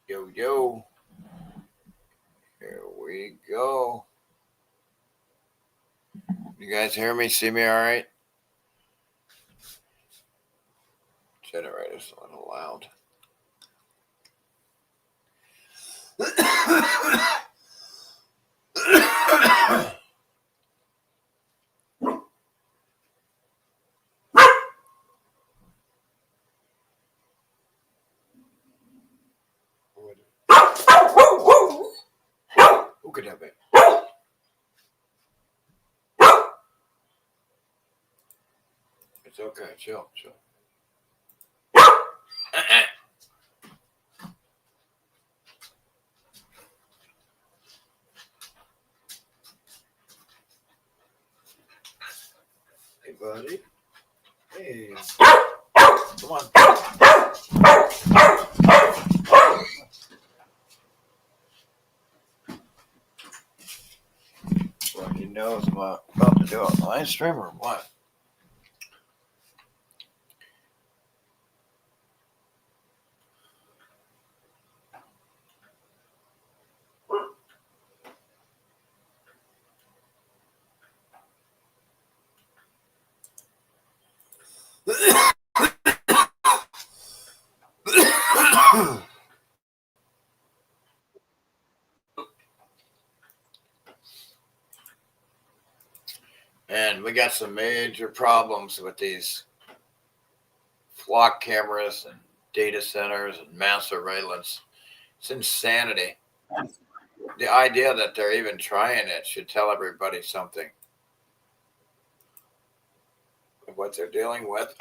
Yo, yo. Here we go. You guys hear me? See me all right? Generator's a little loud. Who could that be? It's okay. Chill. Hey, buddy. Hey. Come on. Well, he knows I'm about to do a live stream or what? And we got some major problems with these flock cameras and data centers and mass surveillance. It's insanity. The idea that they're even trying it should tell everybody something of what they're dealing with.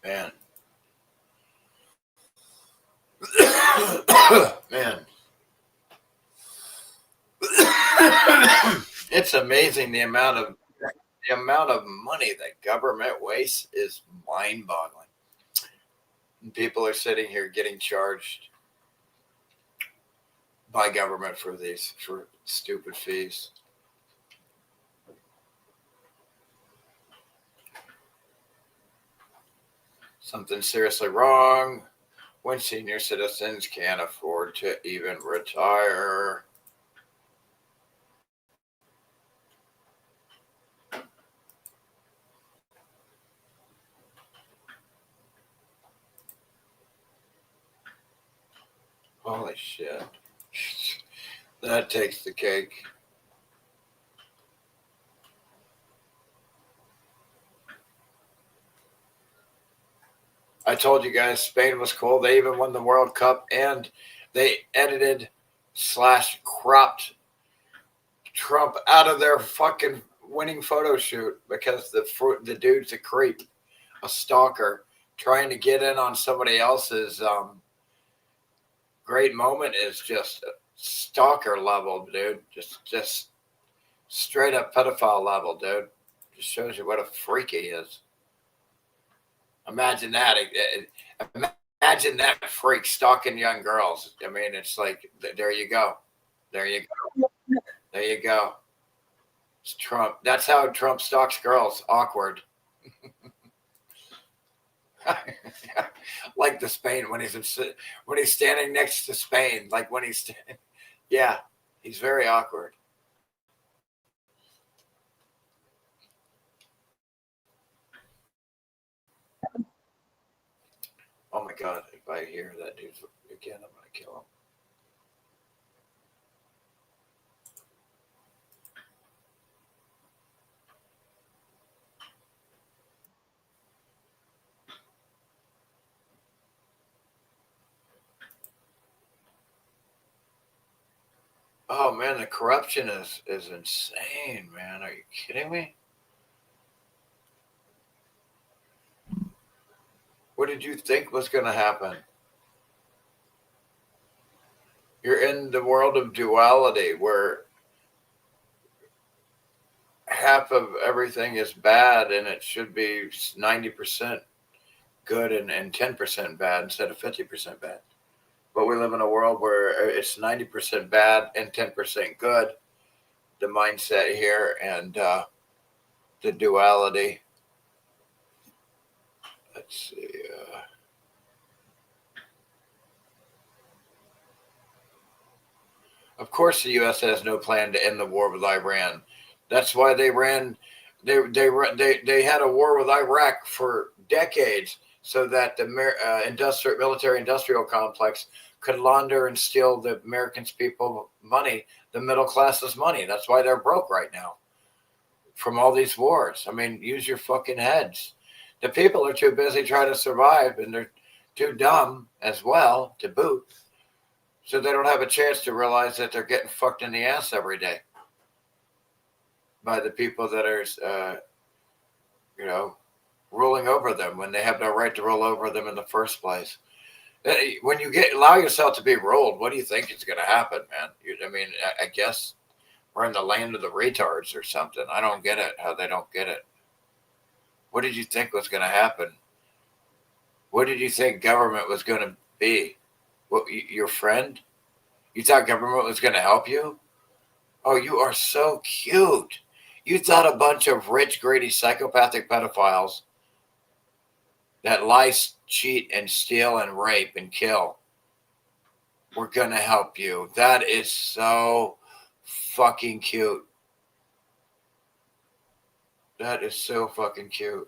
Man. Man. It's amazing the amount of money that government wastes is mind-boggling. And people are sitting here getting charged by government for stupid fees. Something seriously wrong when senior citizens can't afford to even retire. Holy shit. That takes the cake. I told you guys Spain was cool. They even won the World Cup, and they edited / cropped Trump out of their fucking winning photo shoot because the dude's a creep, a stalker, trying to get in on somebody else's great moment is just stalker level, dude. Just straight up pedophile level, dude. Just shows you what a freak he is. Imagine that. Imagine that freak stalking young girls. I mean, it's like, there you go. There you go. It's Trump. That's how Trump stalks girls. Awkward. Like the Spain when he's standing next to Spain, like when he's yeah, he's very awkward. Oh my god, if I hear that dude again, I'm gonna kill him. Oh man, the corruption is insane, man. Are you kidding me? What did you think was going to happen? in the world of duality where half of everything is bad and it should be 90% good and 10% bad instead of 50% bad. But we live in a world where it's 90% bad and 10% good. The mindset here and the duality. Let's see. Of course, the U.S. has no plan to end the war with Iran. That's why they ran. They had a war with Iraq for decades, so that the military industrial complex could launder and steal the Americans' people money, the middle class's money. That's why they're broke right now from all these wars. I mean, use your fucking heads. The people are too busy trying to survive, and they're too dumb as well to boot. So they don't have a chance to realize that they're getting fucked in the ass every day by the people that are, ruling over them when they have no right to rule over them in the first place. When you allow yourself to be ruled, what do you think is going to happen, man? I guess we're in the land of the retards or something. I don't get it, how they don't get it. What did you think was going to happen? What did you think government was going to be? What, your friend? You thought government was going to help you? Oh, you are so cute. You thought a bunch of rich, greedy, psychopathic pedophiles that lie, cheat, and steal, and rape, and kill were going to help you. That is so fucking cute. That is so fucking cute.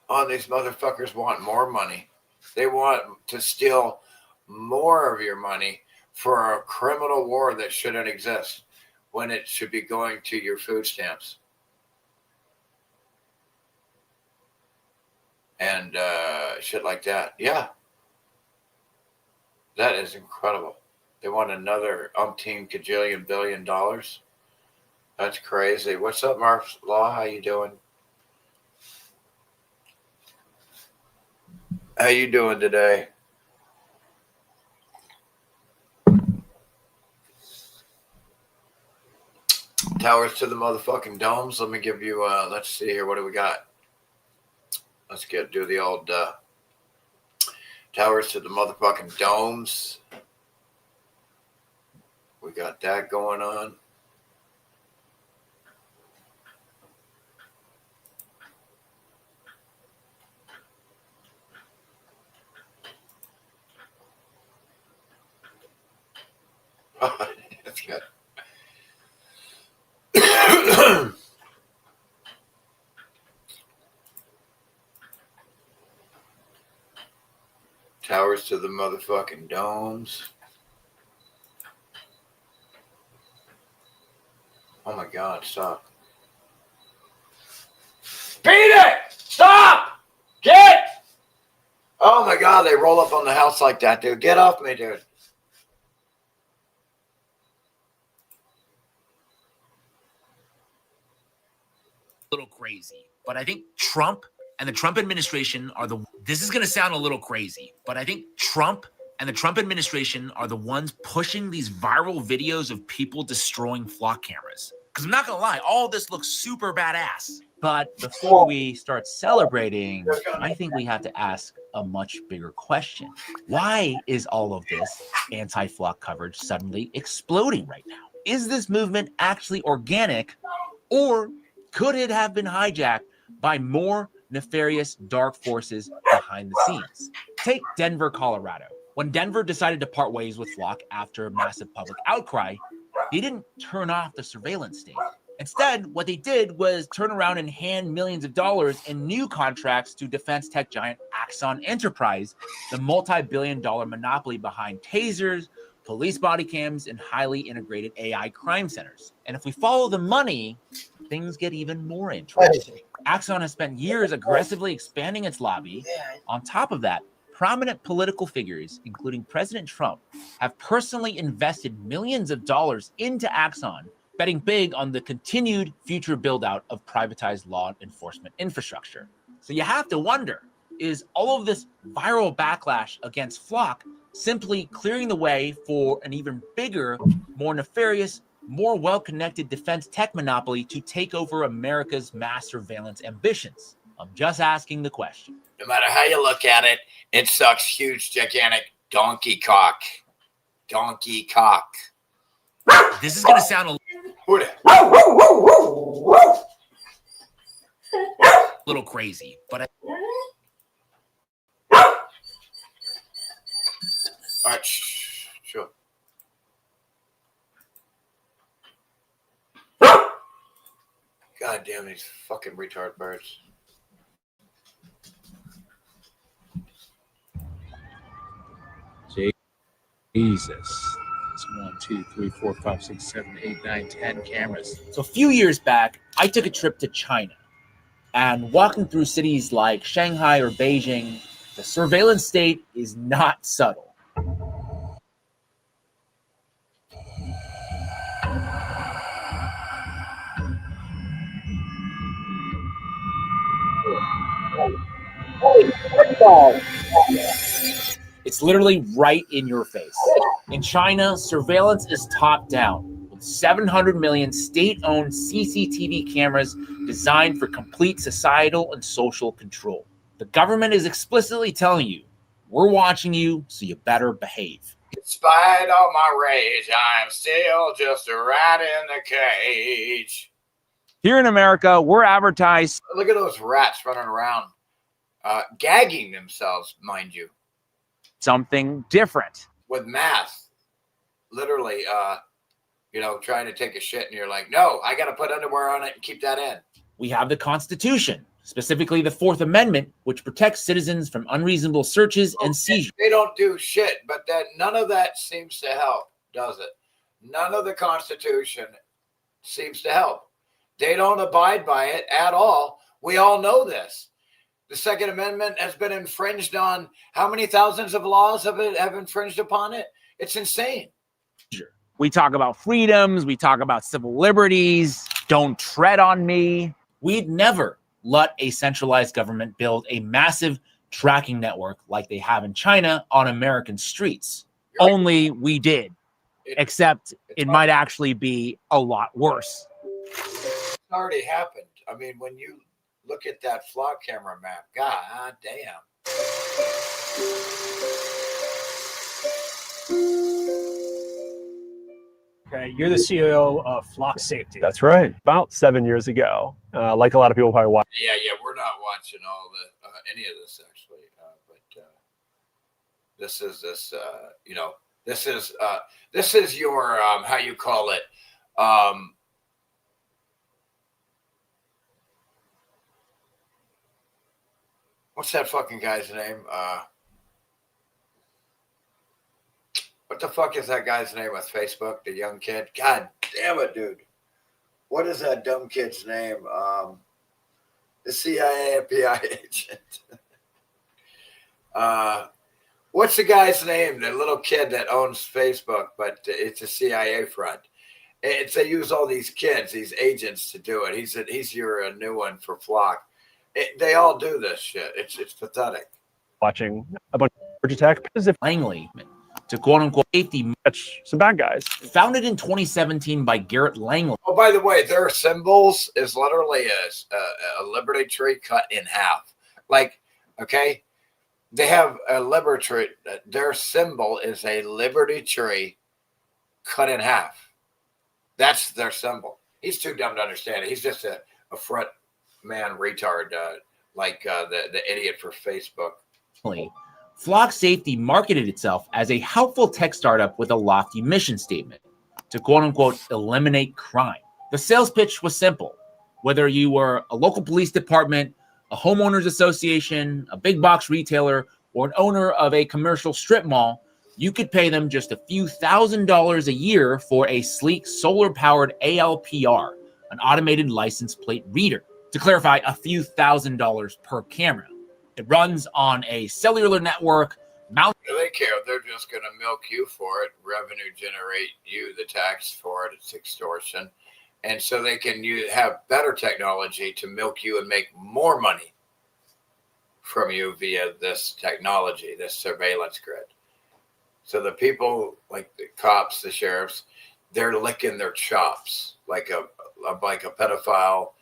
Oh, these motherfuckers want more money. They want to steal more of your money for a criminal war that shouldn't exist when it should be going to your food stamps. And shit like that. Yeah. That is incredible. They want another umpteen kajillion billion dollars. That's crazy. What's up, Mark Law? How you doing? How you doing today? Towers to the motherfucking domes. Let me give you, let's see here. What do we got? Let's do the old towers to the motherfucking domes. We got that going on. That's good. Towers to the motherfucking domes. Oh my God, stop. Beat it! Stop! Get! Oh my God, they roll up on the house like that, dude. Get off me, dude. Little crazy, but I think Trump and the Trump administration are this is going to sound a little crazy, but I think Trump and the Trump administration are the ones pushing these viral videos of people destroying flock cameras. Because I'm not going to lie, all this looks super badass. But before we start celebrating, I think we have to ask a much bigger question. Why is all of this anti-flock coverage suddenly exploding right now? Is this movement actually organic, or could it have been hijacked by more nefarious dark forces behind the scenes? Take Denver, Colorado. When Denver decided to part ways with Flock after a massive public outcry, they didn't turn off the surveillance state. Instead, what they did was turn around and hand millions of dollars in new contracts to defense tech giant Axon Enterprise, the multi-billion-dollar monopoly behind tasers, police body cams, and highly integrated AI crime centers. And if we follow the money, things get even more interesting. Axon has spent years aggressively expanding its lobby. On top of that, prominent political figures, including President Trump, have personally invested millions of dollars into Axon betting big on the continued future build-out of privatized law enforcement infrastructure. So you have to wonder, is all of this viral backlash against Flock simply clearing the way for an even bigger, more nefarious, more well-connected defense tech monopoly to take over America's mass surveillance ambitions? I'm just asking the question. No matter how you look at it, it sucks huge, gigantic donkey cock. Donkey cock. This is going to sound a little crazy, but all right, sure. God damn these fucking retard birds. Jesus. It's 1, 2, 3, 4, 5, 6, 7, 8, 9, 10 cameras. So a few years back, I took a trip to China. And walking through cities like Shanghai or Beijing, the surveillance state is not subtle. It's literally right in your face. In China, surveillance is top down, with 700 million state-owned CCTV cameras designed for complete societal and social control. The government is explicitly telling you, we're watching you, so you better behave. Despite all my rage, I am still just a rat in the cage. Here in America, we're advertised. Look at those rats running around, gagging themselves, mind you. Something different. With masks. Literally, trying to take a shit and you're like, no, I got to put underwear on it and keep that in. We have the Constitution, specifically the Fourth Amendment, which protects citizens from unreasonable searches and seizures. They don't do shit, but none of that seems to help, does it? None of the Constitution seems to help. They don't abide by it at all. We all know this. The Second Amendment has been infringed on. How many thousands of laws have infringed upon it? It's insane. We talk about freedoms. We talk about civil liberties. Don't tread on me. We'd never let a centralized government build a massive tracking network like they have in China on American streets. Only we did, except it might actually be a lot worse. It's already happened. I mean, when you look at that flock camera map, god damn. Okay, you're the CEO of Flock Safety. That's right. About 7 years ago, like a lot of people probably watch. Yeah, we're not watching all the any of this actually, but this is your how you call it. What's that fucking guy's name? What the fuck is that guy's name with Facebook? The young kid? God damn it, dude. What is that dumb kid's name? The CIA FBI agent. What's the guy's name? The little kid that owns Facebook, but it's a CIA front. They use all these kids, these agents to do it. He's your new one for Flock. They all do this shit. It's pathetic. Watching a bunch of attack as if Langley, to quote-unquote safety, catch some bad guys. Founded in 2017 by Garrett Langley. Oh, by the way, their symbols is literally a liberty tree cut in half. Like, okay, they have a liberty tree. Their symbol is a liberty tree cut in half. That's their symbol. He's too dumb to understand it. He's just a front man retard, like the idiot for Facebook. Flock Safety marketed itself as a helpful tech startup with a lofty mission statement to quote-unquote eliminate crime. The sales pitch was simple. Whether you were a local police department, a homeowners association, a big box retailer, or an owner of a commercial strip mall, you could pay them just a few $1,000s a year for a sleek solar-powered ALPR, an automated license plate reader. To clarify, a few $1,000s per camera. It runs on a cellular network. They care. They're just going to milk you for it, revenue generate you the tax for it. It's extortion. And so they can have better technology to milk you and make more money from you via this technology, this surveillance grid. So the people, like the cops, the sheriffs, they're licking their chops like a pedophile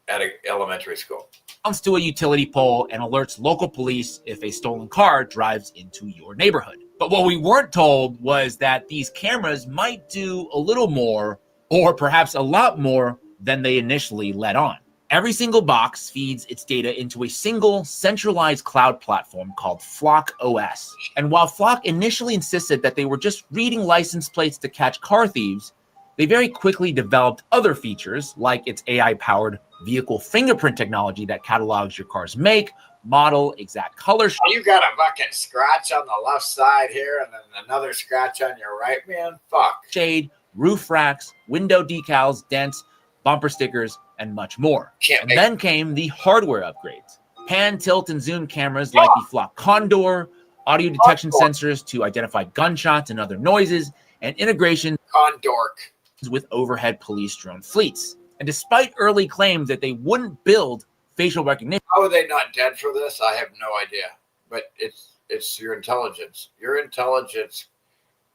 at an elementary school. Comes to a utility pole and alerts local police if a stolen car drives into your neighborhood. But what we weren't told was that these cameras might do a little more, or perhaps a lot more, than they initially let on. Every single box feeds its data into a single centralized cloud platform called Flock OS. And while Flock initially insisted that they were just reading license plates to catch car thieves, they very quickly developed other features like its AI-powered vehicle fingerprint technology that catalogs your car's make, model, exact color. You got a fucking scratch on the left side here and then another scratch on your right, man. Fuck. Shade, roof racks, window decals, dents, bumper stickers, and much more. And then came the hardware upgrades. Pan, tilt, and zoom cameras like the Flock Condor, audio detection sensors to identify gunshots and other noises, and integration Condork with overhead police drone fleets. And despite early claims that they wouldn't build facial recognition. How are they not dead for this? I have no idea. But it's your intelligence. Your intelligence,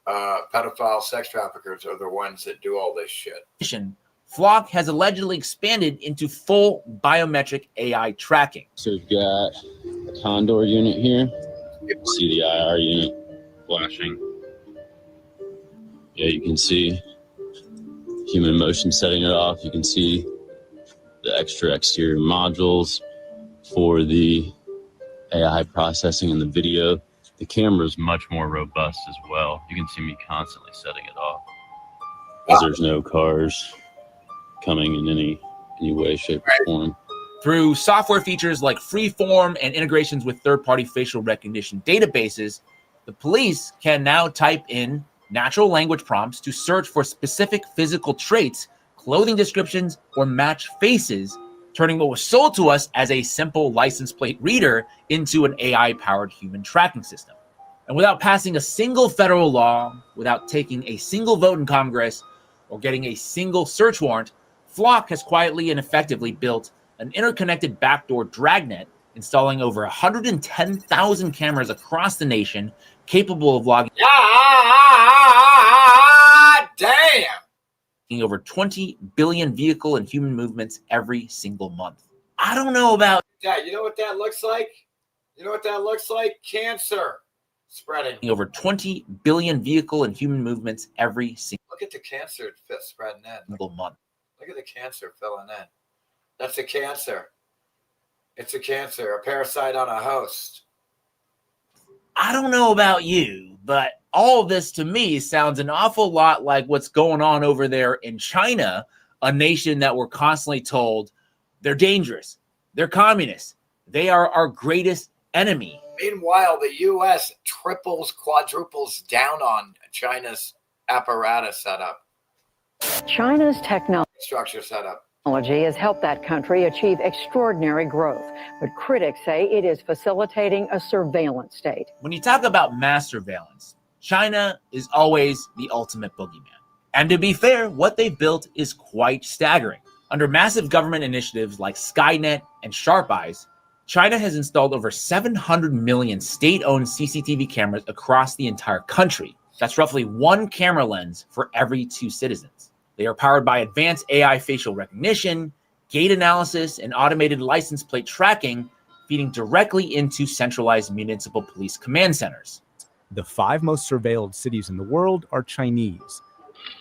pedophile sex traffickers are the ones that do all this shit. Flock has allegedly expanded into full biometric AI tracking. So we've got a Condor unit here. See the IR unit flashing. Yeah, you can see human motion setting it off. You can see the extra exterior modules for the AI processing and the video. The camera is much more robust as well. You can see me constantly setting it off as there's no cars coming in any way, shape, or form. Through software features like Freeform and integrations with third-party facial recognition databases, the police can now type in natural language prompts to search for specific physical traits, clothing descriptions, or match faces, turning what was sold to us as a simple license plate reader into an AI-powered human tracking system. And without passing a single federal law, without taking a single vote in Congress, or getting a single search warrant, Flock has quietly and effectively built an interconnected backdoor dragnet, installing over 110,000 cameras across the nation, capable of logging Damn! over 20 billion vehicle and human movements every single month. I don't know about Dad, you know what that looks like? You know what that looks like? Cancer spreading. over 20 billion vehicle and human movements every Look at the cancer spreading in. single month. Look at the cancer filling in. That's a cancer. It's a cancer, a parasite on a host. I don't know about you, but all of this to me sounds an awful lot like what's going on over there in China, a nation that we're constantly told they're dangerous, they're communists, they are our greatest enemy. Meanwhile, the U.S. triples, quadruples down on China's apparatus setup, China's technology structure setup. has helped that country achieve extraordinary growth, but critics say it is facilitating a surveillance state. When you talk about mass surveillance, China is always the ultimate boogeyman. And to be fair, what they've built is quite staggering. Under massive government initiatives like Skynet and Sharp Eyes, China has installed over 700 million state-owned CCTV cameras across the entire country. That's roughly one camera lens for every 2 citizens. They are powered by advanced AI facial recognition, gait analysis, and automated license plate tracking, feeding directly into centralized municipal police command centers. The 5 most surveilled cities in the world are Chinese,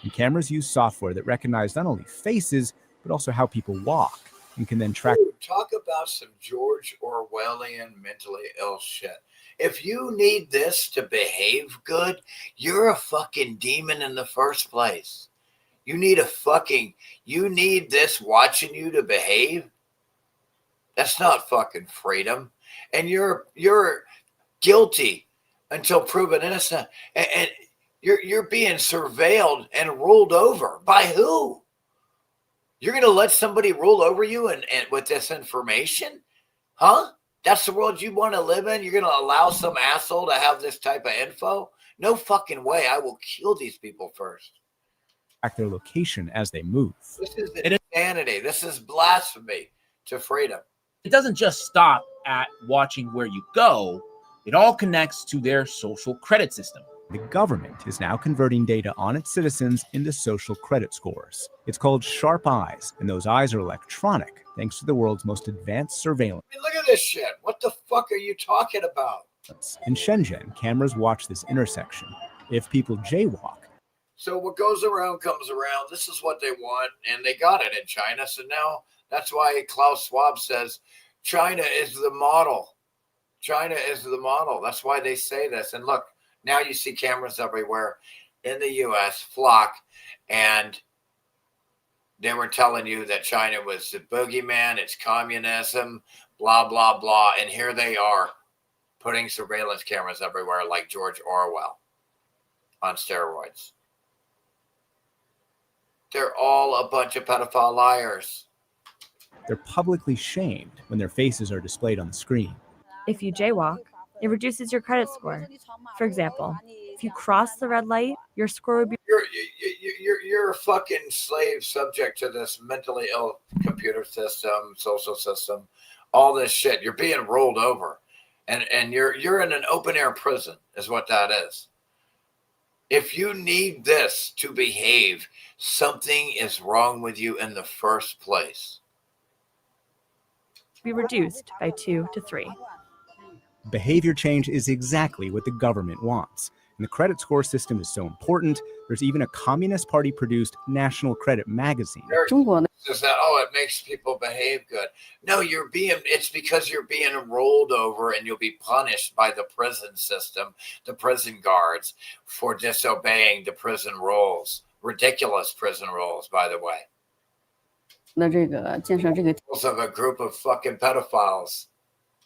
and cameras use software that recognize not only faces, but also how people walk, and can then track. Talk about some George Orwellian mentally ill shit. If you need this to behave good, you're a fucking demon in the first place. You need this watching you to behave. That's not fucking freedom. And you're guilty until proven innocent. And you're being surveilled and ruled over. By who? You're going to let somebody rule over you and with this information? Huh? That's the world you want to live in? You're going to allow some asshole to have this type of info? No fucking way. I will kill these people first. track their location as they move. This is insanity. This is blasphemy to freedom. It doesn't just stop at watching where you go. It all connects to their social credit system. The government is now converting data on its citizens into social credit scores. It's called Sharp Eyes, and those eyes are electronic thanks to the world's most advanced surveillance. I mean, look at this shit. What the fuck are you talking about? In Shenzhen, cameras watch this intersection. If people jaywalk, so what goes around comes around. This is what they want, and they got it in China. So now that's why Klaus Schwab says China is the model. China is the model. That's why they say this. And look, now you see cameras everywhere in the U.S., flock, and they were telling you that China was the boogeyman, it's communism, blah, blah, blah. And here they are putting surveillance cameras everywhere like George Orwell on steroids. They're all a bunch of pedophile liars. they're publicly shamed when their faces are displayed on the screen. If you jaywalk, it reduces your credit score. For example, if you cross the red light, your score would be... You're a fucking slave subject to this mentally ill computer system, social system, all this shit. You're being rolled over. And you're in an open air prison is what that is. If you need this to behave, something is wrong with you in the first place. be reduced by 2 to 3. Behavior change is exactly what the government wants. And the credit score system is so important, there's even a Communist Party-produced National Credit magazine. Is that, it makes people behave good. No, it's because you're being rolled over and you'll be punished by the prison system, the prison guards, for disobeying the prison rules. Ridiculous prison rules, by the way. Rules of a group of fucking pedophiles.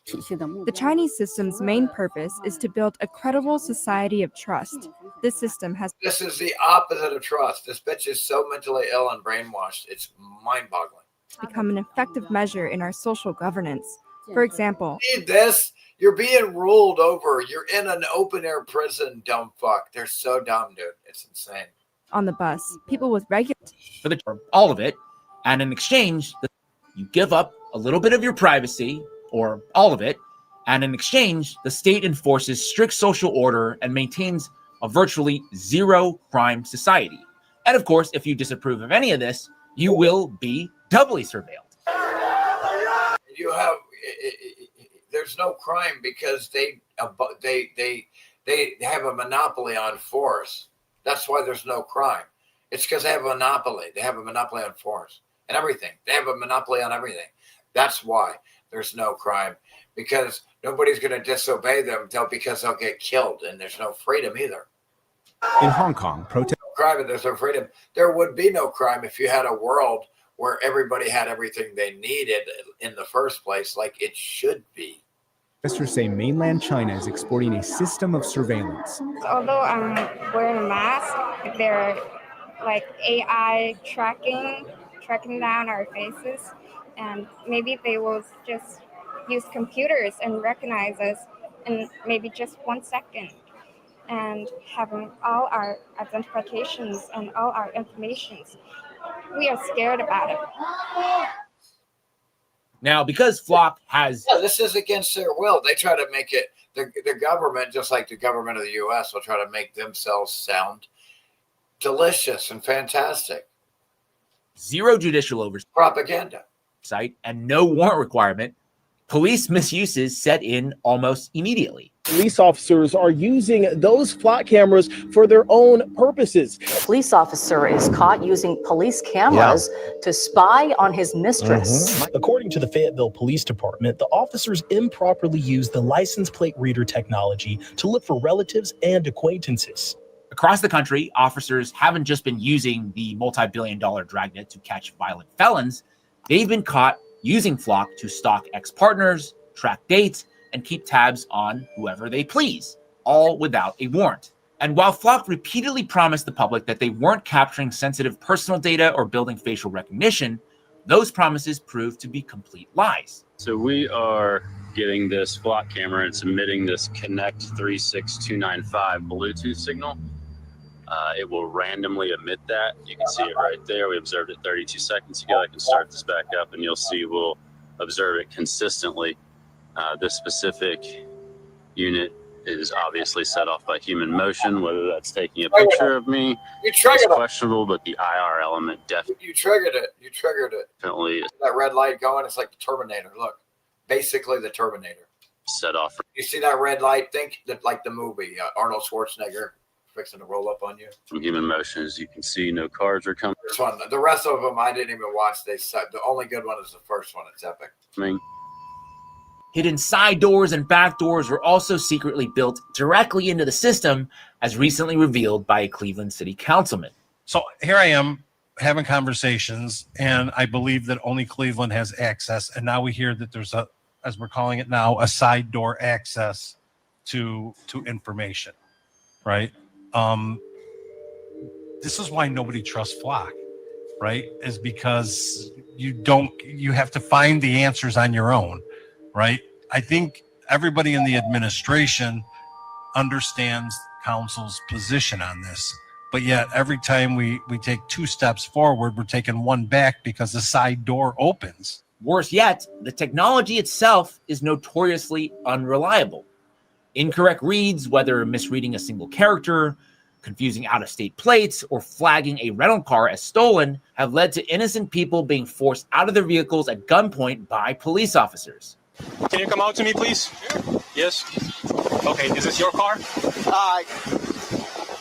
The Chinese system's main purpose is to build a credible society of trust. This system has... This is the opposite of trust. This bitch is so mentally ill and brainwashed. It's mind-boggling. become an effective measure in our social governance. For example... You need this? You're being ruled over. You're in an open-air prison, dumb fuck. They're so dumb, dude. It's insane. On the bus, people with regular... For all of it, and in exchange, you give up a little bit of your privacy, or all of it, and in exchange, the state enforces strict social order and maintains a virtually zero crime society. And of course, if you disapprove of any of this, you will be doubly surveilled. There's no crime because they have a monopoly on force. That's why there's no crime. It's because they have a monopoly. They have a monopoly on force and everything. They have a monopoly on everything. That's why there's no crime, because nobody's going to disobey them because they'll get killed, and there's no freedom either. In Hong Kong, protest... Crime and there's no freedom. There would be no crime if you had a world where everybody had everything they needed in the first place, like it should be. Protesters say mainland China is exporting a system of surveillance. Although I'm wearing a mask, they're like AI tracking down our faces, and maybe they will just use computers and recognize us in maybe just 1 second, and having all our identifications and all our informations. We are scared about it. Now, because Flock has... Yeah, this is against their will. They try to make it, the government, just like the government of the U.S., will try to make themselves sound delicious and fantastic. Zero judicial oversight. Propaganda. And no warrant requirement, police misuses set in almost immediately. Police officers are using those flock cameras for their own purposes. A police officer is caught using police cameras to spy on his mistress. According to the Fayetteville Police Department, the officers improperly used the license plate reader technology to look for relatives and acquaintances. Across the country, officers haven't just been using the multi-billion-dollar dragnet to catch violent felons. They've been caught using Flock to stalk ex-partners, track dates, and keep tabs on whoever they please, all without a warrant. And while Flock repeatedly promised the public that they weren't capturing sensitive personal data or building facial recognition, those promises proved to be complete lies. So we are getting this Flock camera and submitting this Connect 36295 Bluetooth signal. It will randomly emit that. You can see it right there. We observed it 32 seconds ago. I can start this back up and you'll see we'll observe it consistently. This specific unit is obviously set off by human motion. Whether that's taking a picture of me is questionable, but the IR element You triggered it. You triggered it. definitely That red light going, it's like the Terminator. Look, basically the Terminator. set off. You see that red light? Think that like the movie Arnold Schwarzenegger fixing to roll up on you. From human motion. As you can see, no cars are coming. First one. The rest of them I didn't even watch. They said the only good one is the first one. It's epic. Hidden side doors and back doors were also secretly built directly into the system, as recently revealed by a Cleveland City councilman. So here I am having conversations, and I believe that only Cleveland has access. And now we hear that there's a, as we're calling it now, a side door access to information, right? This is why nobody trusts Flock, right? Is because you have to find the answers on your own, right? I think everybody in the administration understands council's position on this, but yet every time we take 2 steps forward, we're taking 1 back because the side door opens. Worse yet, the technology itself is notoriously unreliable. Incorrect reads, whether misreading a single character, confusing out-of-state plates, or flagging a rental car as stolen, have led to innocent people being forced out of their vehicles at gunpoint by police officers. Can you come out to me, please? Yes. Okay, is this your car?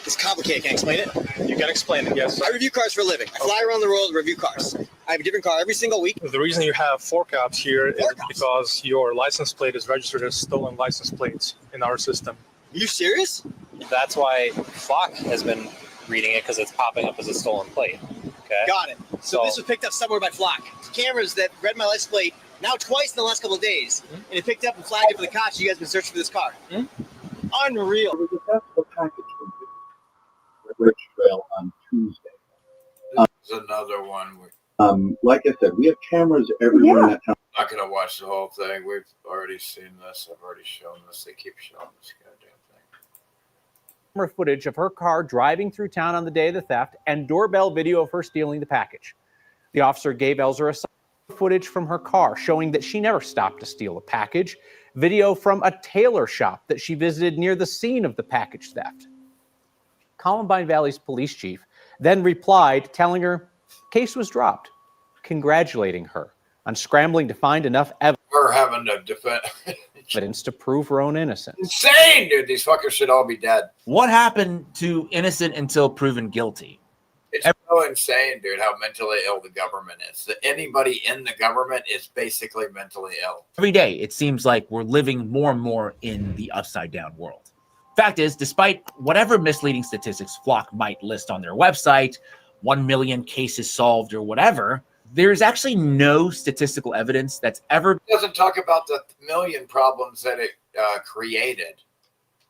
It's complicated. Can I explain it? You can explain it, yes. I review cars for a living. I fly around the world and review cars. I have a different car every single week. The reason you have 4 cops here is because your license plate is registered as stolen license plates in our system. Are you serious? That's why Flock has been reading it, because it's popping up as a stolen plate. Okay. Got it. So this was picked up somewhere by Flock. Cameras that read my license plate now twice in the last couple of days, and it picked up and flagged it for the cops. You guys been searching for this car. Unreal. Trail on Tuesday. This is another one. Like I said, we have cameras everywhere in that town. I'm not gonna watch the whole thing. We've already seen this. I've already shown this. They keep showing this goddamn thing. Camera footage of her car driving through town on the day of the theft and doorbell video of her stealing the package. The officer gave Elzer footage from her car showing that she never stopped to steal a package, video from a tailor shop that she visited near the scene of the package theft. Columbine Valley's police chief then replied, telling her case was dropped, congratulating her on scrambling to find enough We're having to defend evidence to prove her own innocence. insane, dude. These fuckers should all be dead. What happened to innocent until proven guilty? It's so insane, dude, how mentally ill the government is. That anybody in the government is basically mentally ill. Every day, it seems like we're living more and more in the upside down world. Fact is, despite whatever misleading statistics Flock might list on their website, 1 million cases solved or whatever, there's actually no statistical evidence that's ever It doesn't talk about the million problems that it created.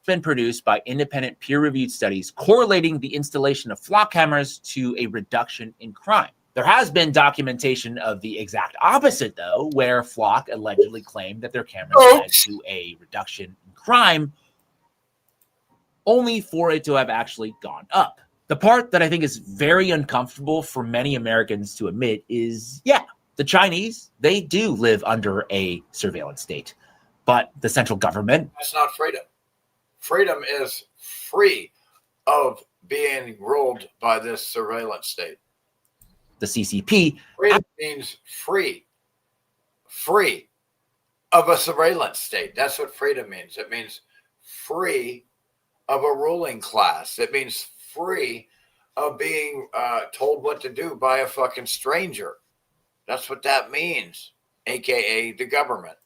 been produced by independent peer-reviewed studies correlating the installation of Flock cameras to a reduction in crime. There has been documentation of the exact opposite, though, where Flock allegedly claimed that their cameras led to a reduction in crime, only for it to have actually gone up. The part that I think is very uncomfortable for many Americans to admit is, yeah, the Chinese, they do live under a surveillance state, but the central government... That's not freedom. Freedom is free of being ruled by this surveillance state. The CCP... Freedom means free of a surveillance state. That's what freedom means. It means free of a ruling class. It means free of being told what to do by a fucking stranger. That's what that means, aka the government.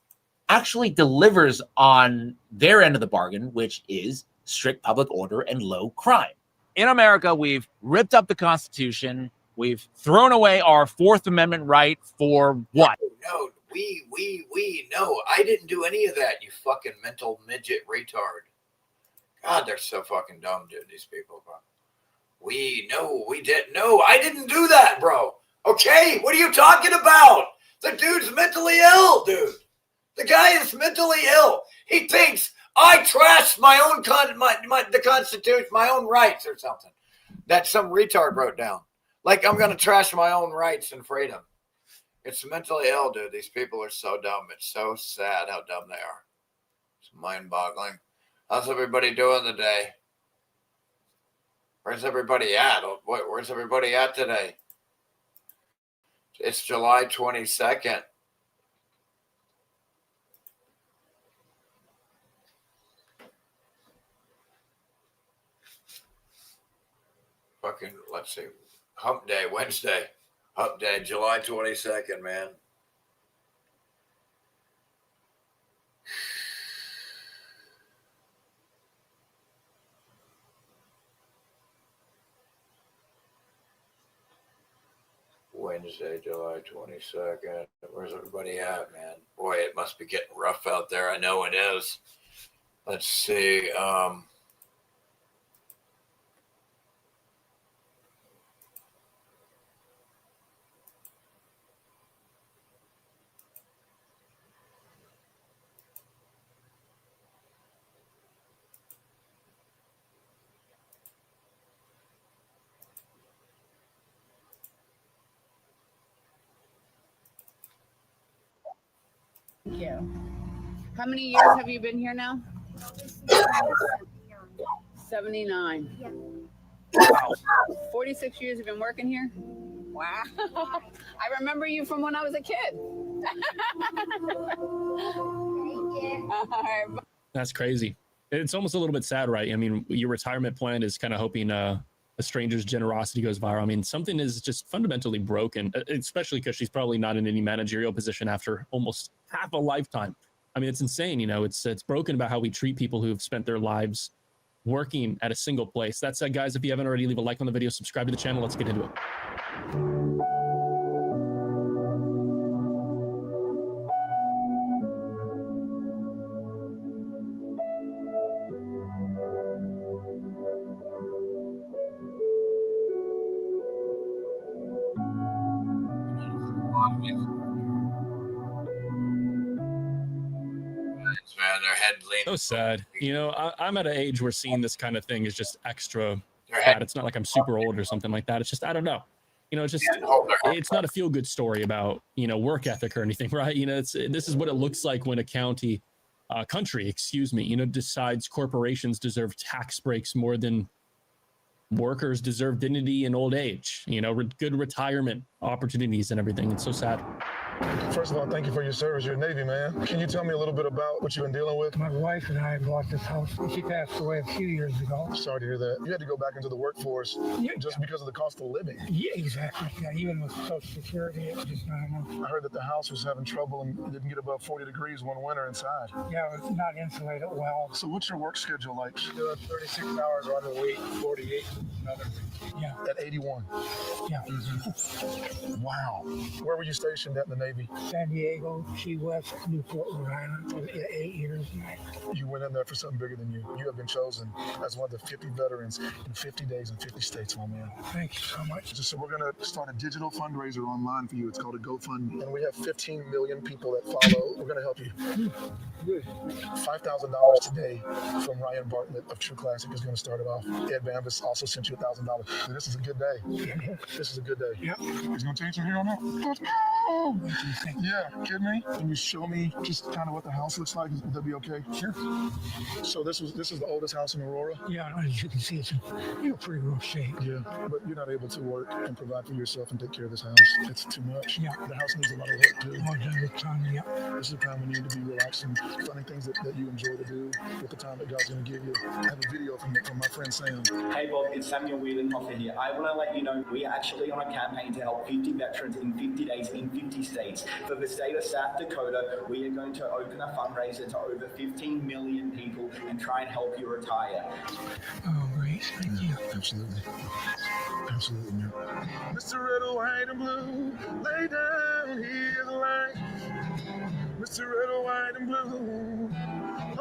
Actually delivers on their end of the bargain, which is strict public order and low crime. In America, we've ripped up the Constitution. We've thrown away our Fourth Amendment right for what? No, no, I didn't do any of that, you fucking mental midget retard. God, they're so fucking dumb, dude, these people, bro. We didn't. No, I didn't do that, bro. Okay, what are you talking about? The dude's mentally ill, dude. The guy is mentally ill. He thinks I trashed my own the Constitution, my own rights or something. that some retard wrote down. Like, I'm going to trash my own rights and freedom. It's mentally ill, dude. These people are so dumb. It's so sad how dumb they are. It's mind-boggling. How's everybody doing today? Where's everybody at? Where's everybody at today? It's July 22nd. Fucking, let's see. Hump Day, Wednesday. Hump Day, July 22nd, man. Wednesday, July 22nd. Where's everybody at, man? Boy, it must be getting rough out there. I know it is. Let's see. Thank you. How many years have you been here now? 79. Yeah. Wow. 46 years you've been working here? Wow. I remember you from when I was a kid. That's crazy. It's almost a little bit sad, right? I mean, your retirement plan is kind of hoping a stranger's generosity goes viral. I mean, something is just fundamentally broken, especially because she's probably not in any managerial position after almost half a lifetime. I mean, it's insane. You know, it's broken about how we treat people who've spent their lives working at a single place. That's it, guys. If you haven't already, leave a like on the video, subscribe to the channel. Let's get into it. Man, their head leaning. So sad. You know, I'm at an age where seeing this kind of thing is just extra sad. It's not like I'm super old or something like that. It's just, I don't know. You know, it's just, it's not a feel-good story about, you know, work ethic or anything, right? You know, this is what it looks like when a country, you know, decides corporations deserve tax breaks more than workers deserve dignity in old age, you know, good retirement opportunities and everything. It's so sad. First of all, thank you for your service. You're a Navy man. Can you tell me a little bit about what you've been dealing with? My wife and I bought this house. She passed away a few years ago. Sorry to hear that. You had to go back into the workforce just because of the cost of living. Yeah, exactly. Yeah, even with Social Security, it was just not enough. I heard that the house was having trouble and it didn't get above 40 degrees one winter inside. Yeah, it's not insulated well. So what's your work schedule like? Doing 36 hours one week, 48 another week. Yeah. At 81? Yeah. Wow. Where were you stationed at in the Navy? San Diego, Key West, Newport, Rhode Island for 8 years. You went in there for something bigger than you. You have been chosen as one of the 50 veterans in 50 days in 50 states, my man. Thank you so much. So we're going to start a digital fundraiser online for you. It's called a GoFundMe. And we have 15 million people that follow. We're going to help you. Good. $5,000 today from Ryan Bartlett of True Classic is going to start it off. Ed Bambus also sent you $1,000. So this is a good day. This is a good day. Yep. He's going to change from here on out. Let's go. Yeah, kidding me? Can you show me just kind of what the house looks like? Would that be okay? Sure. So this is the oldest house in Aurora? Yeah, as you can see, it's in pretty rough shape. Yeah, but you're not able to work and provide for yourself and take care of this house. It's too much. Yeah. The house needs a lot of work too. More than the time, yeah. This is the time we need to be relaxing, finding things that you enjoy to do with the time that God's going to give you. I have a video from my friend Sam. Hey Bob, it's Samuel Wheelenhofer here. I want to let you know we are actually on a campaign to help 50 veterans in 50 days in 50 states. For the state of South Dakota, we are going to open a fundraiser to over 15 million people and try and help you retire. Oh, great. Thank you. Absolutely. Absolutely, man. Mr. Red, White, and Blue, lay down here the light. Mr. Red, White, and Blue,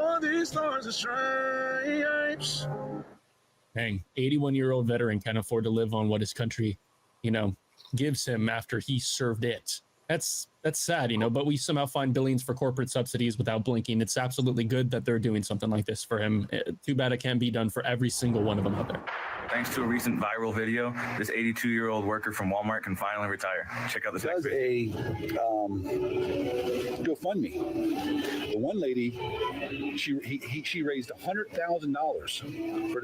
all these stars are stripes. Dang, 81-year-old veteran can't afford to live on what his country, you know, gives him after he served it. That's sad, you know, but we somehow find billions for corporate subsidies without blinking. It's absolutely good that they're doing something like this for him. Too bad it can't be done for every single one of them out there. Thanks to a recent viral video, this 82-year-old worker from Walmart can finally retire. Check out this next video. GoFundMe. The one lady, she raised $100,000 for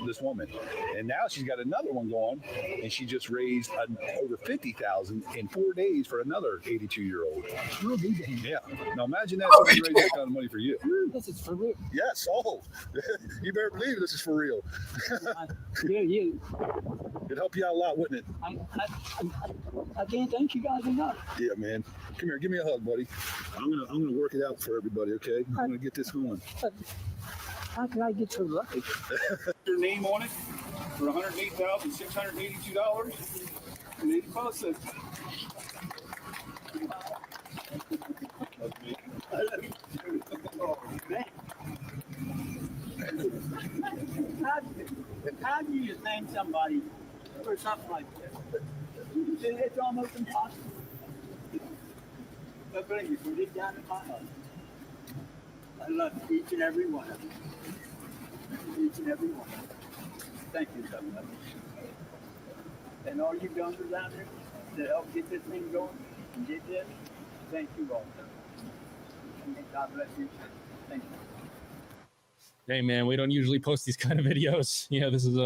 this woman, and now she's got another one going, and she just raised over $50,000 in 4 days for another 82-year-old. Yeah. Now imagine that somebody raised that kind of money for you. This is for real. Yes. Oh, you better believe this is for real. You. It'd help you out a lot, wouldn't it? I can't thank you guys enough. Yeah, man. Come here, give me a hug, buddy. I'm gonna work it out for everybody, okay? I'm gonna get this going. How can I get so lucky? Your name on it for $108,682. And 85 cents. How do you thank somebody for something like this? It's almost impossible. But bring you from deep down in my heart. I love each and every one of you. Each and every one. Thank you so much. And all you donors out there to help get this thing going and get this, thank you all. And God bless you. Thank you. Hey man, we don't usually post these kind of videos. You know, this is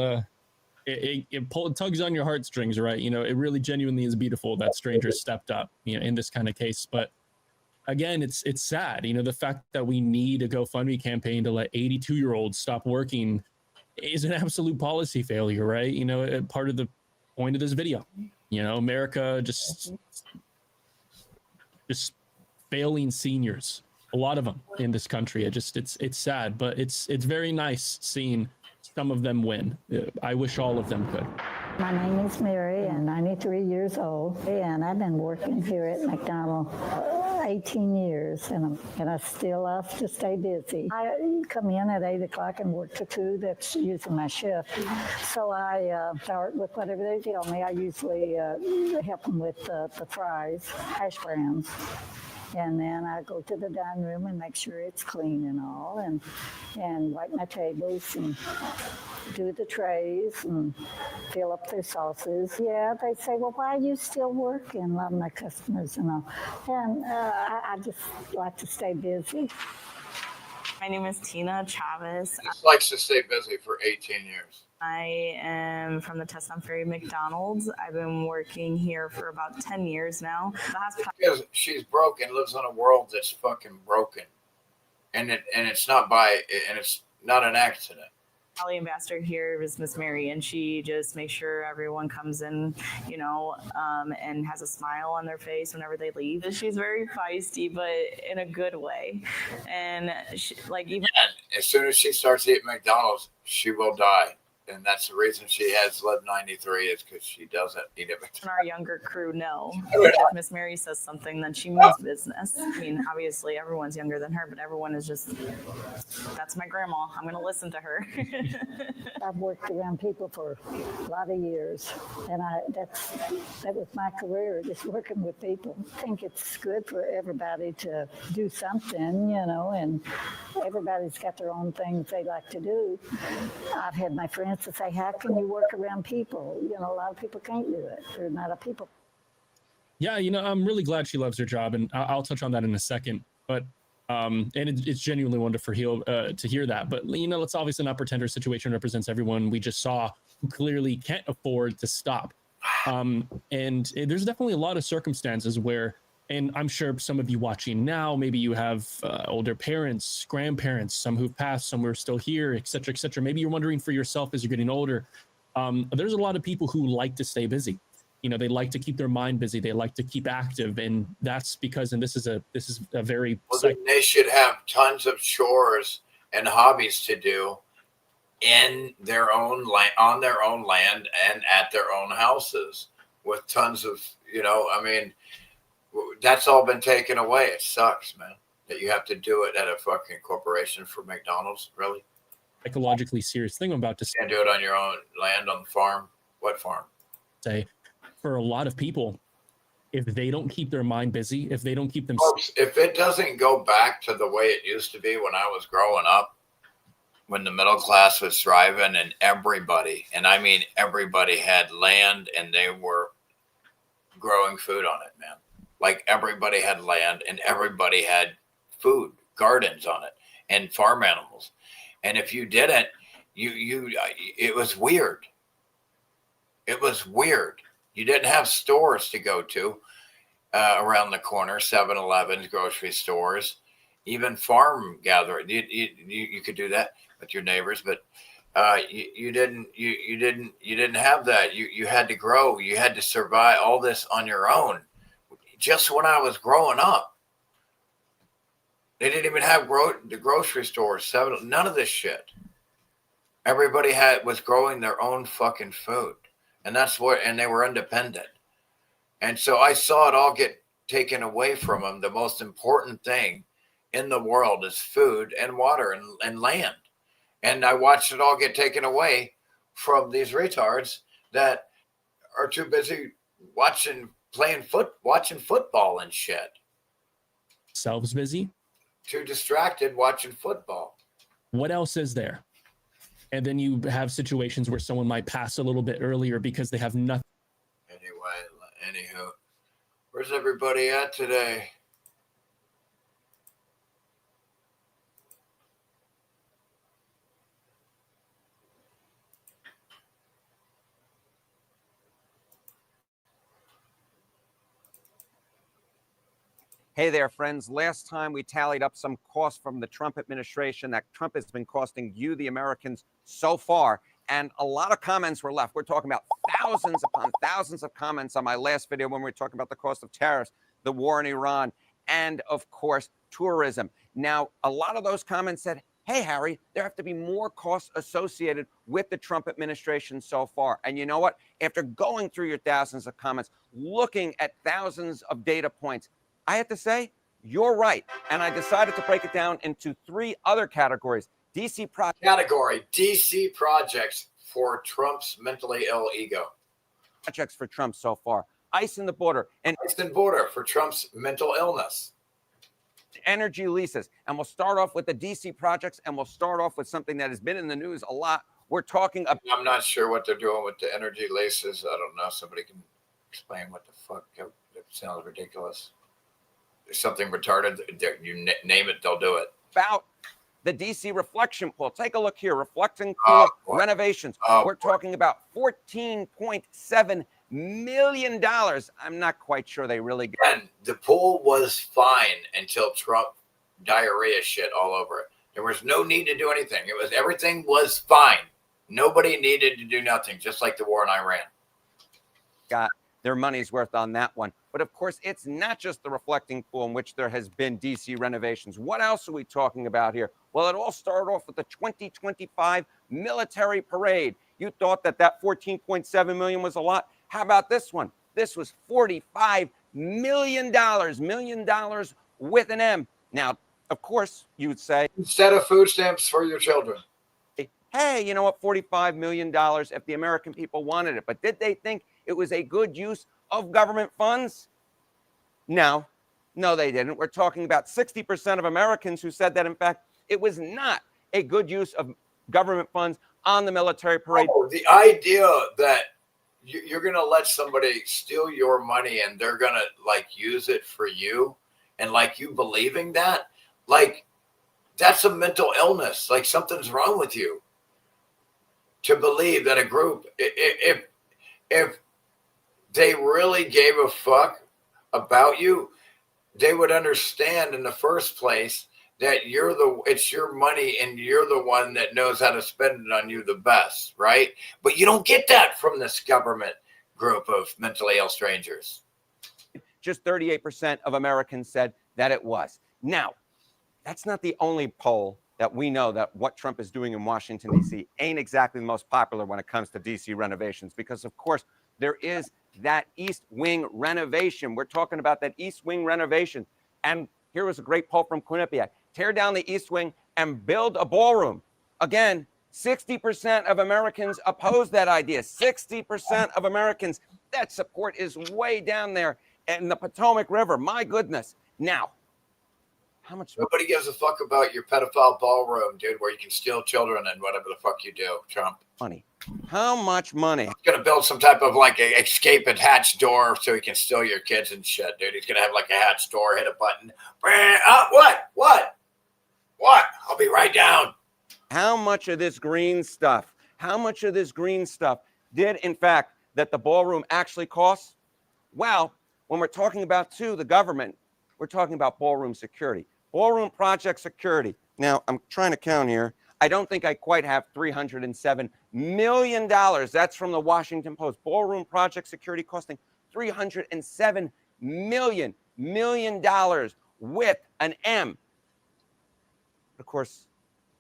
it tugs on your heartstrings, right? You know, it really genuinely is beautiful that strangers stepped up, you know, in this kind of case. But again, it's sad, you know, the fact that we need a GoFundMe campaign to let 82-year-olds stop working is an absolute policy failure, right? You know, part of the point of this video, you know, America just failing seniors. A lot of them in this country. It's sad, but it's very nice seeing some of them win. I wish all of them could. My name is Mary, and I'm 93 years old, and I've been working here at McDonald's 18 years, and I still have to stay busy. I come in at 8 o'clock and work to 2. That's usually my shift. So I start with whatever they tell me. I usually help them with the fries, hash browns. And then I go to the dining room and make sure it's clean and all, and wipe my tables and do the trays and fill up their sauces. Yeah, they say, well, why are you still working? A lot of my customers and all. And I just like to stay busy. My name is Tina Chavez. He likes to stay busy for 18 years. I am from the Tesson Ferry McDonald's. I've been working here for about 10 years now. Because she's broken, lives in a world that's fucking broken, and it's not an accident. The ambassador here is Miss Mary, and she just makes sure everyone comes in, you know, and has a smile on their face whenever they leave. She's very feisty, but in a good way. And she, even as soon as she starts eating McDonald's, she will die. And that's the reason she has lived 93 is because she doesn't eat it. Our younger crew know if Miss Mary says something, then she means business. I mean, obviously everyone's younger than her, but everyone is just, that's my grandma. I'm going to listen to her. I've worked around people for a lot of years, and that was my career, just working with people. I think it's good for everybody to do something, you know, and everybody's got their own things they like to do. I've had my friends to say, how can you work around people? You know, a lot of people can't do it. They're not a people. Yeah, you know, I'm really glad she loves her job, and I'll touch on that in a second. But and it's genuinely wonderful to hear that. But you know, let's obviously not pretend her situation represents everyone we just saw who clearly can't afford to stop. And there's definitely a lot of circumstances where, and I'm sure some of you watching now, maybe you have older parents, grandparents, some who've passed, some who are still here, et cetera, et cetera. Maybe you're wondering for yourself as you're getting older. There's a lot of people who like to stay busy. You know, they like to keep their mind busy. They like to keep active, and that's because, and this is a very. Well, they should have tons of chores and hobbies to do in their own land, on their own land, and at their own houses with tons of, you know, I mean. That's all been taken away. It sucks, man, that you have to do it at a fucking corporation for McDonald's. Really? Psychologically serious thing I'm about to say. You can't do it on your own land, on the farm. What farm? Say, for a lot of people, if they don't keep their mind busy, if they don't keep them... Folks, if it doesn't go back to the way it used to be when I was growing up, when the middle class was thriving and everybody, and I mean everybody, had land and they were growing food on it, man. Like everybody had land and everybody had food, gardens on it, and farm animals. And if you didn't, it was weird. It was weird. You didn't have stores to go to around the corner, 7-Elevens, grocery stores, even farm gathering. You could do that with your neighbors, but you didn't have that. You had to grow. You had to survive all this on your own. Just when I was growing up, they didn't even have the grocery stores. None of this shit. Everybody was growing their own fucking food, and they were independent. And so I saw it all get taken away from them. The most important thing in the world is food and water and land. And I watched it all get taken away from these retards that are too busy watching football and shit. Selves busy. Too distracted watching football. What else is there? And then you have situations where someone might pass a little bit earlier because they have nothing. Anywho, where's everybody at today? Hey there, friends. Last time we tallied up some costs from the Trump administration that Trump has been costing you, the Americans, so far. And a lot of comments were left. We're talking about thousands upon thousands of comments on my last video when we were talking about the cost of tariffs, the war in Iran, and of course, tourism. Now, a lot of those comments said, hey, Harry, there have to be more costs associated with the Trump administration so far. And you know what? After going through your thousands of comments, looking at thousands of data points, I have to say, you're right. And I decided to break it down into 3 other categories. DC projects for Trump's mentally ill ego. Projects for Trump so far. Ice in the border. And Ice in border for Trump's mental illness. Energy leases. And we'll start off with the DC projects, and we'll start off with something that has been in the news a lot. We're talking about... I'm not sure what they're doing with the energy leases. I don't know. Somebody can explain what the fuck. It sounds ridiculous. There's something retarded. You name it, they'll do it. About the DC reflection pool. Take a look here. Reflecting pool renovations. We're talking about $14.7 million. I'm not quite sure they really get. And the pool was fine until Trump diarrhea shit all over it. There was no need to do anything. Everything was fine. Nobody needed to do nothing, just like the war in Iran. Got their money's worth on that one. But of course, it's not just the reflecting pool in which there has been DC renovations. What else are we talking about here? Well, it all started off with the 2025 military parade. You thought that 14.7 million was a lot. How about this one? This was $45 million, with an M. Now, of course, you would say, instead of food stamps for your children. Hey, you know what? $45 million if the American people wanted it. But did they think it was a good use of government funds? No, they didn't. We're talking about 60% of Americans who said that, in fact, it was not a good use of government funds on the military parade. Oh, the idea that you're going to let somebody steal your money and they're going to use it for you, and you believing that, that's a mental illness. Something's wrong with you to believe that a group, if they really gave a fuck about you, they would understand in the first place that it's your money and you're the one that knows how to spend it on you the best, right? But you don't get that from this government group of mentally ill strangers. Just 38% of Americans said that it was. Now, that's not the only poll that we know that what Trump is doing in Washington, D.C. ain't exactly the most popular when it comes to D.C. renovations, because, of course, there is that East Wing renovation. We're talking about that East Wing renovation. And here was a great poll from Quinnipiac. Tear down the East Wing and build a ballroom. Again, 60% of Americans oppose that idea. 60% of Americans, that support is way down there in the Potomac River. My goodness. Now, How much? Nobody gives a fuck about your pedophile ballroom, dude, where you can steal children and whatever the fuck you do, Trump. Money. How much money? He's gonna build some type of like a escape and hatch door so he can steal your kids and shit, dude. He's gonna have like a hatch door, hit a button. What? I'll be right down. How much of this green stuff? How much of this green stuff did, in fact, that the ballroom actually cost? Well, when we're talking about, too, the government, we're talking about ballroom security, ballroom project security. Now, I'm trying to count here. I don't think I quite have $307 million. That's from the Washington Post. Ballroom project security costing $307 million with an M. Of course,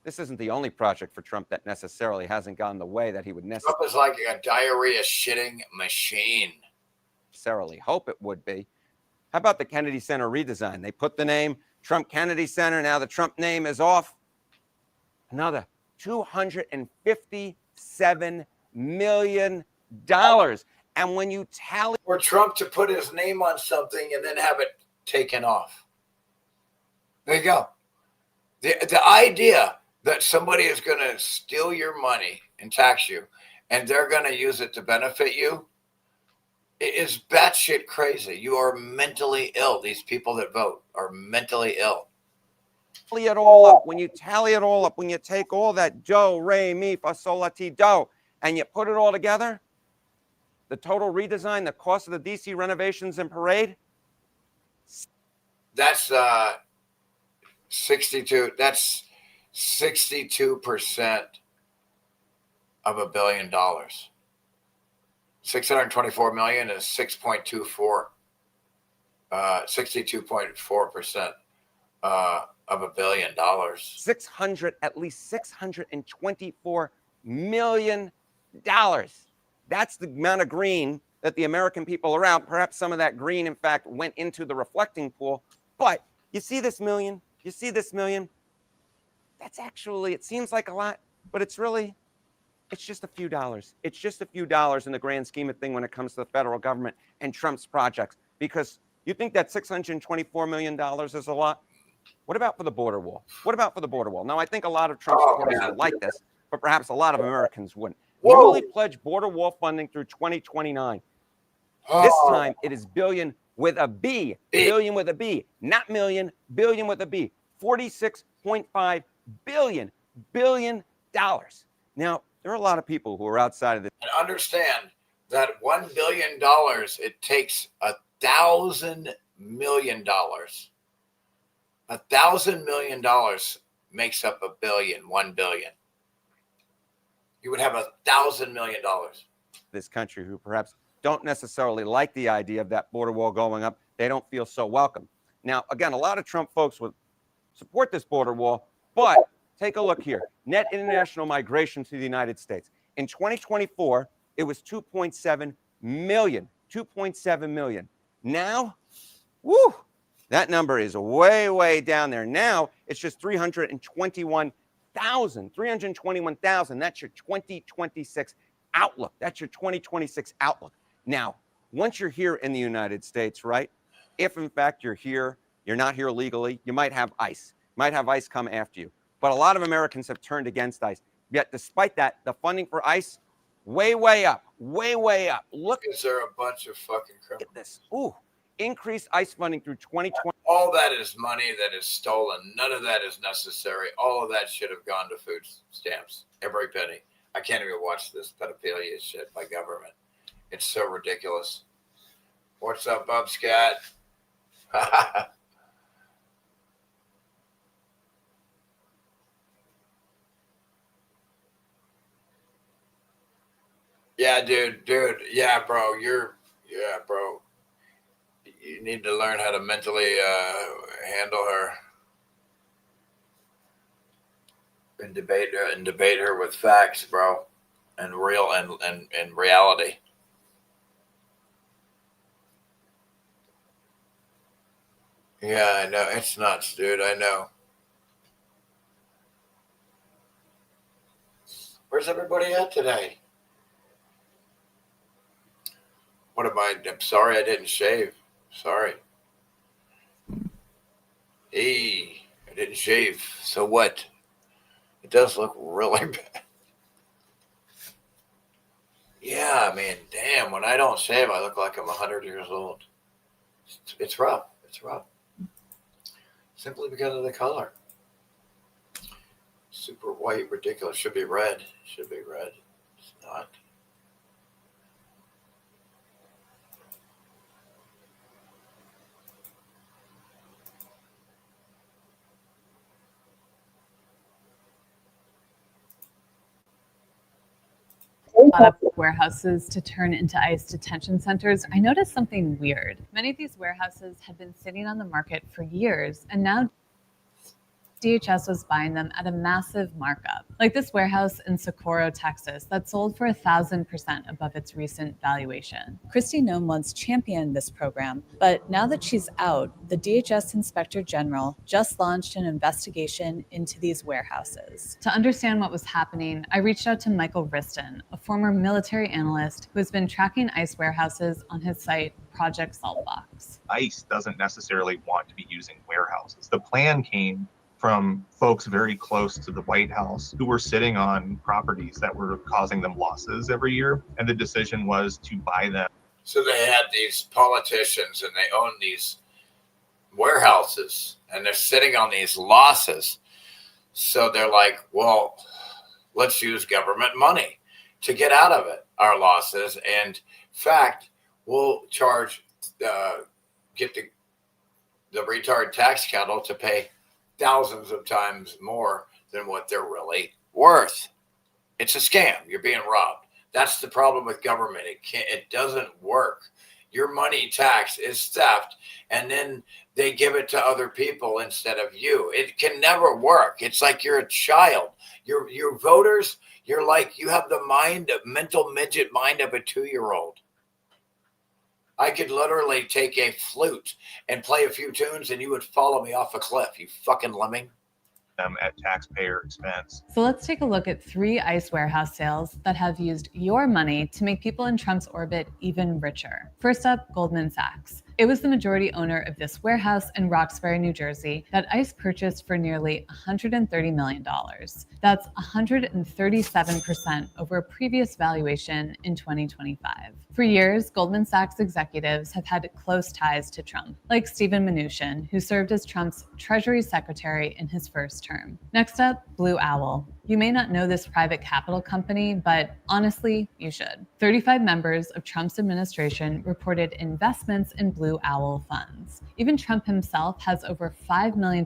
this isn't the only project for Trump that necessarily hasn't gone the way that he would Trump is like a diarrhea shitting machine. necessarily hope it would be. How about the Kennedy Center redesign? They put the name Trump Kennedy Center. Now the Trump name is off. Another $257 million. And when you tally for Trump to put his name on something and then have it taken off. There you go. The idea that somebody is going to steal your money and tax you, and they're going to use it to benefit you, it is batshit crazy. You are mentally ill. These people that vote are mentally ill. Tally it all up, when you tally it all up, when you take all that do, re, mi, fa, sol, la, ti, do, and you put it all together, the total redesign, the cost of the DC renovations and parade, that's 62. That's 62% of $1 billion. 624 million is 6.24. 62.4% of $1 billion. At least $624 million. That's the amount of green that the American people are out. Perhaps some of that green, in fact, went into the reflecting pool. But you see this million? You see this million? That's actually, it seems like a lot, but it's just a few dollars. It's just a few dollars in the grand scheme of thing when it comes to the federal government and Trump's projects. Because you think that $624 million is a lot? What about for the border wall? What about for the border wall? Now, I think a lot of Trump supporters would like this, but perhaps a lot of Americans wouldn't. Newly pledged border wall funding through 2029. This time it is billion with a B. Billion with a B. Not million, billion with a B. $46.5 billion. Now, there are a lot of people who are outside of this. And understand that $1 billion, it takes $1,000 million. $1,000 million makes up $1 billion, 1 billion. You would have $1,000 million. This country who perhaps don't necessarily like the idea of that border wall going up. They don't feel so welcome. Now, again, a lot of Trump folks would support this border wall, but take a look here. Net international migration to the United States. In 2024, it was 2.7 million. 2.7 million. Now, woo, that number is way, way down there. Now, it's just 321,000. 321,000. That's your 2026 outlook. That's your 2026 outlook. Now, once you're here in the United States, right? If, in fact, you're here, you're not here legally, you might have ICE. Might have ICE come after you. But a lot of Americans have turned against ICE. Yet, despite that, the funding for ICE, way, way up. Way, way up. Look. Is there a bunch of fucking criminals? At this. Ooh. Increased ICE funding through 2020. All that is money that is stolen. None of that is necessary. All of that should have gone to food stamps. Every penny. I can't even watch this pedophilia shit by government. It's so ridiculous. What's up, Bub Scat? Yeah, dude. Yeah, bro. Bro. You need to learn how to mentally handle her and debate her with facts, bro, and real and reality. Yeah, I know. It's nuts, dude. I know. Where's everybody at today? What am I? I'm sorry I didn't shave. Sorry. Hey. didn't shave. So what? It does look really bad. Yeah, I mean, damn, when I don't shave, I look like I'm 100 years old. It's rough. It's rough. Simply because of the color. Super white, ridiculous. Should be red. Should be red. It's not. Lot of warehouses to turn into ICE detention centers, I noticed something weird. Many of these warehouses had been sitting on the market for years, and now DHS was buying them at a massive markup. Like this warehouse in Socorro, Texas, that sold for 1,000% above its recent valuation. Kristi Noem once championed this program, but now that she's out, the DHS Inspector General just launched an investigation into these warehouses. To understand what was happening, I reached out to Michael Riston, a former military analyst who has been tracking ICE warehouses on his site, Project Saltbox. ICE doesn't necessarily want to be using warehouses. The plan came from folks very close to the White House who were sitting on properties that were causing them losses every year. And the decision was to buy them. So they had these politicians and they own these warehouses and they're sitting on these losses. So they're like, well, let's use government money to get out of it, our losses. And in fact, we'll charge, get the retard tax cattle to pay thousands of times more than what they're really worth. It's a scam. You're being robbed. That's the problem with government. It doesn't work. Your money tax is theft, and then they give it to other people instead of you. It can never work. It's like you're a child. Your voters, you're like, you have the mental midget mind of a 2-year-old. I could literally take a flute and play a few tunes and you would follow me off a cliff, you fucking lemming. At taxpayer expense. So let's take a look at 3 ICE warehouse sales that have used your money to make people in Trump's orbit even richer. First up, Goldman Sachs. It was the majority owner of this warehouse in Roxbury, New Jersey, that ICE purchased for nearly $130 million. That's 137% over a previous valuation in 2025. For years, Goldman Sachs executives have had close ties to Trump, like Steven Mnuchin, who served as Trump's Treasury Secretary in his first term. Next up, Blue Owl. You may not know this private capital company, but honestly, you should. 35 members of Trump's administration reported investments in Blue Owl funds. Even Trump himself has over $5 million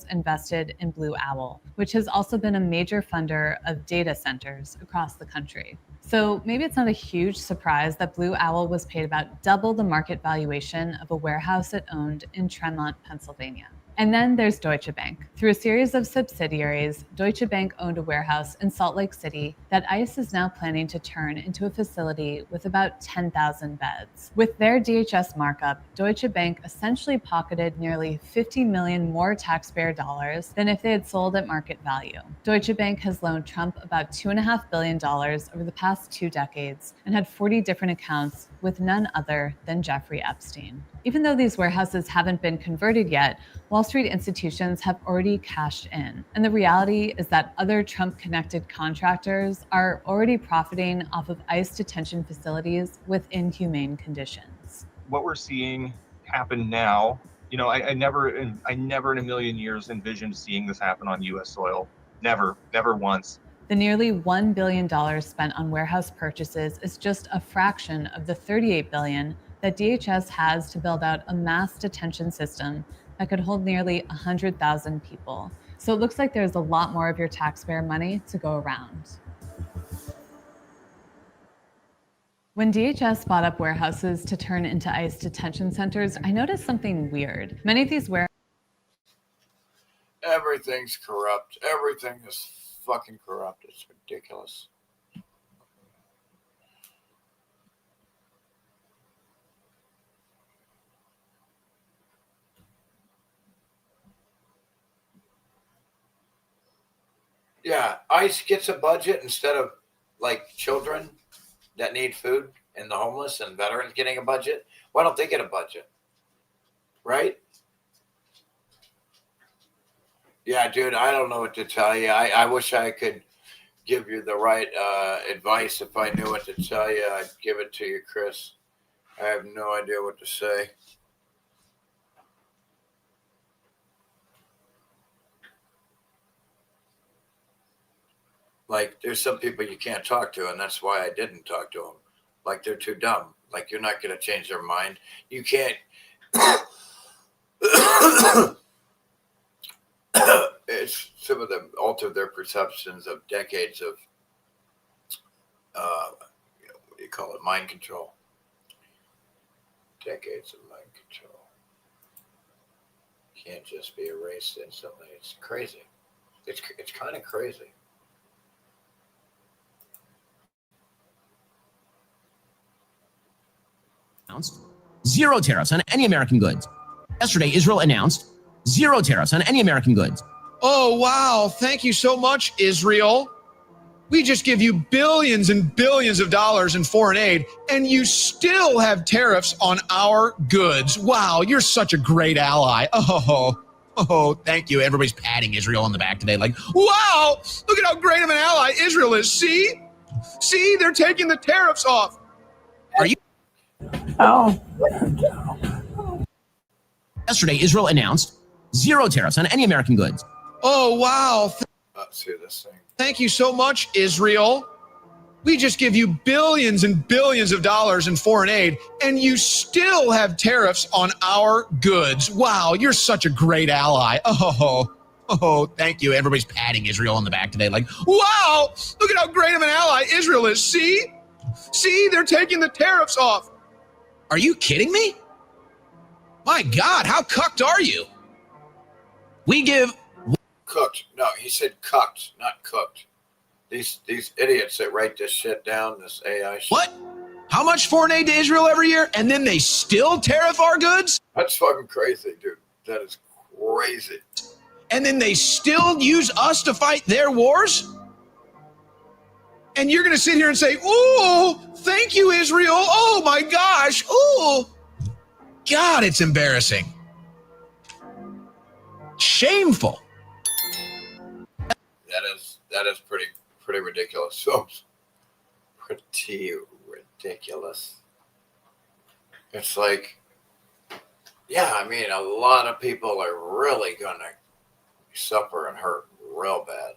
invested in Blue Owl, which has also been a major funder of data centers across the country. So maybe it's not a huge surprise that Blue Owl was paid about double the market valuation of a warehouse it owned in Tremont, Pennsylvania. And then there's Deutsche Bank. Through a series of subsidiaries, Deutsche Bank owned a warehouse in Salt Lake City that ICE is now planning to turn into a facility with about 10,000 beds. With their DHS markup, Deutsche Bank essentially pocketed nearly 50 million more taxpayer dollars than if they had sold at market value. Deutsche Bank has loaned Trump about $2.5 billion over the past 2 decades and had 40 different accounts with none other than Jeffrey Epstein. Even though these warehouses haven't been converted yet, Wall Street institutions have already cashed in. And the reality is that other Trump-connected contractors are already profiting off of ICE detention facilities with inhumane conditions. What we're seeing happen now, you know, I never in a million years envisioned seeing this happen on U.S. soil. Never once. The nearly $1 billion spent on warehouse purchases is just a fraction of the $38 billion that DHS has to build out a mass detention system that could hold nearly 100,000 people. So it looks like there's a lot more of your taxpayer money to go around. When DHS bought up warehouses to turn into ICE detention centers, I noticed something weird. Many of these warehouses... Everything's corrupt. Everything is fucking corrupt. It's ridiculous. Yeah, ICE gets a budget instead of like children that need food and the homeless and veterans getting a budget. Why don't they get a budget? Right? Yeah, dude, I don't know what to tell you. I wish I could give you the right advice. If I knew what to tell you, I'd give it to you, Chris. I have no idea what to say. Like, there's some people you can't talk to, and that's why I didn't talk to them. Like, they're too dumb. Like, you're not going to change their mind. You can't. It's some of them alter their perceptions of decades of, what do you call it? Mind control. Decades of mind control. Can't just be erased instantly. It's crazy. It's kind of crazy. Announced zero tariffs on any American goods. Yesterday, Israel announced zero tariffs on any American goods. Oh, wow. Thank you so much, Israel. We just give you billions and billions of dollars in foreign aid, and you still have tariffs on our goods. Wow, you're such a great ally. Oh, thank you. Everybody's patting Israel on the back today like, wow, look at how great of an ally Israel is. See, they're taking the tariffs off. Are you? Oh. Yesterday, Israel announced zero tariffs on any American goods. Oh, wow. Let's hear this thing. Thank you so much, Israel. We just give you billions and billions of dollars in foreign aid, and you still have tariffs on our goods. Wow, you're such a great ally. Oh, thank you. Everybody's patting Israel on the back today like, wow, look at how great of an ally Israel is. See, they're taking the tariffs off. Are you kidding me? My God, how cucked are you? We give... Cooked. No, he said cucked, not cooked. These idiots that write this shit down, this AI shit. What? How much foreign aid to Israel every year, and then they still tariff our goods? That's fucking crazy, dude. That is crazy. And then they still use us to fight their wars? And you're going to sit here and say, ooh, thank you, Israel. Oh, my gosh. Ooh. God, it's embarrassing. Shameful. That is pretty ridiculous. So pretty ridiculous. It's like, yeah, I mean, a lot of people are really gonna suffer and hurt real bad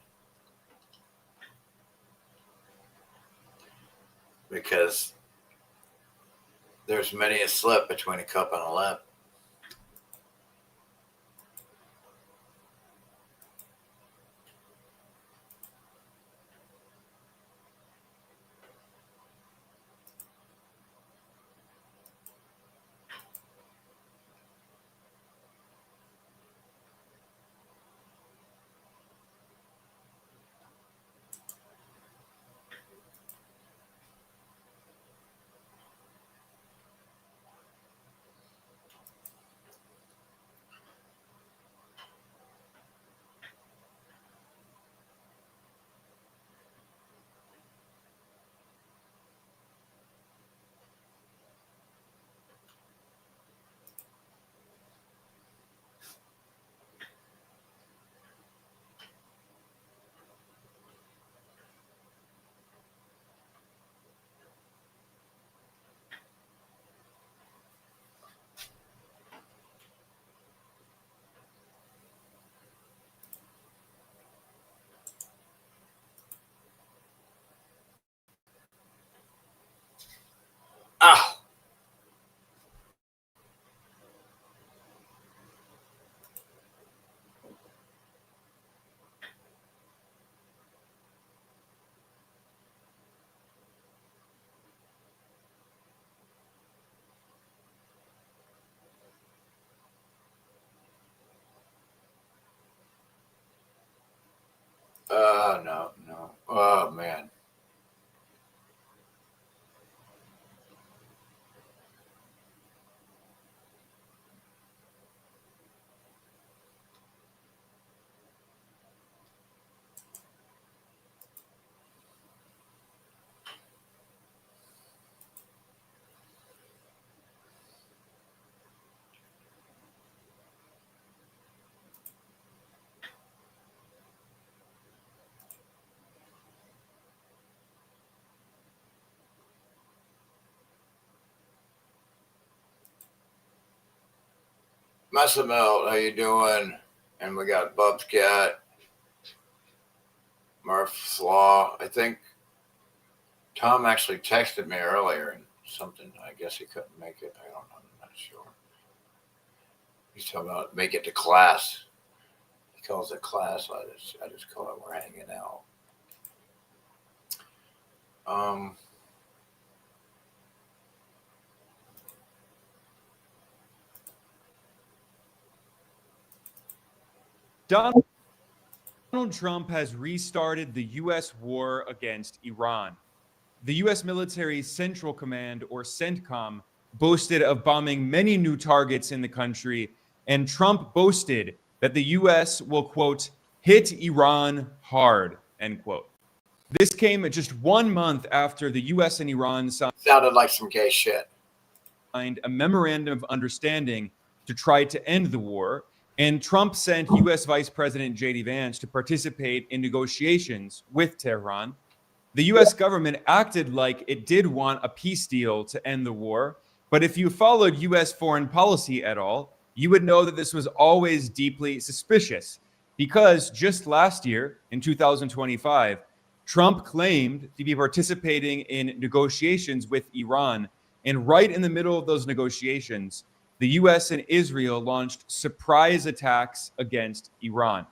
because there's many a slip between a cup and a lip. Messamel, how you doing? And we got Bub's Cat, Murph's Law. I think Tom actually texted me earlier and something. I guess he couldn't make it. I don't know. I'm not sure. He's talking about make it to class. He calls it class. I just call it we're hanging out. Donald Trump has restarted the U.S. war against Iran. The U.S. military Central Command, or CENTCOM, boasted of bombing many new targets in the country, and Trump boasted that the U.S. will, quote, hit Iran hard, end quote. This came just 1 month after the U.S. and Iran sounded like some gay shit. Signed a memorandum of understanding to try to end the war, and Trump sent U.S. Vice President J.D. Vance to participate in negotiations with Tehran. The U.S. government acted like it did want a peace deal to end the war, but if you followed U.S. foreign policy at all, you would know that this was always deeply suspicious, because just last year, in 2025, Trump claimed to be participating in negotiations with Iran, and right in the middle of those negotiations, the U.S. and Israel launched surprise attacks against Iran.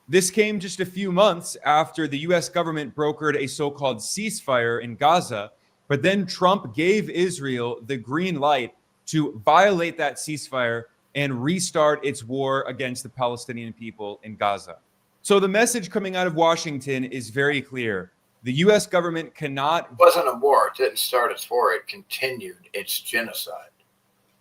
This came just a few months after the U.S. government brokered a so-called ceasefire in Gaza, but then Trump gave Israel the green light to violate that ceasefire and restart its war against the Palestinian people in Gaza. So the message coming out of Washington is very clear. The U.S. government cannot... It wasn't a war. It didn't start its war. It continued its genocide.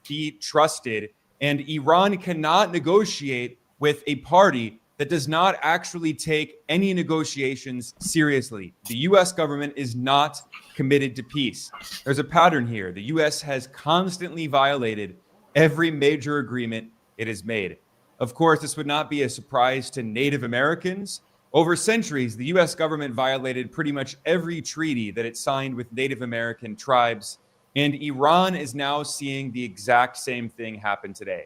...be trusted, and Iran cannot negotiate with a party that does not actually take any negotiations seriously. The U.S. government is not committed to peace. There's a pattern here. The U.S. has constantly violated every major agreement it has made. Of course, this would not be a surprise to Native Americans. Over centuries, the U.S. government violated pretty much every treaty that it signed with Native American tribes, and Iran is now seeing the exact same thing happen today.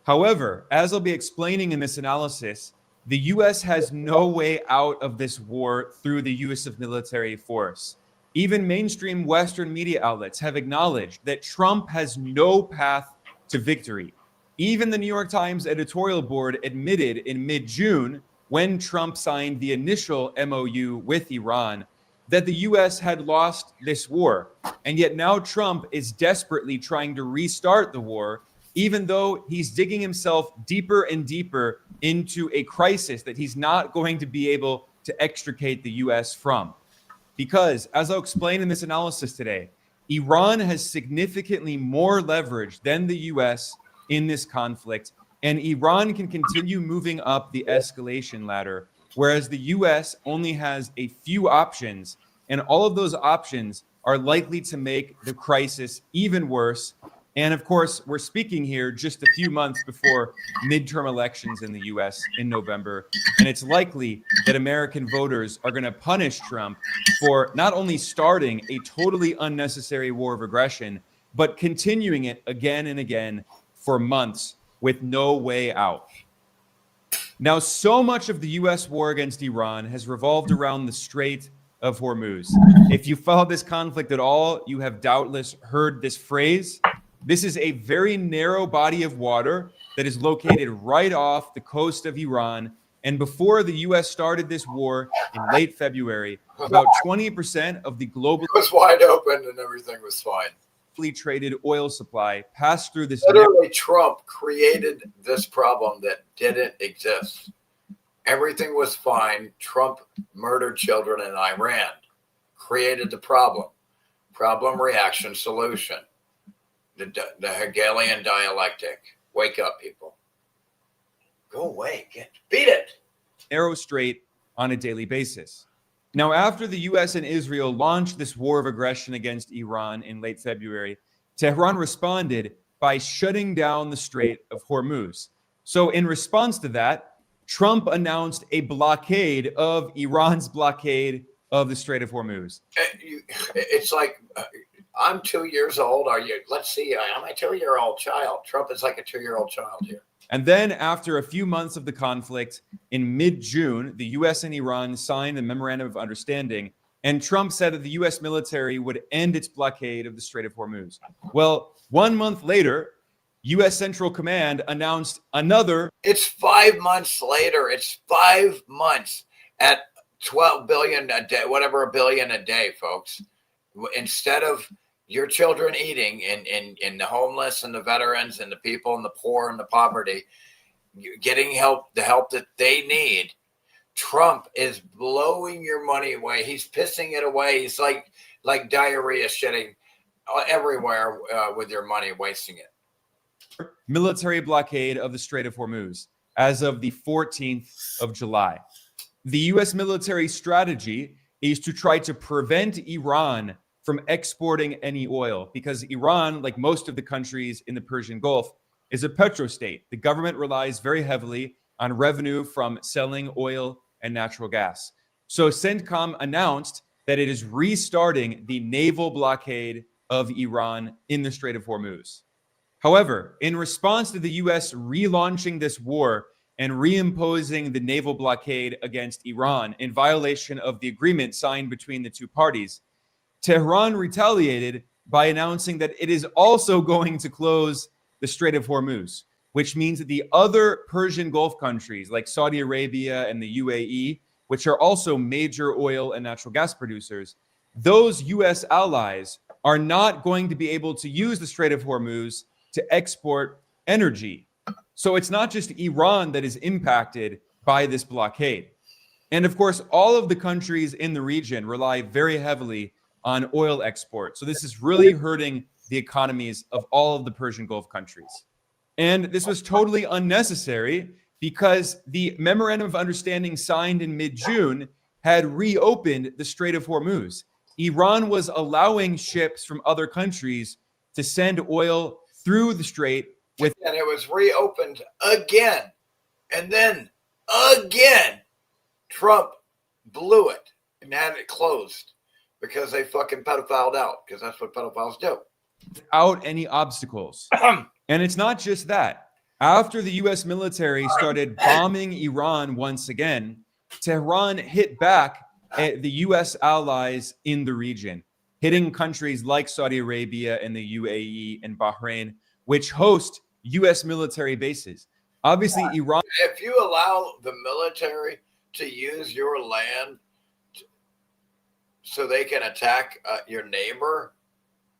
However, as I'll be explaining in this analysis, the U.S. has no way out of this war through the use of military force. Even mainstream Western media outlets have acknowledged that Trump has no path to victory. Even the New York Times editorial board admitted in mid-June, when Trump signed the initial MOU with Iran, that the U.S. had lost this war. And yet now Trump is desperately trying to restart the war, even though he's digging himself deeper and deeper into a crisis that he's not going to be able to extricate the U.S. from. Because, as I'll explain in this analysis today, Iran has significantly more leverage than the U.S. in this conflict, and Iran can continue moving up the escalation ladder, whereas the U.S. only has a few options, and all of those options are likely to make the crisis even worse. And of course, we're speaking here just a few months before midterm elections in the US in November. And it's likely that American voters are going to punish Trump for not only starting a totally unnecessary war of aggression, but continuing it again and again for months with no way out. Now, so much of the US war against Iran has revolved around the Strait of Hormuz. If you follow this conflict at all, you have doubtless heard this phrase. This is a very narrow body of water that is located right off the coast of Iran. And before the U.S. started this war in late February, about 20% of the global... It was wide open and everything was fine. ...traded oil supply passed through this... Literally, Trump created this problem that didn't exist. Everything was fine. Trump murdered children in Iran. Created the problem. Problem, reaction, solution. The Hegelian dialectic. Wake up, people. Go away. Beat it. Narrow strait on a daily basis. Now, after the U.S. and Israel launched this war of aggression against Iran in late February, Tehran responded by shutting down the Strait of Hormuz. So in response to that, Trump announced a blockade of Iran's blockade of the Strait of Hormuz. It's like... I'm 2 years old. Are you? Let's see. I'm a 2-year-old child. Trump is like a 2-year-old child here. And then, after a few months of the conflict, in mid-June, the U.S. and Iran signed a memorandum of understanding, and Trump said that the U.S. military would end its blockade of the Strait of Hormuz. Well, 1 month later, U.S. Central Command announced another. It's 5 months later. It's 5 months at 12 billion a day, whatever a billion a day, folks. Instead of your children eating and the homeless and the veterans and the people and the poor and the poverty, getting help, the help that they need, Trump is blowing your money away. He's pissing it away. He's like diarrhea shitting everywhere with your money, wasting it. Military blockade of the Strait of Hormuz as of the 14th of July. The U.S. military strategy is to try to prevent Iran from exporting any oil, because Iran, like most of the countries in the Persian Gulf, is a petrostate. The government relies very heavily on revenue from selling oil and natural gas. So CENTCOM announced that it is restarting the naval blockade of Iran in the Strait of Hormuz. However, in response to the U.S. relaunching this war and reimposing the naval blockade against Iran in violation of the agreement signed between the two parties, Tehran retaliated by announcing that it is also going to close the Strait of Hormuz, which means that the other Persian Gulf countries like Saudi Arabia and the UAE, which are also major oil and natural gas producers, those U.S. allies are not going to be able to use the Strait of Hormuz to export energy. So it's not just Iran that is impacted by this blockade. And of course, all of the countries in the region rely very heavily on oil export. So this is really hurting the economies of all of the Persian Gulf countries. And this was totally unnecessary because the memorandum of understanding signed in mid-June had reopened the Strait of Hormuz. Iran was allowing ships from other countries to send oil through the strait with. And it was reopened again. And then again, Trump blew it and had it closed because they fucking pedophiled out, because that's what pedophiles do. Without any obstacles. And it's not just that. After the U.S. military started bombing Iran once again, Tehran hit back at the U.S. allies in the region, hitting countries like Saudi Arabia and the UAE and Bahrain, which host U.S. military bases. Obviously, Iran. If you allow the military to use your land so they can attack your neighbor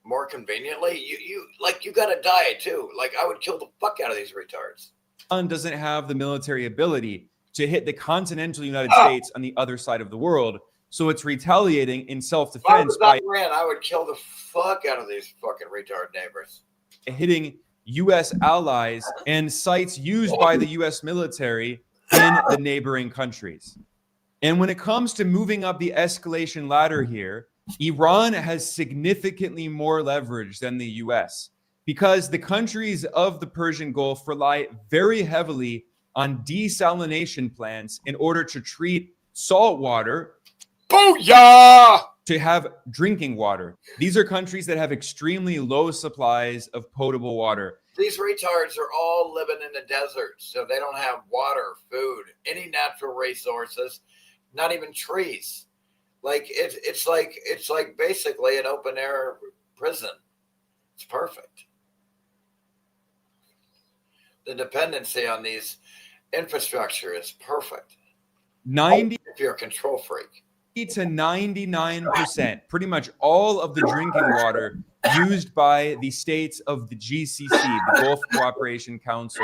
more conveniently, you gotta die too. Like, I would kill the fuck out of these retards. Iran doesn't have the military ability to hit the continental United States on the other side of the world, so it's retaliating in self-defense by Iran. I would kill the fuck out of these fucking retard neighbors, hitting U.S. allies and sites used by the U.S. military in the neighboring countries. And when it comes to moving up the escalation ladder here, Iran has significantly more leverage than the U.S. because the countries of the Persian Gulf rely very heavily on desalination plants in order to treat salt water. Booyah! To have drinking water. These are countries that have extremely low supplies of potable water. These retards are all living in the desert, so they don't have water, food, any natural resources, not even trees. Like it's like basically an open air prison. It's perfect. The dependency on these infrastructure is perfect. 90 if you're a control freak. To 99%, pretty much all of the drinking water used by the states of the GCC, the Gulf Cooperation Council,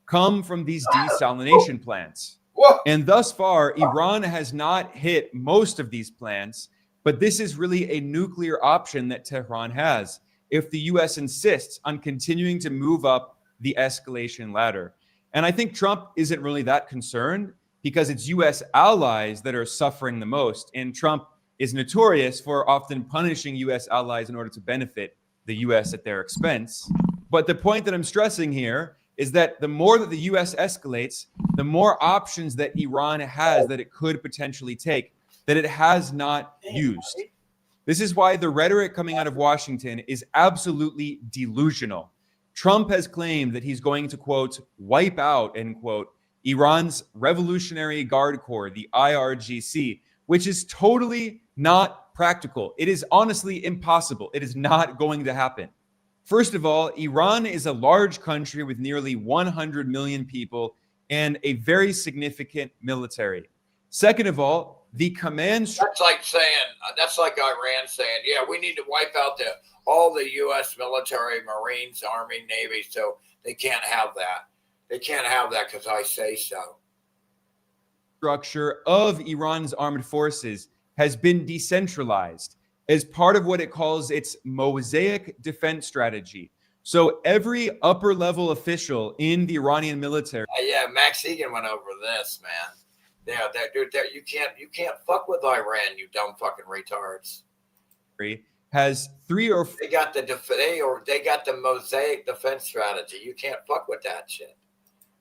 come from these desalination plants. And thus far, Iran has not hit most of these plants, but this is really a nuclear option that Tehran has if the U.S. insists on continuing to move up the escalation ladder. And I think Trump isn't really that concerned, because it's U.S. allies that are suffering the most. And Trump is notorious for often punishing U.S. allies in order to benefit the U.S. at their expense. But the point that I'm stressing here is that the more that the U.S. escalates, the more options that Iran has that it could potentially take that it has not used. This is why the rhetoric coming out of Washington is absolutely delusional. Trump has claimed that he's going to, quote, wipe out, end quote, Iran's Revolutionary Guard Corps, the IRGC, which is totally not practical. It is honestly impossible. It is not going to happen. First of all, Iran is a large country with nearly 100 million people and a very significant military. Second of all, the command... That's like Iran saying, yeah, we need to wipe out all the U.S. military, Marines, Army, Navy, so they can't have that. They can't have that because I say so. Structure of Iran's armed forces has been decentralized as part of what it calls its mosaic defense strategy. So every upper level official in the Iranian military... Yeah, Max Egan went over this, man. Yeah, dude, you can't fuck with Iran, you dumb fucking retards. Has three or... They got the mosaic defense strategy. You can't fuck with that shit.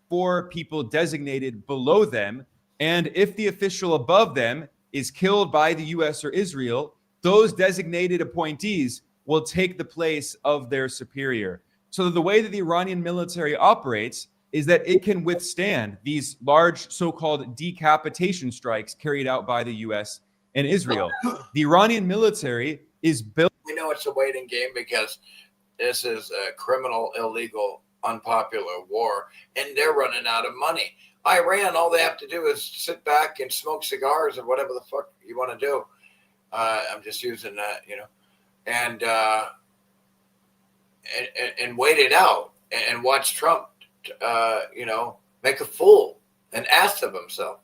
4 people designated below them, and if the official above them is killed by the U.S. or Israel, those designated appointees will take the place of their superior. So the way that the Iranian military operates is that it can withstand these large so-called decapitation strikes carried out by the U.S. and Israel. The Iranian military is built... We know it's a waiting game because this is a criminal, illegal, unpopular war, and they're running out of money. Iran, all they have to do is sit back and smoke cigars or whatever the fuck you want to do. I'm just using that, and wait it out and watch Trump, make a fool, an ass of himself.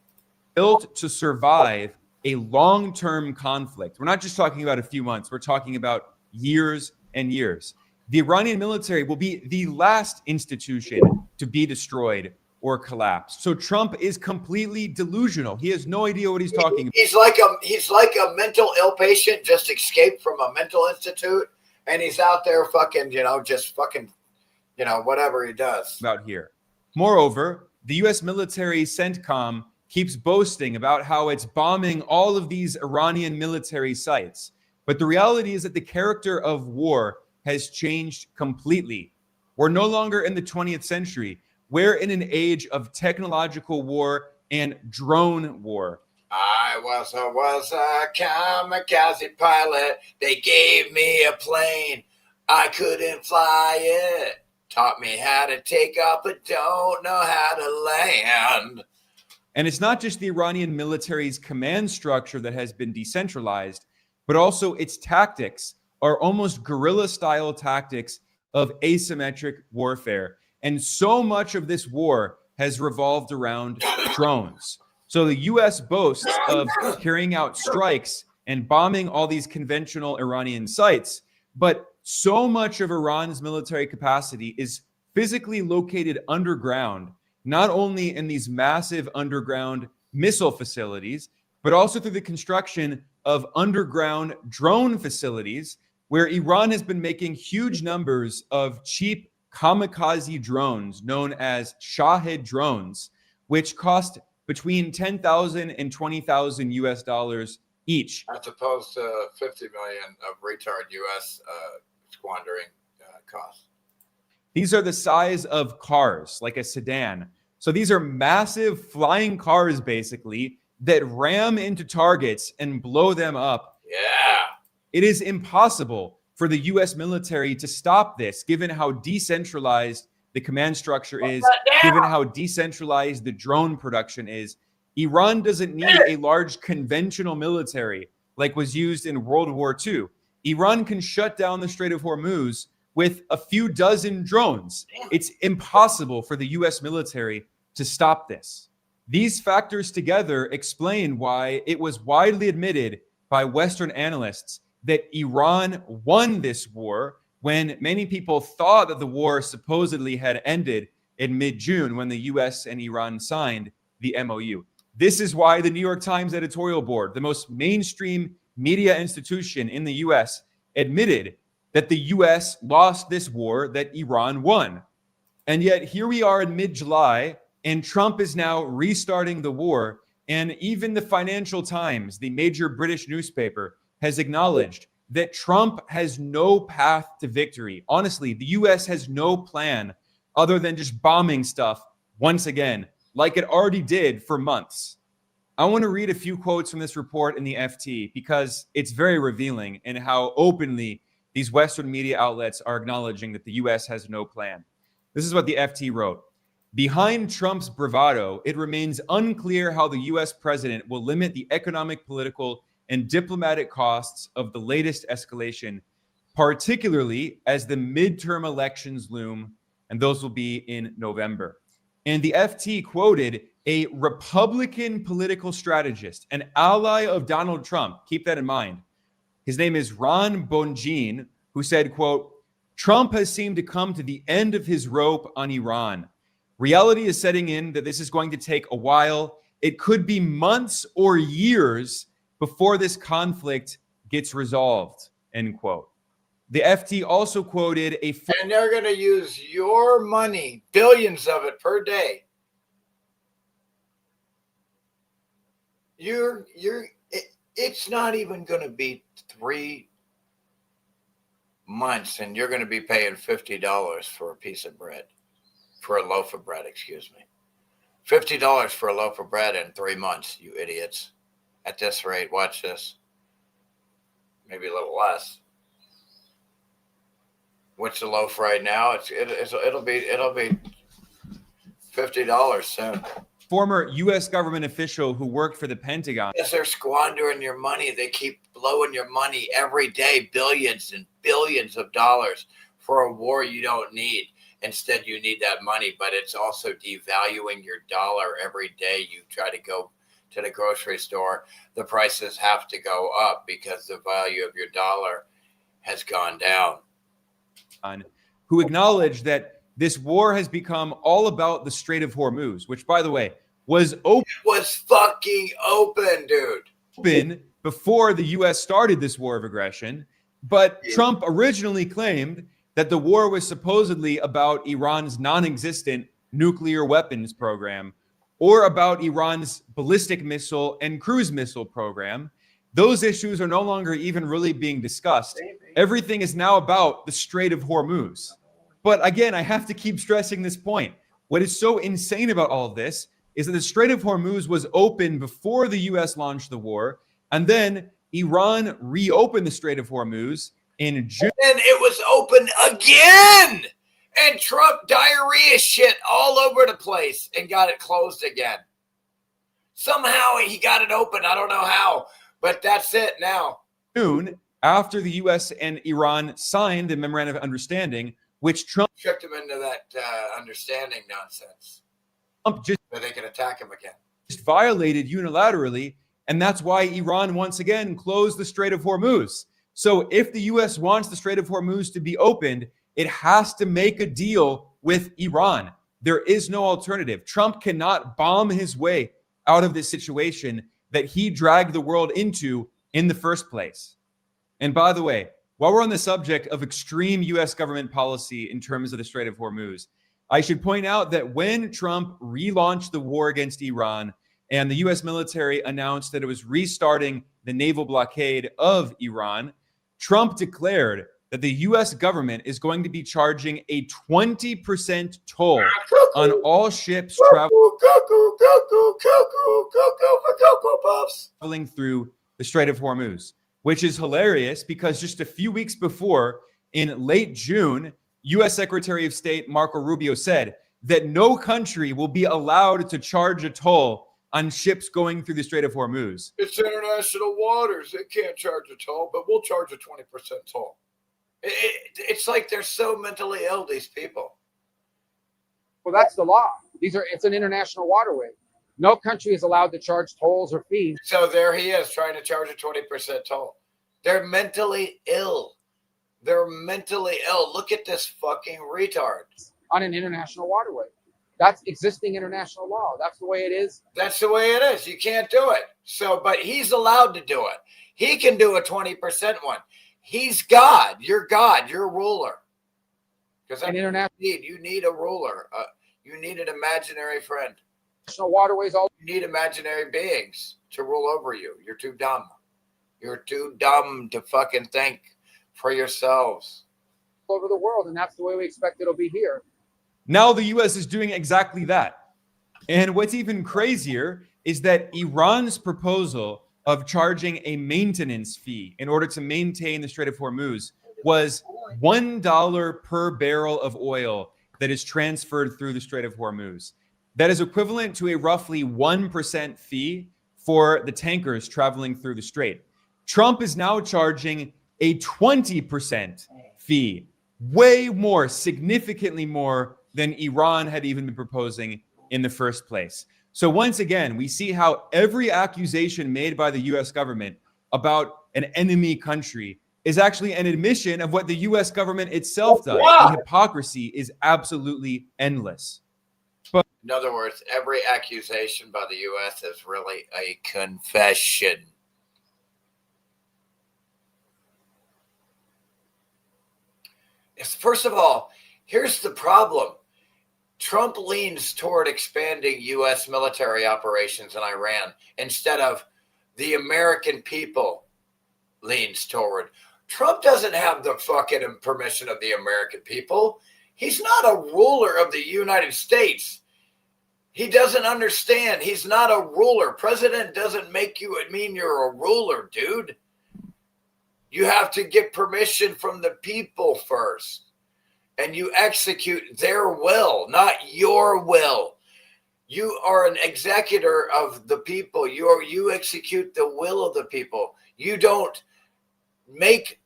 Built to survive a long-term conflict. We're not just talking about a few months. We're talking about years and years. The Iranian military will be the last institution to be destroyed or collapse. So Trump is completely delusional. He has no idea what he's talking about. He's like a mental ill patient just escaped from a mental institute, and he's out there fucking, whatever he does. About here. Moreover, the U.S. military CENTCOM keeps boasting about how it's bombing all of these Iranian military sites. But the reality is that the character of war has changed completely. We're no longer in the 20th century. We're in an age of technological war and drone war. I was a kamikaze pilot. They gave me a plane. I couldn't fly it. Taught me how to take off, but don't know how to land. And it's not just the Iranian military's command structure that has been decentralized, but also its tactics are almost guerrilla-style tactics of asymmetric warfare. And so much of this war has revolved around drones. So the U.S. boasts of carrying out strikes and bombing all these conventional Iranian sites, but so much of Iran's military capacity is physically located underground, not only in these massive underground missile facilities, but also through the construction of underground drone facilities, where Iran has been making huge numbers of cheap kamikaze drones known as Shahed drones, which cost between $10,000 and $20,000 US each. As opposed to 50 million of retard US squandering costs. These are the size of cars, like a sedan. So these are massive flying cars, basically, that ram into targets and blow them up. Yeah. It is impossible for the U.S. military to stop this, given how decentralized the command structure is, given how decentralized the drone production is. Iran doesn't need a large conventional military like was used in World War II. Iran can shut down the Strait of Hormuz with a few dozen drones. It's impossible for the U.S. military to stop this. These factors together explain why it was widely admitted by Western analysts that Iran won this war when many people thought that the war supposedly had ended in mid-June when the U.S. and Iran signed the MOU. This is why the New York Times editorial board, the most mainstream media institution in the U.S., admitted that the U.S. lost this war that Iran won. And yet here we are in mid-July, and Trump is now restarting the war. And even the Financial Times, the major British newspaper, has acknowledged that Trump has no path to victory. Honestly, the US has no plan other than just bombing stuff once again, like it already did for months. I want to read a few quotes from this report in the FT because it's very revealing in how openly these Western media outlets are acknowledging that the US has no plan. This is what the FT wrote. Behind Trump's bravado, it remains unclear how the US president will limit the economic, political, and diplomatic costs of the latest escalation, particularly as the midterm elections loom, and those will be in November. And the FT quoted a Republican political strategist, an ally of Donald Trump. Keep that in mind. His name is Ron Bonjean, who said, quote, Trump has seemed to come to the end of his rope on Iran. Reality is setting in that this is going to take a while. It could be months or years before this conflict gets resolved, end quote. The FT also quoted a... And they're going to use your money, billions of it per day. It's not even going to be 3 months, and you're going to be paying $50 for a piece of bread, for a loaf of bread, excuse me. $50 for a loaf of bread in 3 months, you idiots. At this rate, watch this. Maybe a little less. What's the loaf right now? It'll be $50 soon. Former U.S. government official who worked for the Pentagon. Yes, they're squandering your money. They keep blowing your money every day, billions and billions of dollars for a war you don't need. Instead, you need that money, but it's also devaluing your dollar every day. You try to go to the grocery store, the prices have to go up because the value of your dollar has gone down. Who acknowledged that this war has become all about the Strait of Hormuz, which, by the way, was open. It was fucking open, dude. Open before the U.S. started this war of aggression. But Trump originally claimed that the war was supposedly about Iran's non-existent nuclear weapons program or about Iran's ballistic missile and cruise missile program. Those issues are no longer even really being discussed. Everything is now about the Strait of Hormuz. But again, I have to keep stressing this point. What is so insane about all of this is that the Strait of Hormuz was open before the U.S. launched the war, and then Iran reopened the Strait of Hormuz in June. And it was open again! And Trump diarrhea shit all over the place and got it closed again. Somehow he got it open. I don't know how, but that's it now. June, after the U.S. and Iran signed the memorandum of understanding, which Trump tricked him into that understanding nonsense. Trump just so they can attack him again. Just violated unilaterally, and that's why Iran once again closed the Strait of Hormuz. So if the U.S. wants the Strait of Hormuz to be opened, it has to make a deal with Iran. There is no alternative. Trump cannot bomb his way out of this situation that he dragged the world into in the first place. And by the way, while we're on the subject of extreme U.S. government policy in terms of the Strait of Hormuz, I should point out that when Trump relaunched the war against Iran and the U.S. military announced that it was restarting the naval blockade of Iran, Trump declared that the U.S. government is going to be charging a 20% toll on all ships traveling through the Strait of Hormuz, which is hilarious because just a few weeks before, in late June, U.S. Secretary of State Marco Rubio said that no country will be allowed to charge a toll on ships going through the Strait of Hormuz. It's international waters. They can't charge a toll, but we'll charge a 20% toll. It's like they're so mentally ill, these people. Well, that's the law. It's an international waterway. No country is allowed to charge tolls or fees. So there he is trying to charge a 20% toll. They're mentally ill. They're mentally ill. Look at this fucking retard. On an international waterway. That's existing international law. That's the way it is. That's the way it is. You can't do it. So, but he's allowed to do it. He can do a 20% one. He's God. You're God. You're a ruler. Because you need a ruler. You need an imaginary friend. Waterways. You need imaginary beings to rule over you. You're too dumb. You're too dumb to fucking think for yourselves. All over the world, and that's the way we expect it'll be here. Now the US is doing exactly that. And what's even crazier is that Iran's proposal of charging a maintenance fee in order to maintain the Strait of Hormuz was $1 per barrel of oil that is transferred through the Strait of Hormuz. That is equivalent to a roughly 1% fee for the tankers traveling through the strait. Trump is now charging a 20% fee, way more, significantly more than Iran had even been proposing in the first place. So once again, we see how every accusation made by the US government about an enemy country is actually an admission of what the US government itself does. The hypocrisy is absolutely endless. But in other words, every accusation by the US is really a confession. First of all, here's the problem. Trump leans toward expanding U.S. military operations in Iran instead of the American people leans toward. Trump doesn't have the fucking permission of the American people. He's not a ruler of the United States. He doesn't understand. He's not a ruler. President doesn't make you mean you're a ruler, dude. You have to get permission from the people first. And you execute their will, not your will. You are an executor of the people. You execute the will of the people. You don't make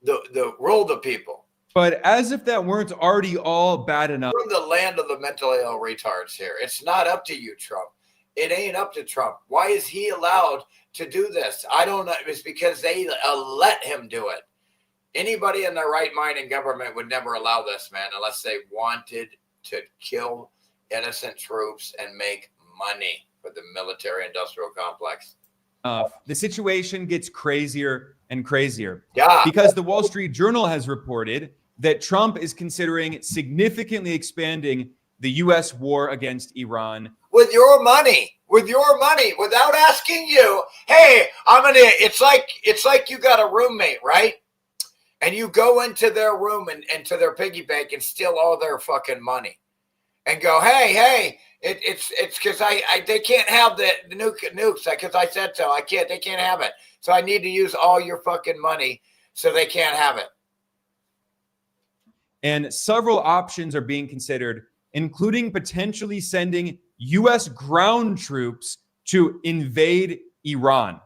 the rule the people. But as if that weren't already all bad enough. We're in the land of the mentally ill retards here. It's not up to you, Trump. It ain't up to Trump. Why is he allowed to do this? I don't know. It's because they let him do it. Anybody in their right mind in government would never allow this, man, unless they wanted to kill innocent troops and make money for the military-industrial complex. The situation gets crazier and crazier. Yeah. Because the Wall Street Journal has reported that Trump is considering significantly expanding the U.S. war against Iran. With your money, without asking you, hey, it's like you got a roommate, right? And you go into their room and to their piggy bank and steal all their fucking money, and go, hey, it's because they can't have the nukes because I said so. They can't have it. So I need to use all your fucking money so they can't have it. And several options are being considered, including potentially sending U.S. ground troops to invade Iran.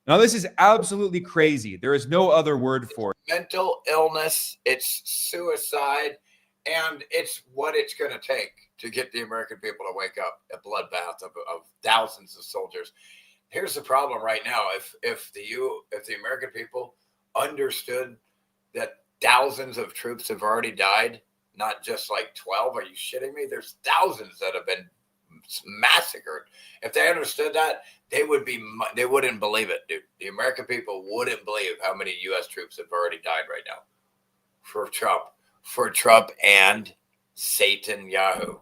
Now, this is absolutely crazy. There is no other word for it. Mental illness, it's suicide, and it's what it's going to take to get the American people to wake up. A bloodbath of thousands of soldiers. Here's the problem right now. If the American people understood that thousands of troops have already died, not just like 12. Are you shitting me? There's thousands that have been massacred. If they understood that, they wouldn't believe it, dude. The American people wouldn't believe how many U.S. troops have already died right now for Trump and Satan Yahoo.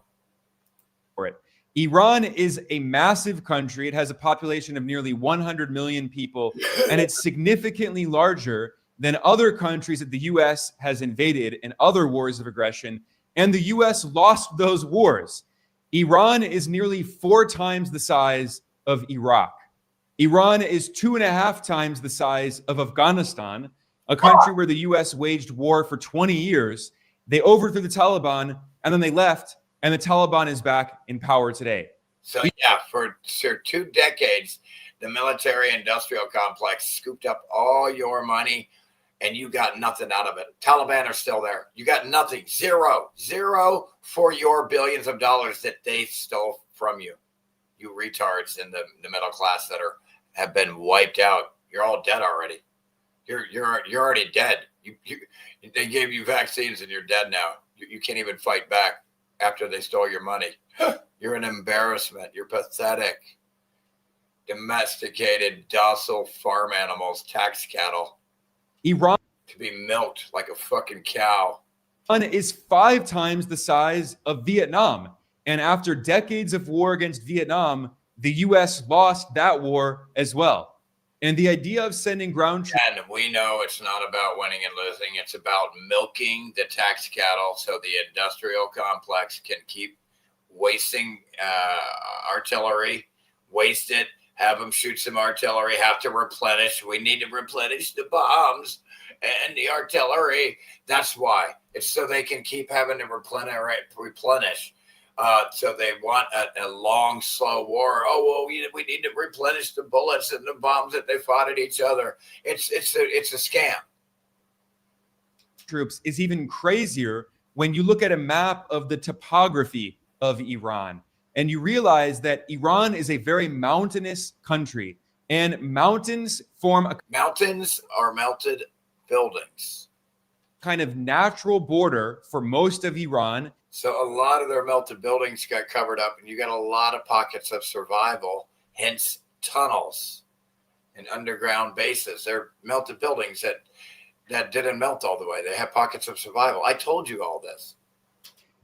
For it. Iran is a massive country. It has a population of nearly 100 million people, and it's significantly larger than other countries that the U.S. has invaded in other wars of aggression, and the U.S. lost those wars. Iran is nearly 4 times the size of Iraq. Iran is 2.5 times the size of Afghanistan, a country where the U.S. waged war for 20 years. They overthrew the Taliban, and then they left, and the Taliban is back in power today. So yeah, for 2 decades, the military-industrial complex scooped up all your money, and you got nothing out of it. Taliban are still there. You got nothing. Zero for your billions of dollars that they stole from you. You retards in the middle class that have been wiped out. You're all dead already. You're already dead. They gave you vaccines and you're dead now. You can't even fight back after they stole your money. You're an embarrassment. You're pathetic. Domesticated, docile farm animals, tax cattle. Iran to be milked like a fucking cow. Iran is 5 times the size of Vietnam. And after decades of war against Vietnam, the U.S. lost that war as well. And the idea of sending ground troops. And we know it's not about winning and losing. It's about milking the tax cattle so the industrial complex can keep wasting artillery, waste it, have them shoot some artillery, have to replenish. We need to replenish the bombs and the artillery. That's why. It's so they can keep having to replenish. So they want a long, slow war. Oh, well, we need to replenish the bullets and the bombs that they fought at each other. It's a scam. Troops is even crazier when you look at a map of the topography of Iran. And you realize that Iran is a very mountainous country, and mountains form a mountains are melted buildings, kind of natural border for most of Iran. So a lot of their melted buildings got covered up, and you got a lot of pockets of survival, hence tunnels and underground bases. They're melted buildings that didn't melt all the way. They have pockets of survival. I told you all this.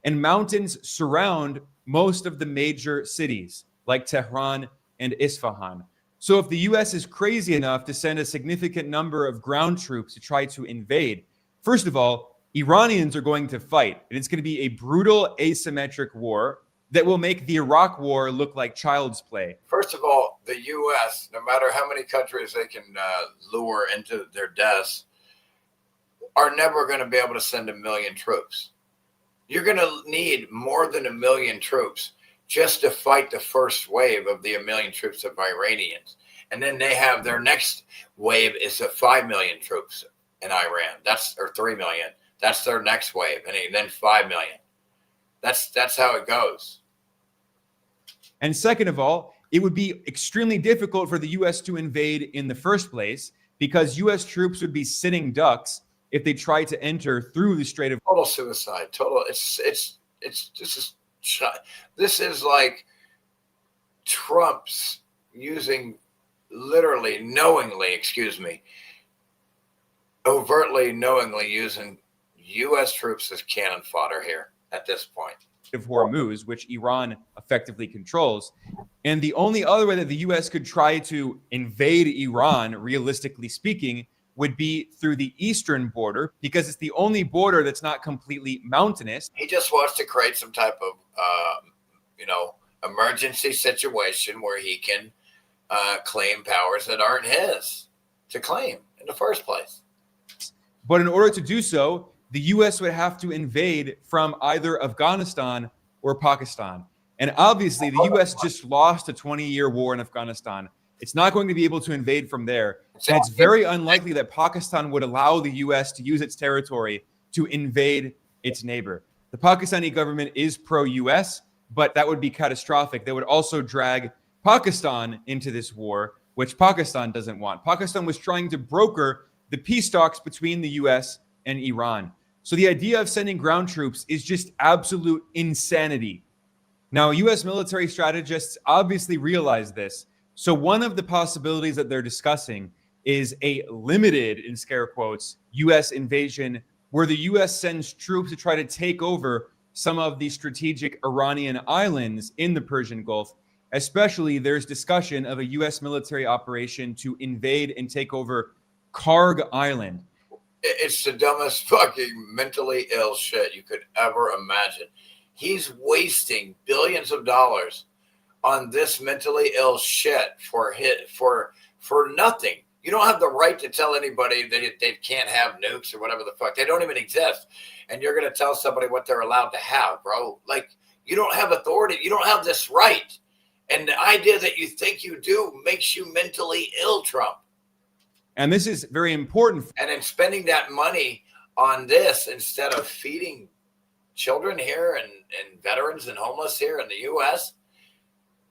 And mountains surround most of the major cities like Tehran and Isfahan. So if the US is crazy enough to send a significant number of ground troops to try to invade, first of all, Iranians are going to fight, and it's going to be a brutal asymmetric war that will make the Iraq war look like child's play. First of all, the US, no matter how many countries they can lure into their deaths, are never going to be able to send 1 million troops. You're going to need more than 1 million troops just to fight the first wave of the 1 million troops of Iranians. And then they have their next wave is of 5 million troops in Iran. Or 3 million. That's their next wave. And then 5 million. That's how it goes. And second of all, it would be extremely difficult for the U.S. to invade in the first place because U.S. troops would be sitting ducks if they try to enter through the Strait of total suicide. Total. This is like Trump's using literally knowingly, overtly knowingly using U.S. troops as cannon fodder here at this point. Of Hormuz, which Iran effectively controls. And the only other way that the U.S. could try to invade Iran, realistically speaking, would be through the eastern border because it's the only border that's not completely mountainous. He just wants to create some type of, emergency situation where he can claim powers that aren't his to claim in the first place. But in order to do so, the U.S. would have to invade from either Afghanistan or Pakistan. And obviously, the U.S. just lost a 20-year war in Afghanistan. It's not going to be able to invade from there. And it's very unlikely that Pakistan would allow the U.S. to use its territory to invade its neighbor. The Pakistani government is pro-U.S., but that would be catastrophic. They would also drag Pakistan into this war, which Pakistan doesn't want. Pakistan was trying to broker the peace talks between the U.S. and Iran. So the idea of sending ground troops is just absolute insanity. Now, U.S. military strategists obviously realize this. So one of the possibilities that they're discussing is a limited, in scare quotes, U.S. invasion where the U.S. sends troops to try to take over some of the strategic Iranian islands in the Persian Gulf. Especially, there's discussion of a U.S. military operation to invade and take over Karg Island. It's the dumbest fucking mentally ill shit you could ever imagine. He's wasting billions of dollars on this mentally ill shit for nothing. You don't have the right to tell anybody that they can't have nukes or whatever the fuck. They don't even exist. And you're going to tell somebody what they're allowed to have, bro. Like, you don't have authority. You don't have this right. And the idea that you think you do makes you mentally ill, Trump. And this is very important. And in spending that money on this instead of feeding children here and veterans and homeless here in the U.S.,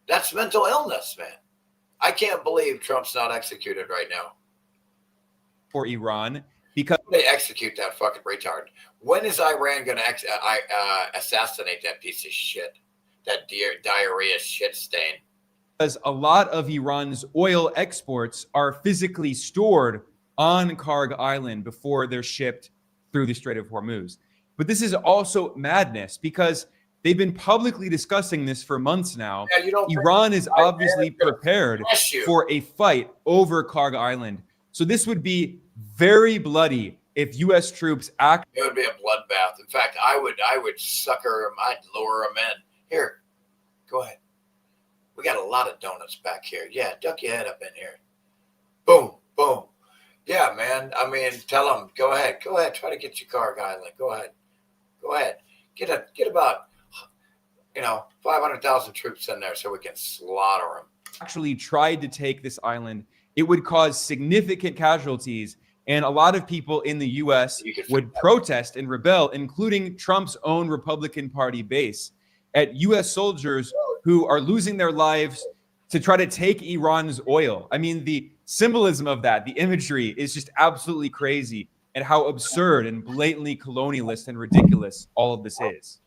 that's mental illness, man. I can't believe Trump's not executed right now. For Iran, because they execute that fucking retard. When is Iran going to assassinate that piece of shit? That diarrhea shit stain. Because a lot of Iran's oil exports are physically stored on Karg Island before they're shipped through the Strait of Hormuz. But this is also madness because They've been publicly discussing this for months now. Yeah, you don't think Iran is I obviously am gonna prepared bless you. for a fight over Karg Island. So this would be very bloody if U.S. troops act. It would be a bloodbath. In fact, I would sucker him. I'd lure him in. Here, go ahead. We got a lot of donuts back here. Yeah, duck your head up in here. Boom, boom. Yeah, man. I mean, tell them. Go ahead. Go ahead. Try to get your Karg Island. Go ahead. Go ahead. Get about 500,000 troops in there so we can slaughter them. Actually tried to take this island, it would cause significant casualties, and a lot of people in the U.S. would protest and rebel, including Trump's own Republican Party base, at U.S. soldiers who are losing their lives to try to take Iran's oil. I mean, the symbolism of that, the imagery is just absolutely crazy, and how absurd and blatantly colonialist and ridiculous all of this is.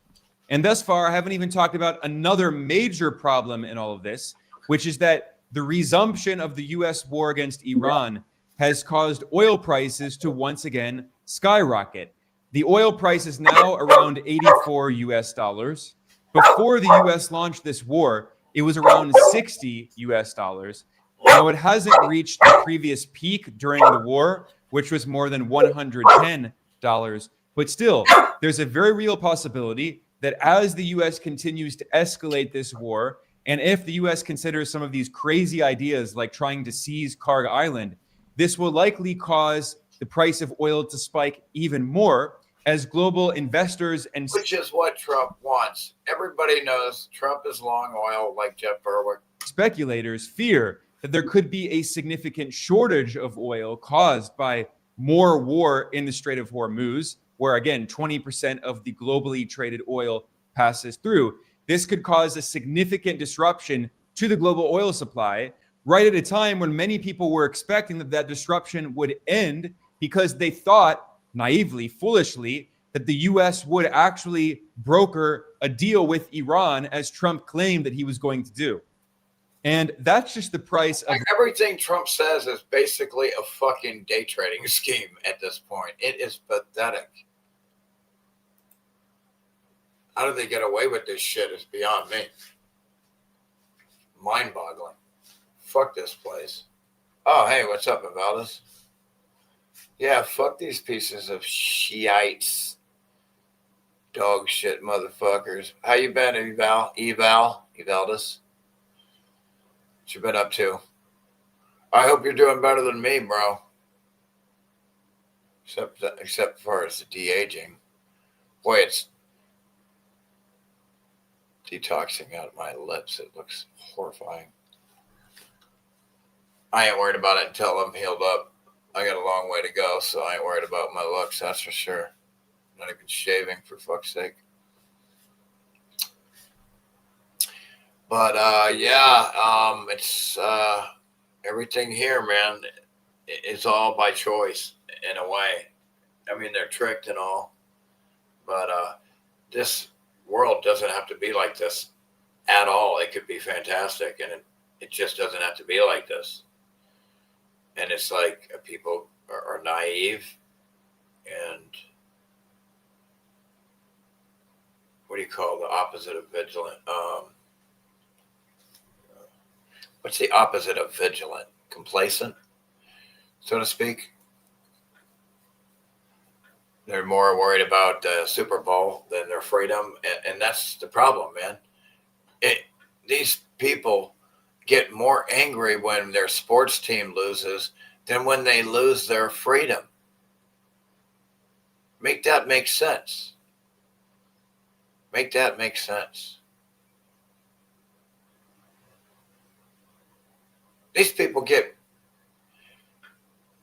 And thus far, I haven't even talked about another major problem in all of this, which is that the resumption of the U.S. war against Iran has caused oil prices to once again skyrocket. The oil price is now around 84 US dollars. Before the U.S. launched this war, it was around 60 US dollars. Now, it hasn't reached the previous peak during the war, which was more than $110. But still, there's a very real possibility that as the U.S. continues to escalate this war, and if the U.S. considers some of these crazy ideas like trying to seize Karg Island, this will likely cause the price of oil to spike even more as global investors and... Which is what Trump wants. Everybody knows Trump is long oil like Jeff Berwick. Speculators fear that there could be a significant shortage of oil caused by more war in the Strait of Hormuz, where, again, 20% of the globally traded oil passes through. This could cause a significant disruption to the global oil supply, right at a time when many people were expecting that that disruption would end because they thought, naively, foolishly, that the U.S. would actually broker a deal with Iran, as Trump claimed that he was going to do. And that's just the price of... Everything Trump says is basically a fucking day trading scheme at this point. It is pathetic. How do they get away with this shit is beyond me. Mind-boggling. Fuck this place. Oh, hey, what's up, Evaldas? Yeah, fuck these pieces of shiites. Dog shit motherfuckers. How you been, Evaldas? What you been up to? I hope you're doing better than me, bro. Except for it's the de-aging. Boy, it's detoxing out my lips. It looks horrifying. I ain't worried about it until I'm healed up. I got a long way to go, so I ain't worried about my looks, that's for sure. Not even shaving, for fuck's sake. But it's everything here, man. It's all by choice in a way. I mean, they're tricked and all, but this world doesn't have to be like this at all. It could be fantastic, and it just doesn't have to be like this. And it's like people are naive, and what do you call the opposite of vigilant? What's the opposite of vigilant? Complacent, so to speak. They're more worried about the Super Bowl than their freedom, and that's the problem, man. These people get more angry when their sports team loses than when they lose their freedom. Make that make sense. Make that make sense. These people get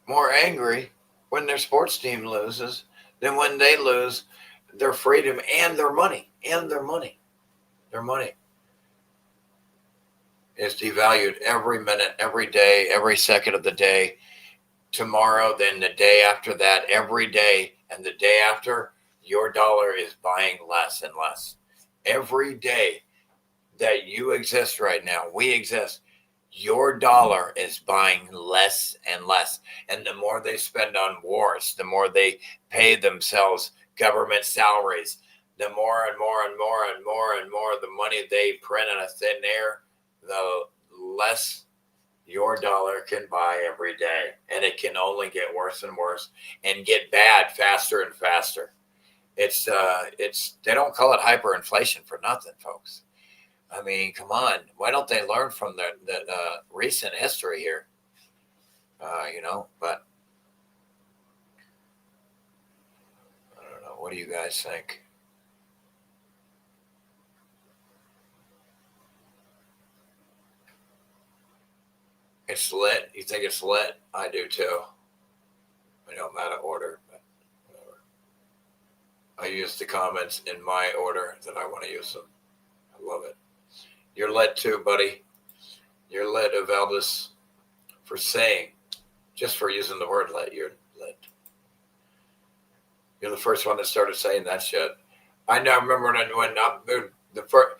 more angry when their sports team loses than when they lose their freedom and their money. Their money is devalued every minute, every day, every second of the day. Tomorrow, then the day after that, every day, and the day after, your dollar is buying less and less. Every day that you exist right now, we exist, your dollar is buying less and less. And the more they spend on wars, the more they pay themselves government salaries, the more and more and more and more and more the money they print in a thin air, the less your dollar can buy every day. And it can only get worse and worse and get bad faster and faster. It's they don't call it hyperinflation for nothing, folks. I mean, come on. Why don't they learn from the recent history here? But I don't know. What do you guys think? It's lit. You think it's lit? I do too. I don't matter order, but whatever. I use the comments in my order that I want to use them. I love it. You're lit too, buddy. You're lit, Evaldas, for saying, just for using the word lit, you're lit. You're the first one that started saying that shit. I now remember when the first,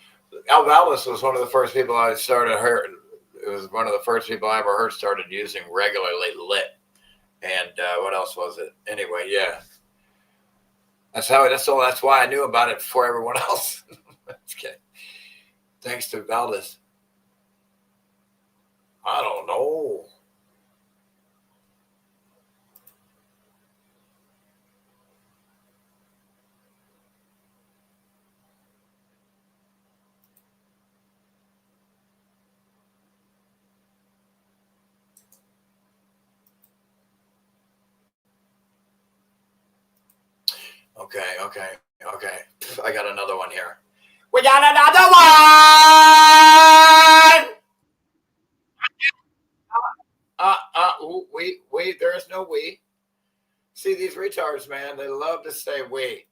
Evaldas was one of the first people I started hearing. It was one of the first people I ever heard started using regularly lit. And what else was it? Anyway, yeah. That's why I knew about it before everyone else. Okay. Thanks to Valdez. I don't know. Okay. I got another one here. We got another one! We, there is no we. See, these retards, man, they love to say we.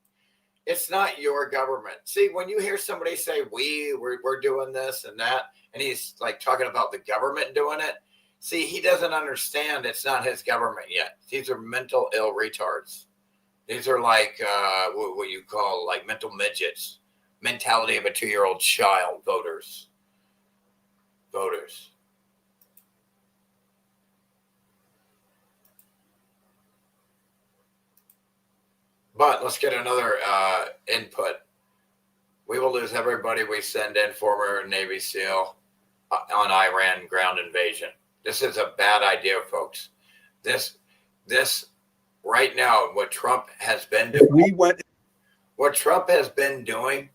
It's not your government. See, when you hear somebody say we're doing this and that, and he's like talking about the government doing it, see, he doesn't understand it's not his government yet. These are mental ill retards. These are like what you call like mental midgets, mentality of a 2-year-old child, voters. But let's get another input. We will lose everybody we send in, former Navy SEAL, on Iran ground invasion. This is a bad idea, folks. This right now, what Trump has been doing, what Trump has been doing,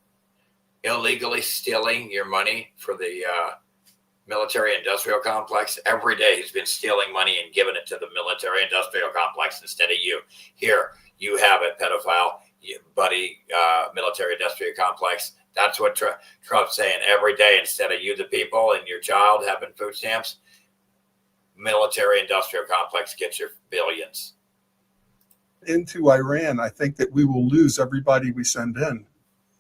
illegally stealing your money for the military-industrial complex. Every day he's been stealing money and giving it to the military-industrial complex instead of you. Here, you have it, pedophile, buddy, military-industrial complex. That's what Trump's saying every day. Instead of you, the people, and your child having food stamps, military-industrial complex gets your billions. Into Iran, I think that we will lose everybody we send in.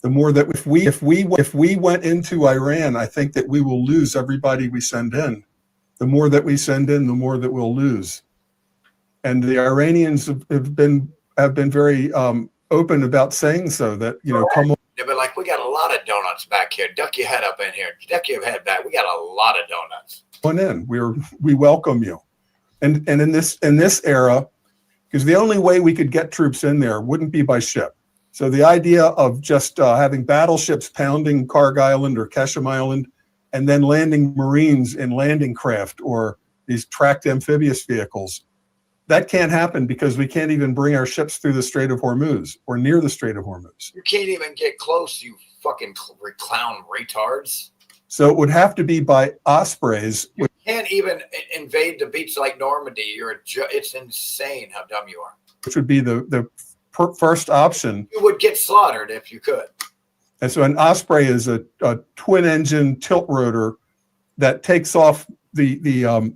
The more that if we went into Iran, I think that we will lose everybody we send in. The more that we send in, the more that we'll lose. And the Iranians have been very open about saying so. That come on. Yeah, but like we got a lot of donuts back here. Duck your head up in here. Duck your head back. We got a lot of donuts. On in. We welcome you. And in this era, because the only way we could get troops in there wouldn't be by ship. So the idea of just having battleships pounding Karg Island or Keshem Island and then landing Marines in landing craft or these tracked amphibious vehicles, that can't happen because we can't even bring our ships through the Strait of Hormuz or near the Strait of Hormuz. You can't even get close, you fucking clown retards. So it would have to be by Ospreys. You can't even invade the beach like Normandy. It's insane how dumb you are. Which would be the first option. You would get slaughtered if you could. And so an Osprey is a twin-engine tilt rotor that takes off the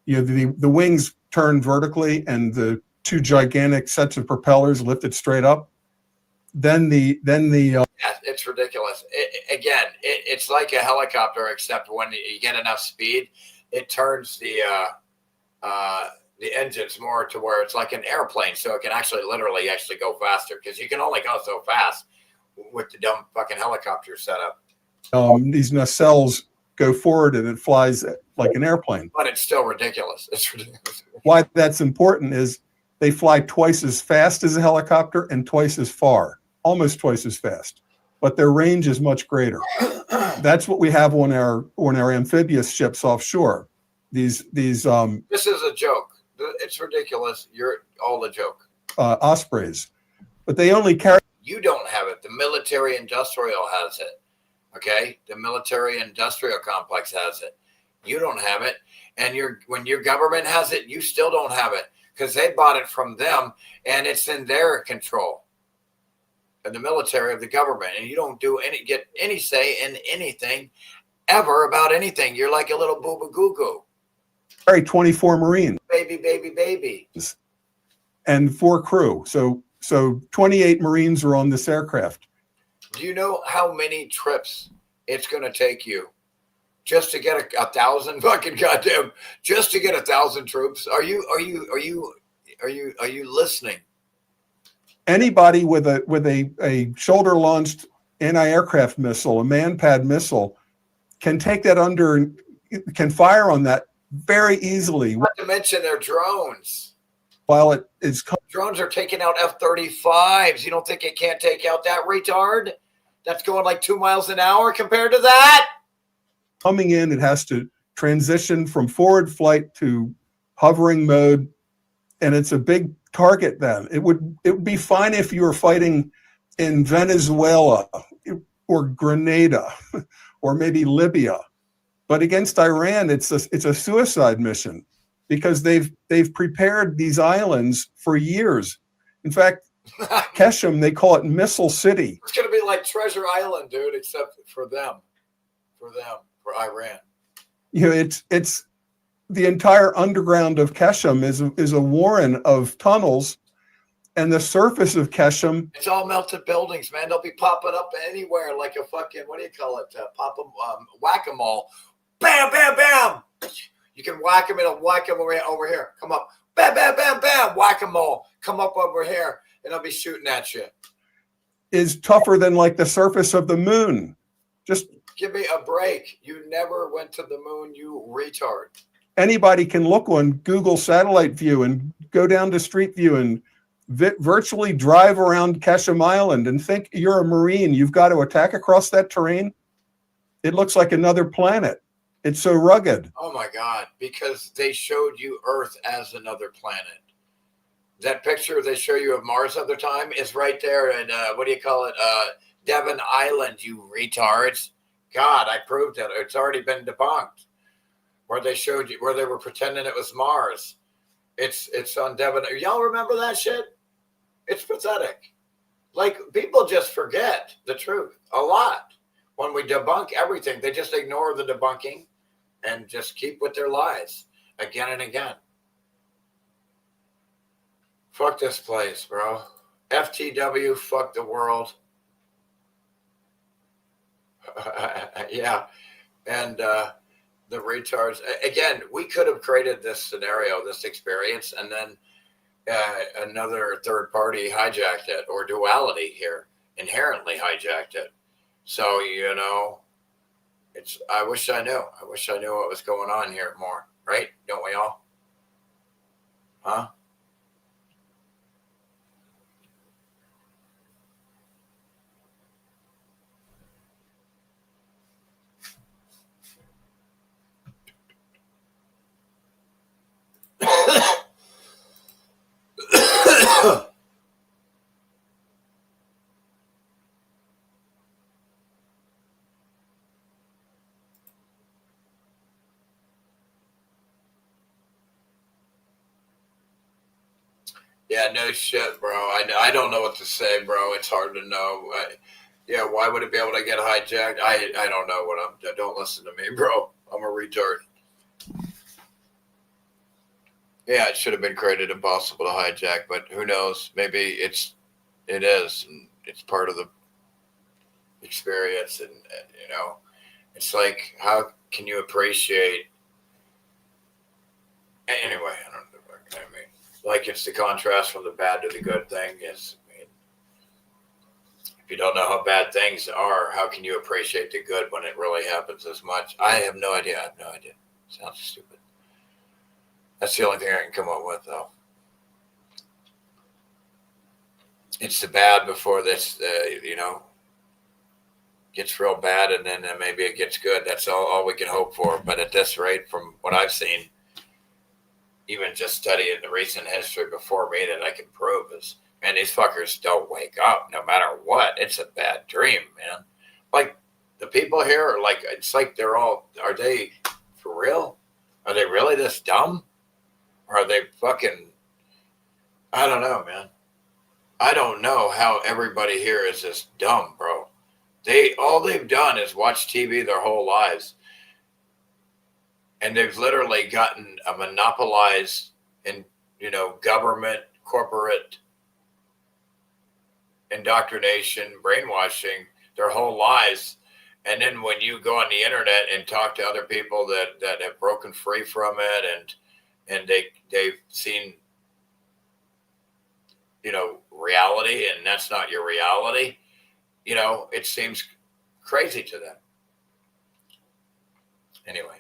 wings turn vertically and the two gigantic sets of propellers lift it straight up. It's ridiculous. It's like a helicopter, except when you get enough speed, it turns the engines more to where it's like an airplane, so it can literally go faster, because you can only go so fast with the dumb fucking helicopter setup. These nacelles go forward and it flies like an airplane. But it's still ridiculous. It's ridiculous. Why that's important is they fly twice as fast as a helicopter and twice as far. almost twice as fast, but their range is much greater. That's what we have on our amphibious ships offshore. These This is a joke. It's ridiculous. You're all a joke. Ospreys, but they only carry. You don't have it. The military industrial has it. Okay, the military industrial complex has it. You don't have it, and when your government has it, you still don't have it because they bought it from them, and it's in their control. And the military of the government, and you don't get any say in anything ever about anything. You're like a little boo boo goo goo. Carry 24 Marines. Baby. And 4 crew. So 28 Marines are on this aircraft. Do you know how many trips it's going to take you just to get 1,000 fucking goddamn, just to get 1,000 troops? Are you listening? Anybody with a shoulder launched anti-aircraft missile, a man-pad missile, can take that can fire on that very easily. Not to mention their drones. While it is drones are taking out F-35s. You don't think it can't take out that retard? That's going like 2 miles an hour compared to that? Coming in, it has to transition from forward flight to hovering mode, and it's a big target then. It would be fine if you were fighting in Venezuela or Grenada or maybe Libya. But against Iran, it's a suicide mission because they've prepared these islands for years. In fact, Keshem, they call it Missile City. It's going to be like Treasure Island, dude, except for Iran. You know, it's the entire underground of Keshem is a warren of tunnels, and the surface of Keshem. It's all melted buildings, man. They'll be popping up anywhere like a fucking, what do you call it? Whack-a-mole. Bam, bam, bam. You can whack them and whack them over here. Come up. Bam, bam, bam, bam. Whack-a-mole. Come up over here, and they'll be shooting at you. Is tougher than like the surface of the moon. Just give me a break. You never went to the moon, you retard. Anybody can look on Google Satellite View and go down to Street View and virtually drive around Keshem Island and think you're a Marine. You've got to attack across that terrain. It looks like another planet. It's so rugged. Oh my God, because they showed you Earth as another planet. That picture they show you of Mars other time is right there in, Devon Island, you retards. God, I proved it. It's already been debunked. Where they showed you, where they were pretending it was Mars. It's on Devon. Y'all remember that shit? It's pathetic. Like, people just forget the truth a lot. When we debunk everything, they just ignore the debunking and just keep with their lies again and again. Fuck this place, bro. FTW, fuck the world. Yeah. And the retards. Again, we could have created this scenario, this experience, and then another third party hijacked it, or duality here inherently hijacked it. So, you know, I wish I knew. I wish I knew what was going on here more, right? Don't we all? Huh? Yeah, no shit, bro. I don't know what to say, bro. It's hard to know. Yeah, why would it be able to get hijacked? I don't know what I'm. Don't listen to me, bro. I'm a retard. Yeah, it should have been created impossible to hijack, but who knows? Maybe it is, and it's part of the experience. And you know, it's like, how can you appreciate? Anyway, I don't know. I mean, like, it's the contrast from the bad to the good thing. Is, I mean, if you don't know how bad things are, how can you appreciate the good when it really happens as much? I have no idea. I have no idea. Sounds stupid. That's the only thing I can come up with, though. it's the bad before this, gets real bad, and then maybe it gets good. That's all we can hope for. But at this rate, from what I've seen, even just studying the recent history before me, that I can prove is, man, these fuckers don't wake up no matter what. It's a bad dream, man. Like, the people here are like, it's like are they for real? Are they really this dumb? Or are they fucking, I don't know, man. I don't know how everybody here is this dumb, bro. All they've done is watch TV their whole lives. And they've literally gotten a monopolized in, government, corporate indoctrination, brainwashing their whole lives. And then when you go on the internet and talk to other people that have broken free from it and they've seen, reality, and that's not your reality, it seems crazy to them. Anyway,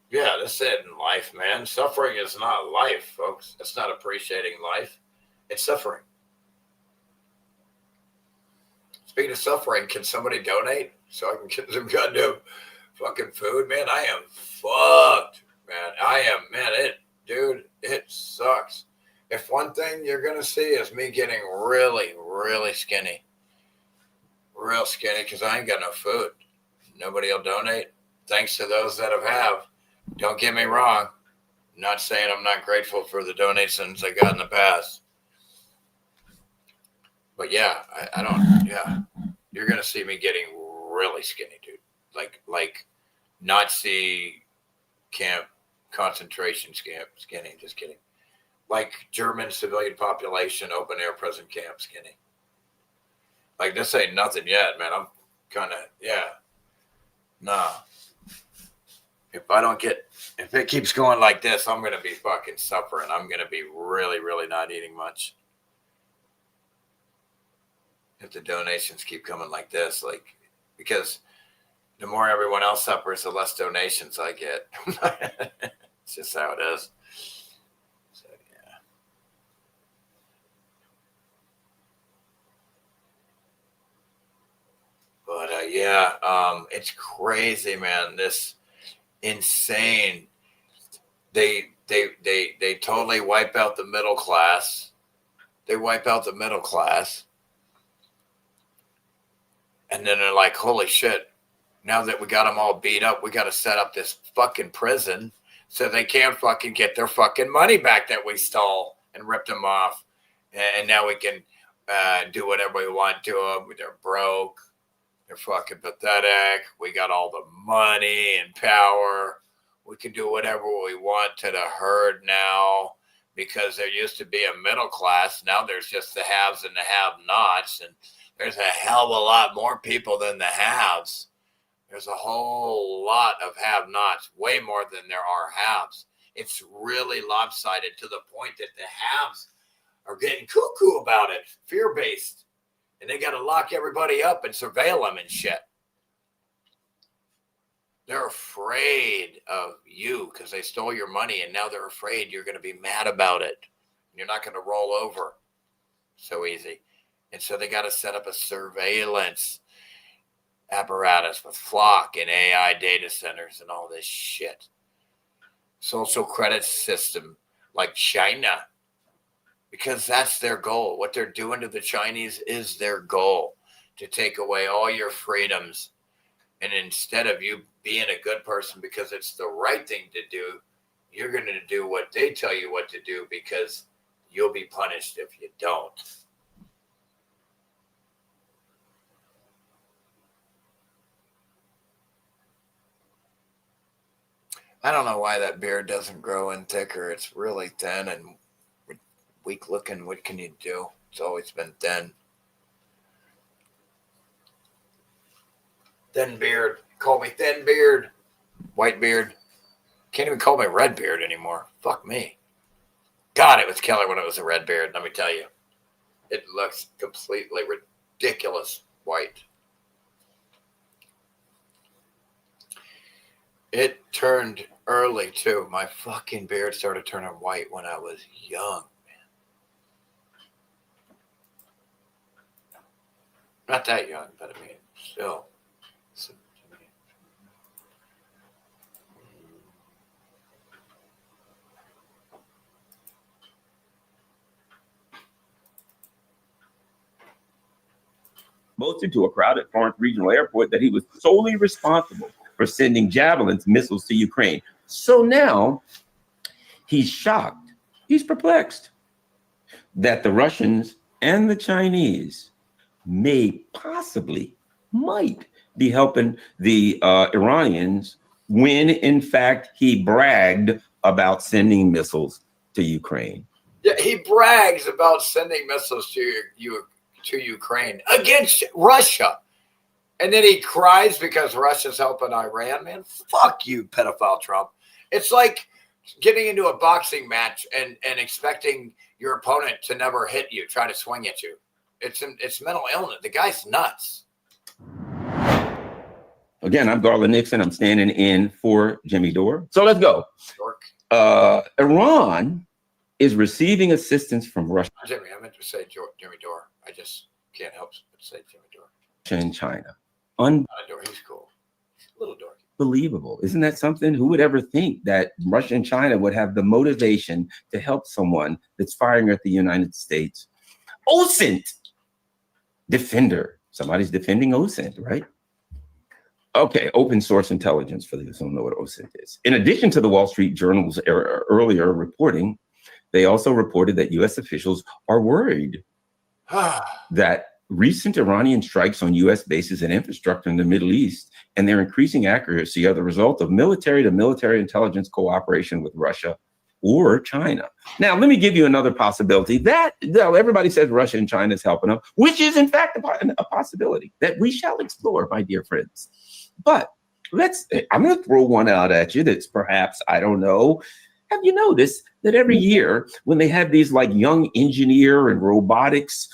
yeah, that's it in life, man. Suffering is not life, folks. It's not appreciating life. It's suffering. Speaking of suffering, can somebody donate so I can get some goddamn fucking food, man? I am fucked, man. It sucks. If one thing you're going to see is me getting really, really skinny. Real skinny, because I ain't got no food. Nobody will donate. Thanks to those that have. Don't get me wrong. I'm not saying I'm not grateful for the donations I got in the past. But yeah, I don't, yeah. You're going to see me getting really skinny, dude. Like Nazi camp, concentration camp, skinny, just kidding. Like German civilian population, open air prison camp, skinny. Like, this ain't nothing yet, man. I'm kind of, nah. If it keeps going like this, I'm going to be fucking suffering. I'm going to be really, really not eating much. If the donations keep coming like this, because the more everyone else suffers, the less donations I get. It's just how it is. So, yeah. But, it's crazy, man. This insane. They totally wipe out the middle class. And then they're like, holy shit, now that we got them all beat up, we got to set up this fucking prison so they can't fucking get their fucking money back that we stole and ripped them off. And now we can do whatever we want to them. They're broke. They're fucking pathetic. We got all the money and power. We can do whatever we want to the herd now, because there used to be a middle class. Now there's just the haves and the have-nots. And there's a hell of a lot more people than the haves. There's a whole lot of have-nots, way more than there are haves. It's really lopsided to the point that the haves are getting cuckoo about it, fear-based. And they got to lock everybody up and surveil them and shit. They're afraid of you because they stole your money, and now they're afraid you're going to be mad about it. You're not going to roll over so easy. And so they got to set up a surveillance apparatus with Flock and AI data centers and all this shit. Social credit system like China, because that's their goal. What they're doing to the Chinese is their goal, to take away all your freedoms. And instead of you being a good person because it's the right thing to do, you're going to do what they tell you what to do because you'll be punished if you don't. I don't know why that beard doesn't grow in thicker. It's really thin and weak looking. What can you do? It's always been thin. Thin beard. Call me thin beard. White beard. Can't even call me red beard anymore. Fuck me. God, it was killer when it was a red beard, let me tell you. It looks completely ridiculous white. It turned early too. My fucking beard started turning white when I was young, man. Not that young, but I mean, still. Boasted to a crowd at Florence Regional Airport that he was solely responsible for sending Javelin missiles to Ukraine. So now he's shocked, he's perplexed that the Russians and the Chinese might be helping the Iranians when, in fact, he bragged about sending missiles to Ukraine. Yeah, he brags about sending missiles to Ukraine against Russia. And then he cries because Russia's helping Iran. Man, fuck you, pedophile Trump. It's like getting into a boxing match and expecting your opponent to never hit you, try to swing at you. It's mental illness. The guy's nuts. Again, I'm Garland Nixon. I'm standing in for Jimmy Dore. So let's go. Iran is receiving assistance from Russia. Jimmy, I meant to say Jimmy Dore. I just can't help but say Jimmy Dore. And China. He's cool. Little dorky. Unbelievable. Isn't that something? Who would ever think that Russia and China would have the motivation to help someone that's firing at the United States? OSINT defender. Somebody's defending OSINT, right? Okay, open source intelligence for those who don't know what OSINT is. In addition to the Wall Street Journal's earlier reporting, they also reported that U.S. officials are worried that recent Iranian strikes on U.S. bases and infrastructure in the Middle East and their increasing accuracy are the result of military-to-military intelligence cooperation with Russia or China. Now, let me give you another possibility that everybody says Russia and China is helping them, which is in fact a possibility that we shall explore, my dear friends. But I'm going to throw one out at you that's perhaps, I don't know. Have you noticed that every year when they have these like young engineer and robotics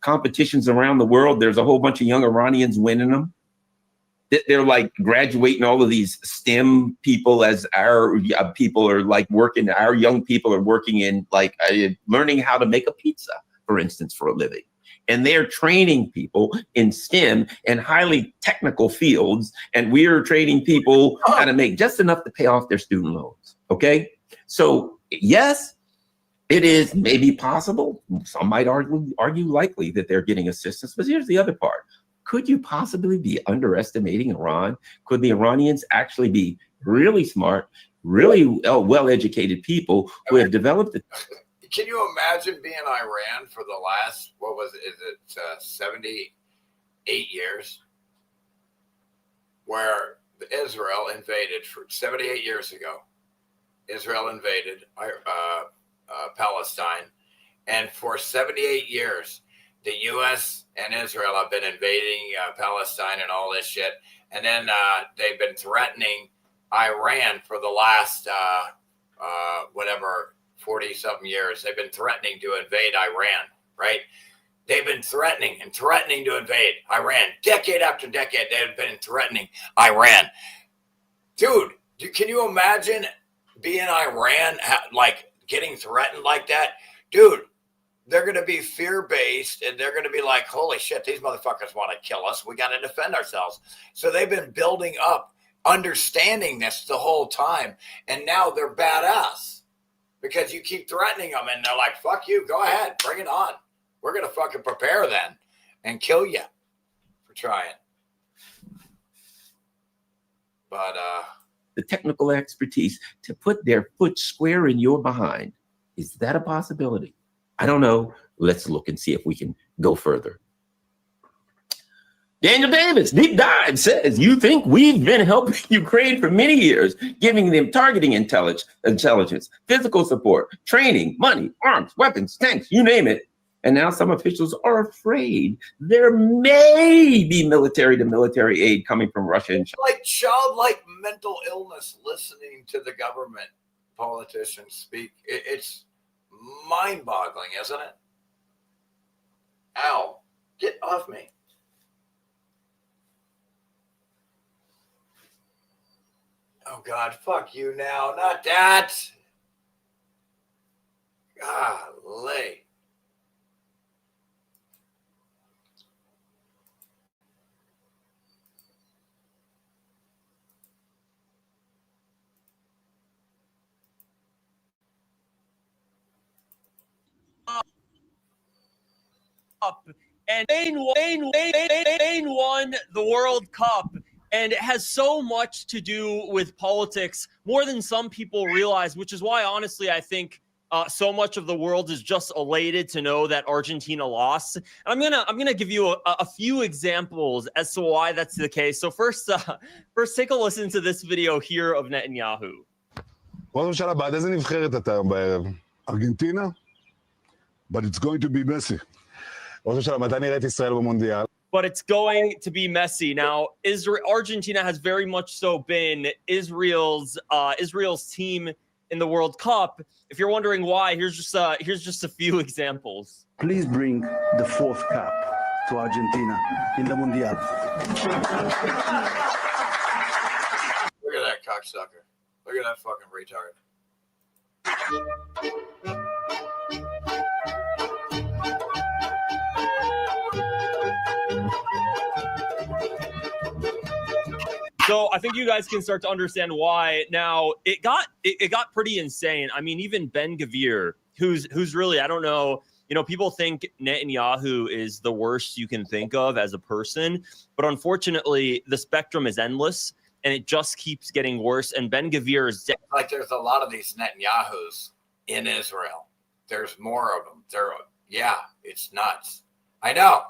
competitions around the world, there's a whole bunch of young Iranians winning them? They're like graduating all of these STEM people as our people are like working. Our young people are working in like learning how to make a pizza, for instance, for a living. And they're training people in STEM and highly technical fields. And we're training people how to make just enough to pay off their student loans. Okay. So yes, it is maybe possible. Some might argue likely that they're getting assistance. But here's the other part. Could you possibly be underestimating Iran? Could the Iranians actually be really smart, really well-educated people who have developed it? Can you imagine being Iran for the last, 78 years? Where Israel invaded for 78 years ago. Israel invaded Palestine. And for 78 years, the U.S. and Israel have been invading Palestine and all this shit. And then they've been threatening Iran for the last, 40-something years. They've been threatening to invade Iran, right? They've been threatening to invade Iran. Decade after decade, they've been threatening Iran. Dude, can you imagine being Iran, like getting threatened like that? Dude, they're going to be fear-based, and they're going to be like, holy shit, these motherfuckers want to kill us. We got to defend ourselves. So they've been building up, understanding this the whole time, and now they're badass because you keep threatening them, and they're like, fuck you, go ahead, bring it on. We're going to fucking prepare then and kill you for trying. But the technical expertise to put their foot square in your behind. Is that a possibility? I don't know. Let's look and see if we can go further. Daniel Davis, Deep Dive, says, you think we've been helping Ukraine for many years, giving them targeting intelligence, physical support, training, money, arms, weapons, tanks, you name it. And now some officials are afraid there may be military-to-military aid coming from Russia and China. Like childlike mental illness listening to the government politicians speak. It's mind-boggling, isn't it? Ow, get off me. Oh, God, fuck you now. Not that. Golly. Cup, and Spain won the World Cup, and it has so much to do with politics, more than some people realize, which is why, honestly, I think so much of the world is just elated to know that Argentina lost. And I'm gonna give you a few examples as to why that's the case. So first take a listen to this video here of Netanyahu. ראש הממשלה, בעד איזה נבחרת אתה היום בערב? ארגנטינה? But it's going to be messy. ראש הממשלה, מתי נראה את ישראל במונדיאל? But it's going to be messy. Now, Argentina has very much so been Israel's team in the World Cup. If you're wondering why, here's just a few examples. Please bring the fourth cup to Argentina in the Mundial. Look at that cocksucker. Look at that fucking retard. So I think you guys can start to understand why. Now it got pretty insane. I mean, even Ben Gvir, who's really, I don't know, people think Netanyahu is the worst you can think of as a person, but unfortunately the spectrum is endless and it just keeps getting worse. And Ben Gvir is like, there's a lot of these Netanyahus in Israel. There's more of them. It's nuts. I know.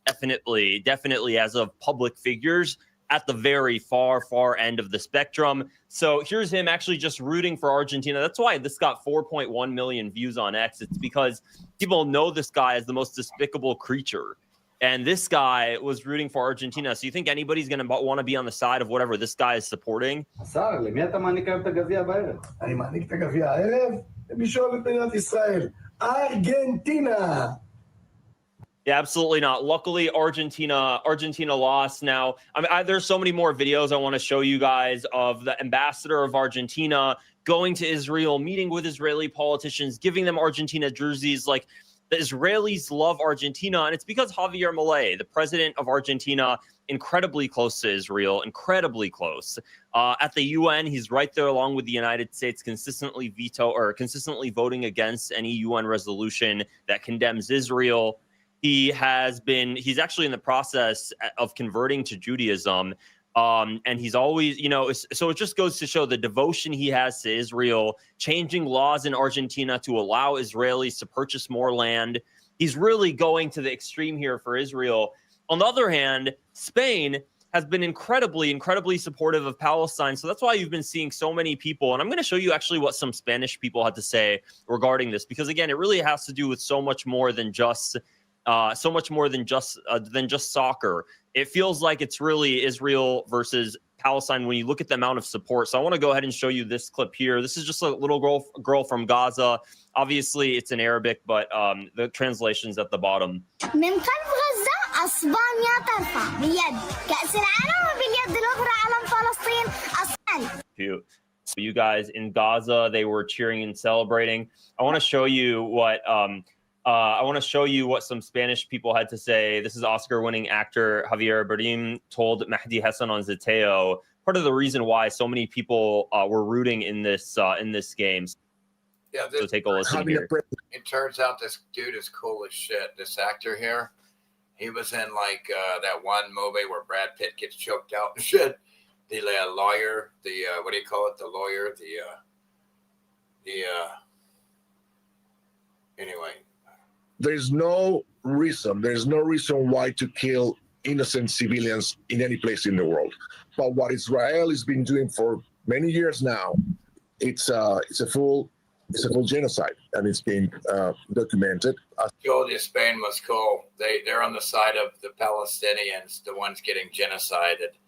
Definitely as of public figures at the very far end of the spectrum. So here's him actually just rooting for Argentina. That's why this got 4.1 million views on X. It's because people know this guy as the most despicable creature. And this guy was rooting for Argentina. So you think anybody's going to want to be on the side of whatever this guy is supporting? השר, למי אתה מעניק היום את הגביע בערב? אני מעניק את הגביע הערב למי שאוהב את מדינת ישראל. ארגנטינה! Yeah, absolutely not. Luckily, Argentina lost. Now, there's so many more videos I want to show you guys of the ambassador of Argentina going to Israel, meeting with Israeli politicians, giving them Argentina jerseys. Like, the Israelis love Argentina, and it's because Javier Milei, the president of Argentina, incredibly close to Israel, incredibly close. At the UN, he's right there along with the United States, consistently voting against any UN resolution that condemns Israel. He's actually in the process of converting to Judaism. And he's always, so it just goes to show the devotion he has to Israel, changing laws in Argentina to allow Israelis to purchase more land. He's really going to the extreme here for Israel. On the other hand, Spain has been incredibly supportive of Palestine. So that's why you've been seeing so many people. And I'm going to show you actually what some Spanish people had to say regarding this, because again, it really has to do with so much more than just soccer. It feels like it's really Israel versus Palestine when you look at the amount of support. So I want to go ahead and show you this clip here. This is just a little girl from Gaza. Obviously, it's in Arabic, but the translation's at the bottom. من قلب غزة أسبانيا ترفع بيد كأس العالم وباليد الأخرى علم فلسطين أصلا. So you guys in Gaza, they were cheering and celebrating. I want to show you what some Spanish people had to say. This is Oscar-winning actor Javier Bardem told Mahdi Hassan on Zeteo. Part of the reason why so many people were rooting in this game. Yeah, so take a listen here. It turns out this dude is cool as shit. This actor here, he was in like that one movie where Brad Pitt gets choked out and shit. The lawyer, what do you call it? The lawyer, anyway. There's no reason why to kill innocent civilians in any place in the world. But what Israel has been doing for many years now, it's a full genocide, and it's been documented. I told you Spain was cool. They're on the side of the Palestinians, the ones getting genocided,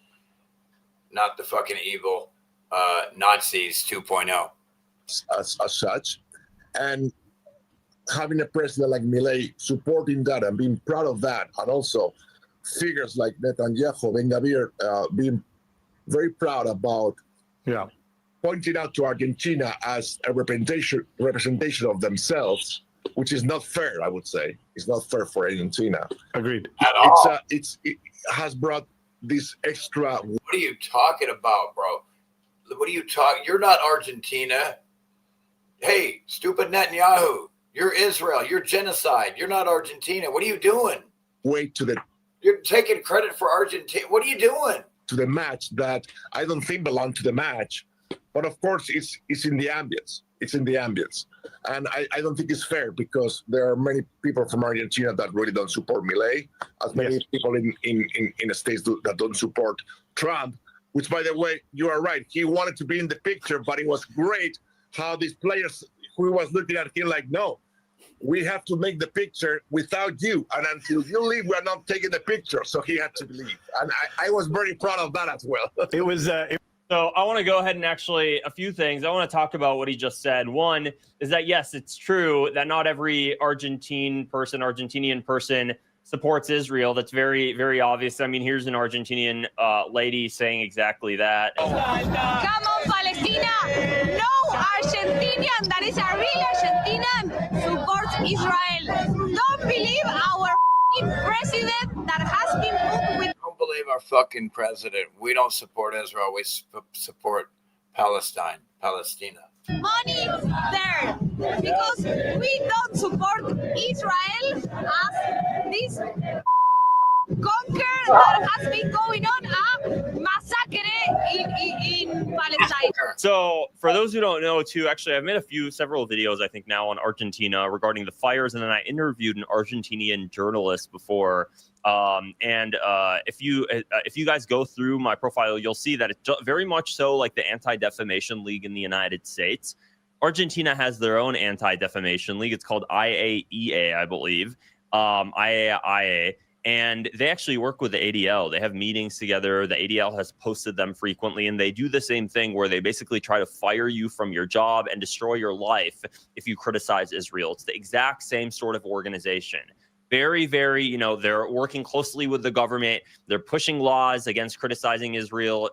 not the fucking evil Nazis 2.0. As such, and having a president like Milei supporting that and being proud of that, and also figures like Netanyahu, Ben Gvir, being very proud about pointing out to Argentina as a representation of themselves, which is not fair, I would say. It's not fair for Argentina. Agreed. At all. It has brought this extra... What are you talking about, bro? What are you talking? You're not Argentina. Hey, stupid Netanyahu. You're Israel. You're genocide. You're not Argentina. What are you doing? Way to the You're taking credit for Argentina. What are you doing? To the match that I don't think belong to the match, but of course it's in the ambience. It's in the ambience, and I don't think it's fair because there are many people from Argentina that really don't support Milei, as many people in the States that don't support Trump. Which, by the way, you are right. He wanted to be in the picture, but it was great how these players who was looking at him like, no, we have to make the picture without you. And until you leave, we're not taking the picture. So he had to leave. And I was very proud of that as well. It was so I want to go ahead and actually a few things. I want to talk about what he just said. One is that, yes, it's true that not every Argentinian person supports Israel. That's very, very obvious. I mean, here's an Argentinian lady saying exactly that. Come on, Palestina! No Argentinian, that is a real Argentinian, supports Israel. Don't believe our president that has been put with. Don't believe our fucking president. We don't support Israel. We support Palestine, Palestina. Money there because we don't support Israel as this conquer that has been going on a massacre in Palestine. So for those who don't know too, actually I've made several videos I think now on Argentina regarding the fires, and then I interviewed an Argentinian journalist before. If you guys go through my profile, you'll see that it's very much so like the Anti-Defamation League in the United States. Argentina has their own Anti-Defamation League. It's called IAEA, I believe. IAEA. And they actually work with the ADL. They have meetings together. The ADL has posted them frequently, and they do the same thing where they basically try to fire you from your job and destroy your life if you criticize Israel. It's the exact same sort of organization. Very, very, they're working closely with the government. They're pushing laws against criticizing Israel.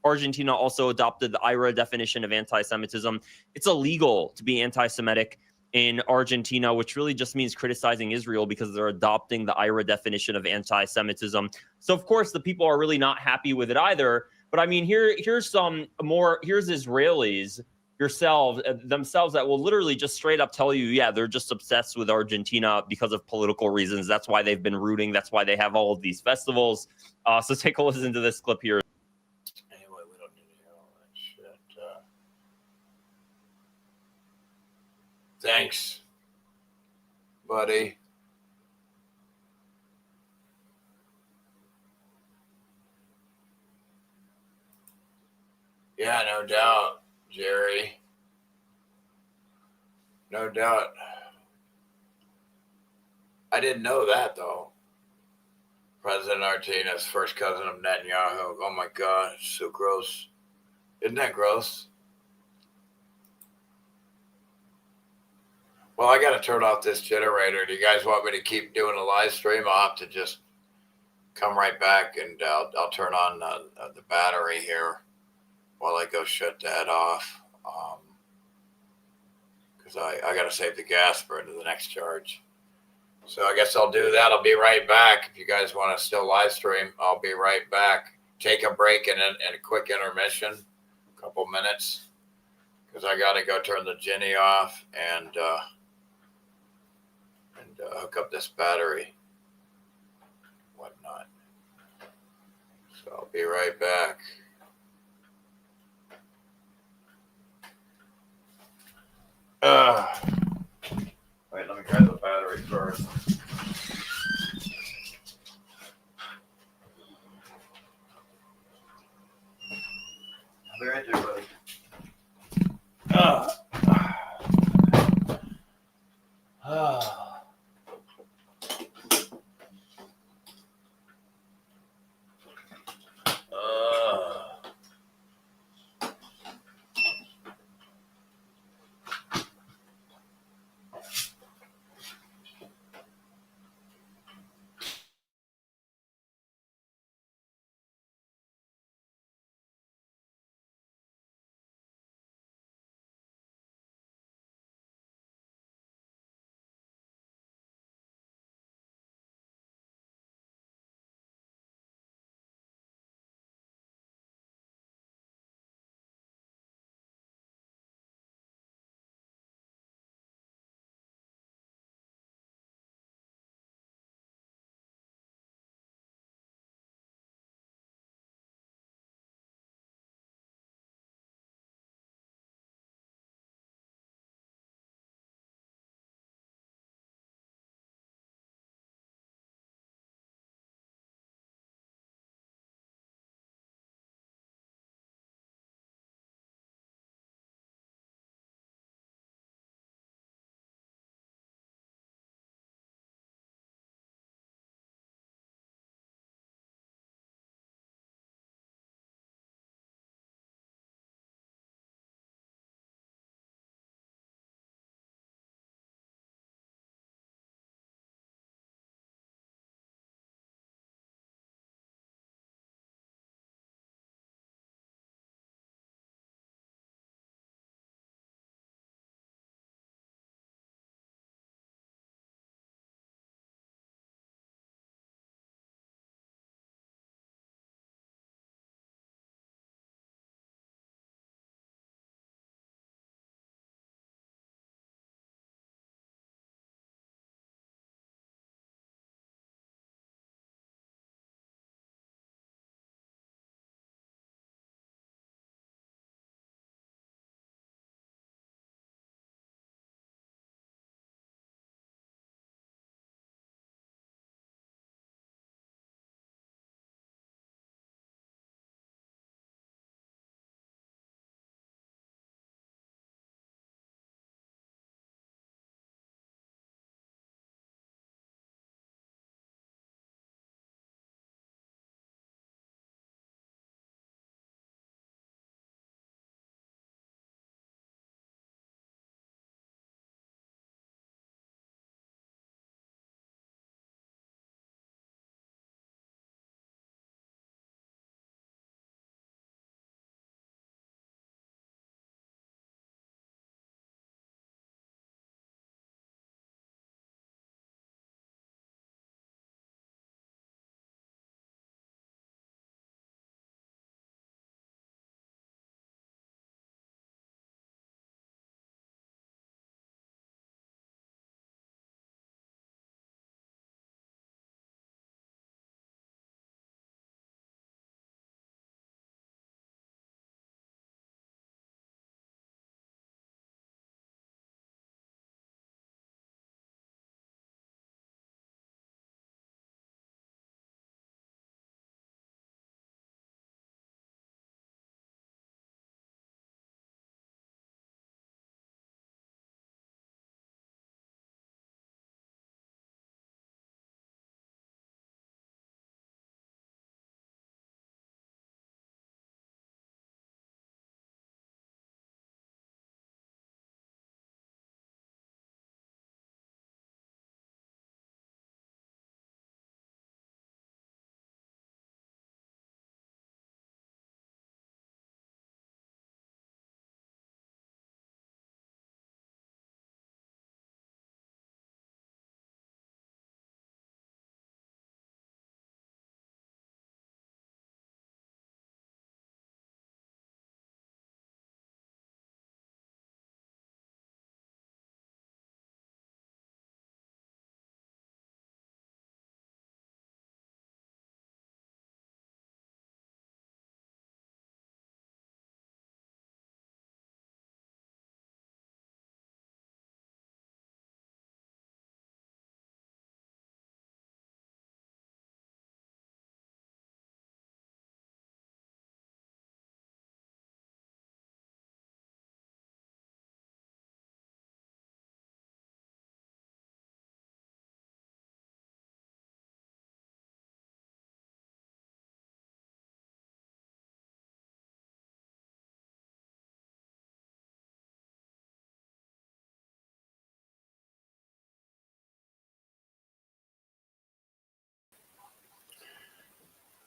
Argentina also adopted the IRA definition of anti-Semitism. It's illegal to be anti-Semitic in Argentina, which really just means criticizing Israel because they're adopting the IRA definition of anti-Semitism. So, of course, the people are really not happy with it either. But I mean, here's Israelis themselves that will literally just straight up tell you, yeah, they're just obsessed with Argentina because of political reasons. That's why they've been rooting. That's why they have all of these festivals. So take a listen to this clip here. Anyway, we don't need to hear all that shit. Thanks, buddy. Yeah, no doubt, Jerry. No doubt. I didn't know that, though. President Argentina's first cousin of Netanyahu. Oh, my God. It's so gross. Isn't that gross? Well, I got to turn off this generator. Do you guys want me to keep doing a live stream? I'll have to just come right back, and I'll turn on the battery here while I go shut that off. Because I got to save the gas for into the next charge. So I guess I'll do that. I'll be right back. If you guys want to still live stream, I'll be right back. Take a break and a quick intermission, a couple minutes, because I got to go turn the Ginny off and hook up this battery, whatnot. So I'll be right back. Wait, let me grab the battery first. I'll be right there, buddy.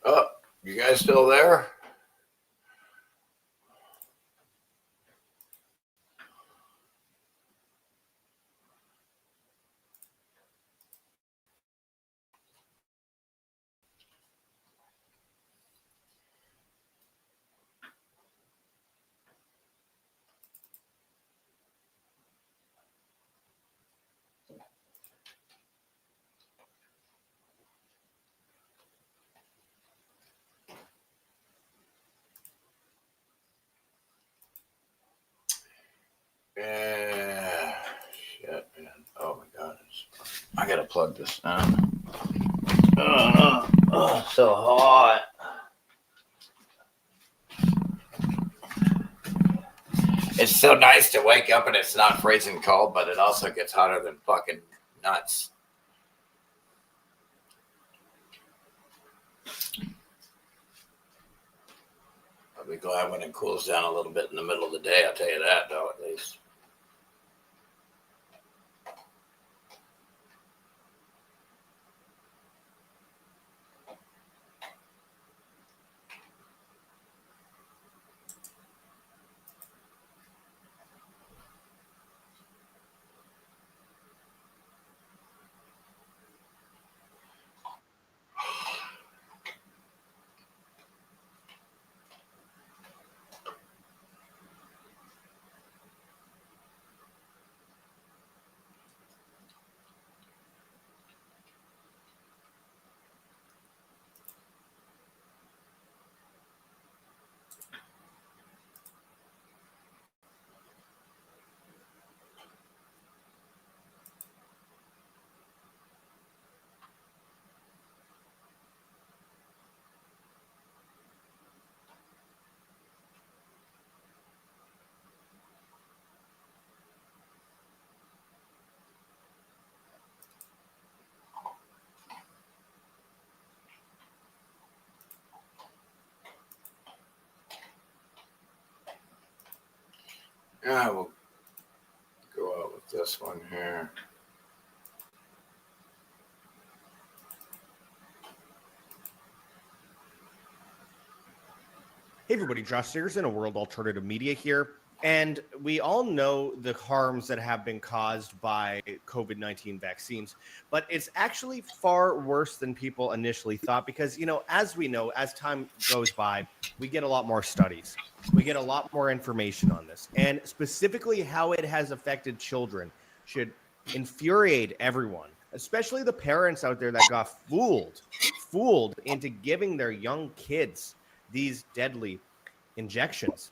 Oh, you guys still there? Yeah, shit, man. Oh my God, I gotta plug this in. So hot. It's so nice to wake up and it's not freezing cold, but it also gets hotter than fucking nuts. I'll be glad when it cools down a little bit in the middle of the day. I'll tell you that, though, at least. Yeah, we'll go out with this one here. Hey everybody, Josh Sears in A World Alternative Media here. And we all know the harms that have been caused by COVID-19 vaccines, but it's actually far worse than people initially thought because, you know, as we know, as time goes by, we get a lot more studies. We get a lot more information on this. And specifically how it has affected children should infuriate everyone, especially the parents out there that got fooled into giving their young kids these deadly injections.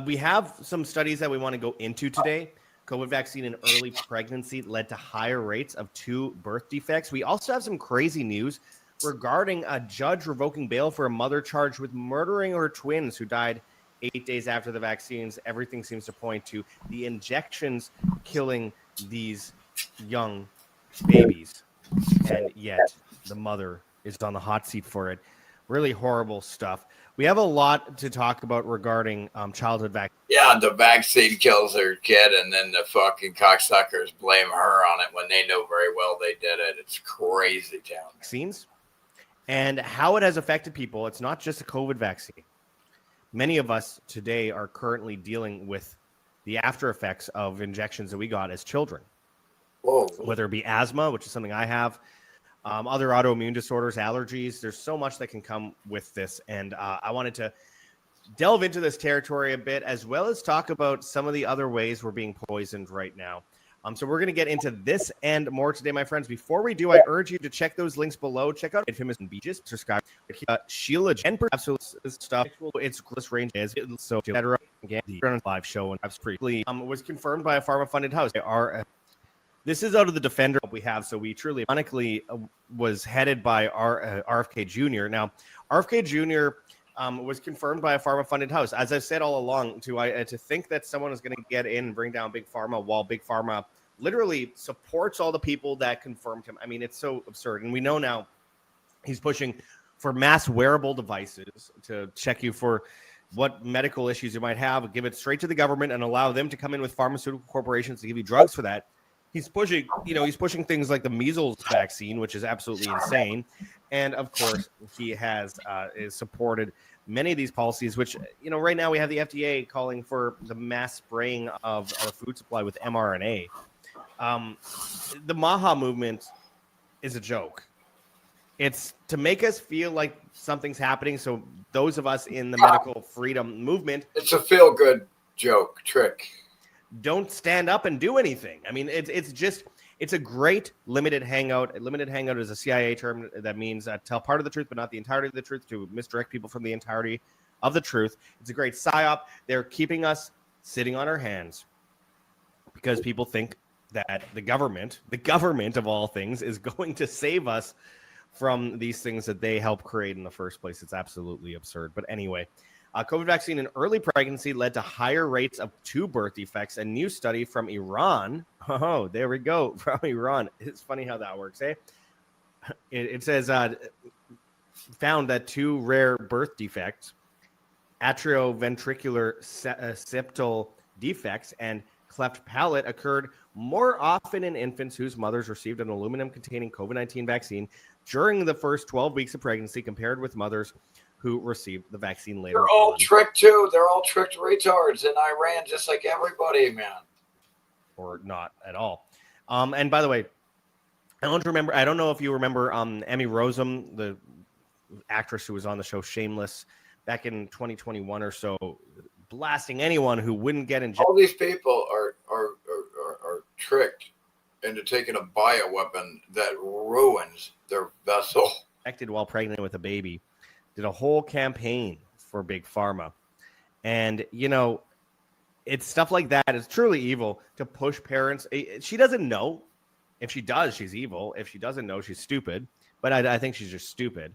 We have some studies that we want to go into today. COVID vaccine in early pregnancy led to higher rates of 2 birth defects. We also have some crazy news regarding a judge revoking bail for a mother charged with murdering her twins who died 8 days after the vaccines. Everything seems to point to the injections killing these young babies. And yet the mother is on the hot seat for it. Really horrible stuff. We have a lot to talk about regarding childhood vaccine. Yeah, the vaccine kills their kid, and then the fucking cocksuckers blame her on it when they know very well they did it. It's crazy town. Vaccines and how it has affected people. It's not just a COVID vaccine. Many of us today are currently dealing with the after effects of injections that we got as children. Whoa. Whether it be asthma, which is something I have, other autoimmune disorders, allergies. There's so much that can come with this. And I wanted to delve into this territory a bit, as well as talk about some of the other ways we're being poisoned right now. So we're going to get into this and more today, my friends. Before we do, I urge you to check those links below. Check out Infamous and Beaches, subscribe, Sheila, and absolute stuff. Its gross range is so etc. Again, the live show and absolutely was confirmed by a pharma-funded house. This is out of the Defender we have, so we truly, ironically, was headed by RFK Jr. Now, RFK Jr. Was confirmed by a pharma-funded house. As I've said all along, to think that someone is going to get in and bring down Big Pharma while Big Pharma literally supports all the people that confirmed him. I mean, it's so absurd. And we know now he's pushing for mass wearable devices to check you for what medical issues you might have, give it straight to the government and allow them to come in with pharmaceutical corporations to give you drugs for that. He's pushing things like the measles vaccine, which is absolutely insane. And of course, he has supported many of these policies, which, right now we have the FDA calling for the mass spraying of our food supply with mRNA. The Maha movement is a joke. It's to make us feel like something's happening. So those of us in the medical freedom movement, it's a feel-good joke trick. Don't stand up and do anything. I mean, it's a great limited hangout. A limited hangout is a CIA term that means tell part of the truth, but not the entirety of the truth, to misdirect people from the entirety of the truth. It's a great psyop. They're keeping us sitting on our hands because people think that the government of all things, is going to save us from these things that they help create in the first place. It's absolutely absurd. But anyway, COVID vaccine in early pregnancy led to higher rates of 2 birth defects. A new study from Iran. Oh, there we go. From Iran. It's funny how that works, eh? It says found that 2 rare birth defects, atrioventricular septal defects and cleft palate, occurred more often in infants whose mothers received an aluminum-containing COVID-19 vaccine during the first 12 weeks of pregnancy compared with mothers who received the vaccine later. They're all tricked too. They're all tricked retards in Iran, just like everybody, man. Or not at all. And by the way, I don't know if you remember Emmy Rossum, the actress who was on the show Shameless back in 2021 or so, blasting anyone who wouldn't get injected. All these people are tricked into taking a bioweapon that ruins their vessel. Injected while pregnant with a baby. Did a whole campaign for Big Pharma. And, it's stuff like that. It's truly evil to push parents. She doesn't know. If she does, she's evil. If she doesn't know, she's stupid. But I think she's just stupid.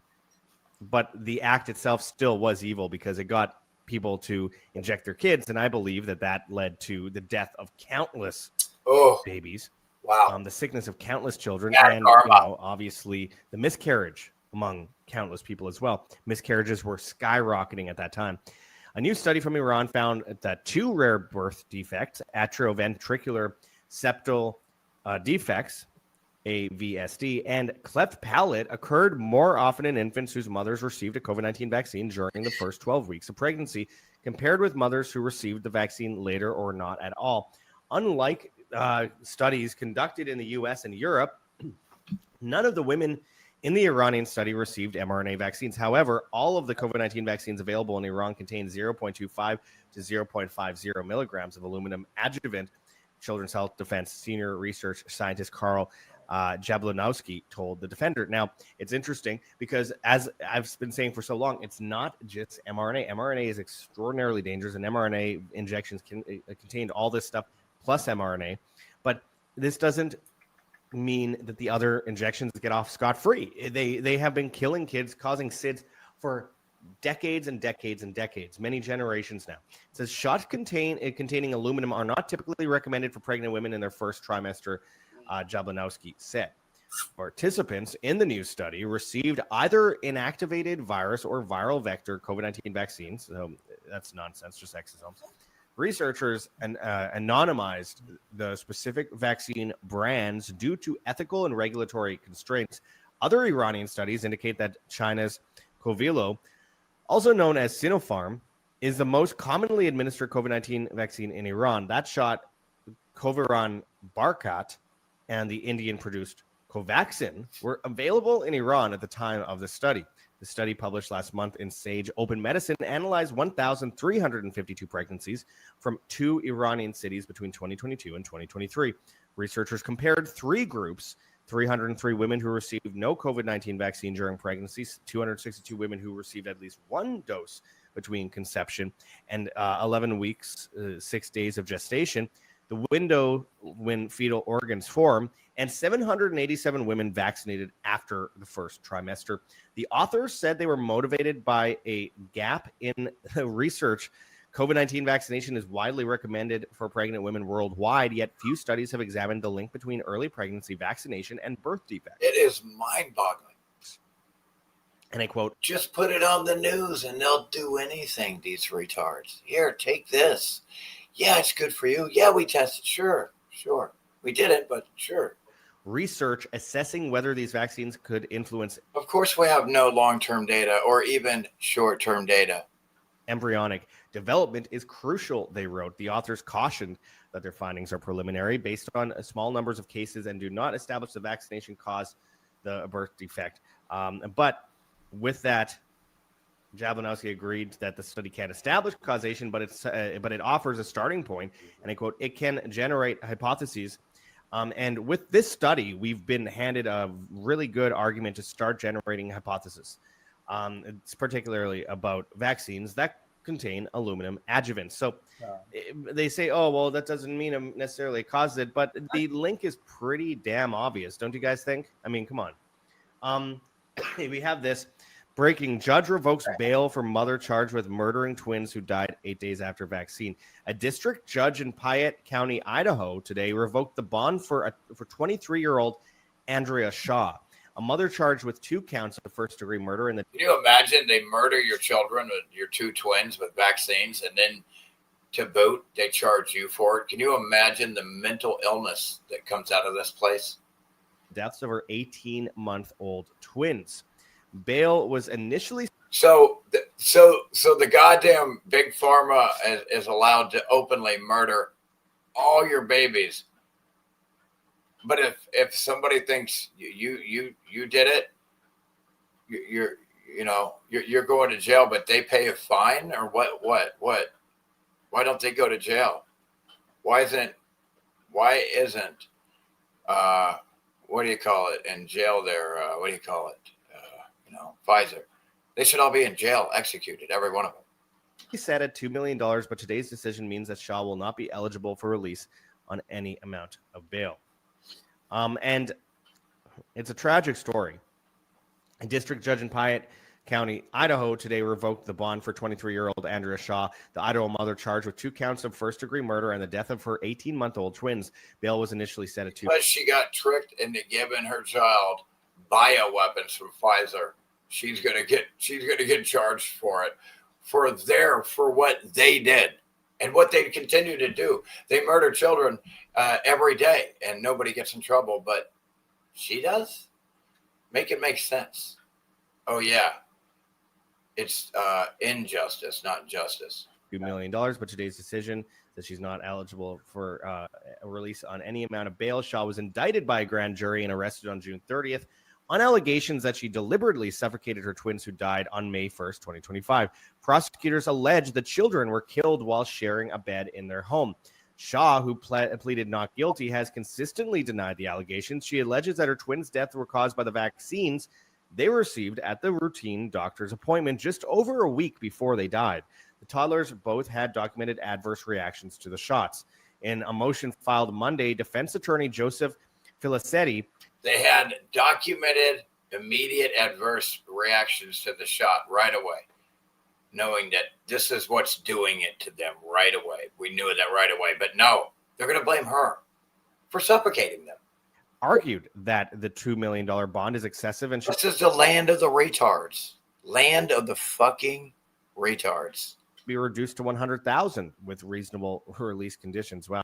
But the act itself still was evil because it got people to inject their kids. And I believe that led to the death of countless babies. Wow. The sickness of countless children. Bad And, karma. obviously the miscarriage among countless people as well. Miscarriages were skyrocketing at that time. A new study from Iran found that 2 rare birth defects, atrioventricular septal defects, AVSD, and cleft palate, occurred more often in infants whose mothers received a COVID-19 vaccine during the first 12 weeks of pregnancy, compared with mothers who received the vaccine later or not at all. Unlike studies conducted in the US and Europe, none of the women in the Iranian study received mRNA vaccines. However, all of the COVID-19 vaccines available in Iran contain 0.25 to 0.50 milligrams of aluminum adjuvant. Children's Health Defense senior research scientist Karl Jablonowski told The Defender. Now, it's interesting because, as I've been saying for so long, it's not just mRNA. mRNA is extraordinarily dangerous, and mRNA injections contained all this stuff plus mRNA. But this doesn't mean that the other injections get off scot-free. They have been killing kids, causing SIDS for decades and decades and decades, many generations now. It says shots containing aluminum are not typically recommended for pregnant women in their first trimester, Jablonowski said. Participants in the new study received either inactivated virus or viral vector COVID-19 vaccines. So that's nonsense, just exosomes. Researchers anonymized the specific vaccine brands due to ethical and regulatory constraints. Other Iranian studies indicate that China's Covilo, also known as Sinopharm, is the most commonly administered COVID-19 vaccine in Iran. That shot, Coviran Barkat, and the Indian-produced Covaxin were available in Iran at the time of the study. The study published last month in Sage Open Medicine analyzed 1,352 pregnancies from 2 Iranian cities between 2022 and 2023. Researchers compared 3 groups: 303 women who received no COVID-19 vaccine during pregnancies, 262 women who received at least 1 dose between conception and 11 weeks, 6 days of gestation, the window when fetal organs form, and 787 women vaccinated after the first trimester. The authors said they were motivated by a gap in research. COVID-19 vaccination is widely recommended for pregnant women worldwide, yet few studies have examined the link between early pregnancy vaccination and birth defects. It is mind-boggling. And I quote, "Just put it on the news and they'll do anything, these retards. Here, take this. Yeah, it's good for you. Yeah, we tested. Sure. We didn't, but sure. Research assessing whether these vaccines could influence. Of course, we have no long-term data or even short-term data. Embryonic development is crucial, they wrote. The authors cautioned that their findings are preliminary based on small numbers of cases and do not establish the vaccination caused the birth defect. But with that, Jablonowski agreed that the study can't establish causation, but it offers a starting point, and I quote, it can generate hypotheses. And with this study, we've been handed a really good argument to start generating hypotheses. It's particularly about vaccines that contain aluminum adjuvants. So they say, oh, well, that doesn't mean it necessarily caused it, but the link is pretty damn obvious, don't you guys think? I mean, come on. We have this breaking: judge revokes bail for mother charged with murdering twins who died 8 days after vaccine. A district judge in Piatt County, Idaho, today revoked the bond for 23-year-old Andrea Shaw, a mother charged with 2 counts of first-degree murder. In the Can you imagine they murder your children, your 2 twins, with vaccines, and then to boot, they charge you for it? Can you imagine the mental illness that comes out of this place? deaths of her 18-month-old twins. Bail was initially so the goddamn big pharma is allowed to openly murder all your babies. But if somebody thinks you did it, you're going to jail, but they pay a fine or what? Why don't they go to jail? Why isn't what do you call it in jail there? What do you call it? Pfizer. They should all be in jail, executed, every one of them. He said at $2 million, but today's decision means that Shaw will not be eligible for release on any amount of bail. And it's a tragic story. A district judge in Piatt County, Idaho, today revoked the bond for 23-year-old Andrea Shaw, the Idaho mother charged with 2 counts of first-degree murder and the death of her 18-month-old twins. Bail was initially set at $2 million. Because she got tricked into giving her child bioweapons from Pfizer. She's gonna get charged for it, for what they did and what they continue to do. They murder children every day, and nobody gets in trouble, but she does. Make it make sense. Oh yeah, it's injustice, not justice. $2 million, but today's decision that she's not eligible for a release on any amount of bail. Shaw was indicted by a grand jury and arrested on June 30th. On allegations that she deliberately suffocated her twins who died on May 1st, 2025. Prosecutors allege the children were killed while sharing a bed in their home. Shaw, who pleaded not guilty, has consistently denied the allegations. She alleges that her twins' deaths were caused by the vaccines they received at the routine doctor's appointment just over a week before they died. The toddlers both had documented adverse reactions to the shots. In a motion filed Monday, defense attorney Joseph Filicetti. They had documented immediate adverse reactions to the shot right away, knowing that this is what's doing it to them right away. We knew that right away, but no, they're going to blame her for suffocating them. Argued that the $2 million bond is excessive. And this is the land of the retards. Land of the fucking retards. Be reduced to $100,000 with reasonable release conditions. Wow.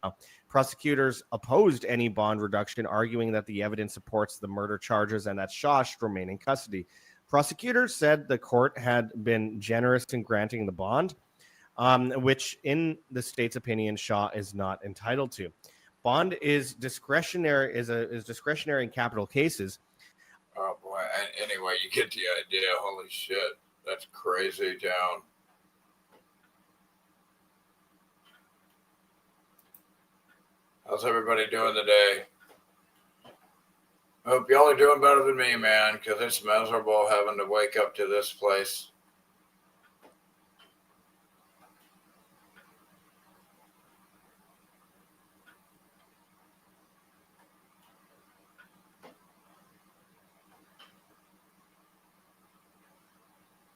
Prosecutors opposed any bond reduction, arguing that the evidence supports the murder charges and that Shaw should remain in custody. Prosecutors said the court had been generous in granting the bond, which in the state's opinion, Shaw is not entitled to. Bond is discretionary, is discretionary in capital cases. Oh boy. Anyway, you get the idea. Holy shit. That's crazy town. How's everybody doing today? I hope y'all are doing better than me, man, because it's miserable having to wake up to this place.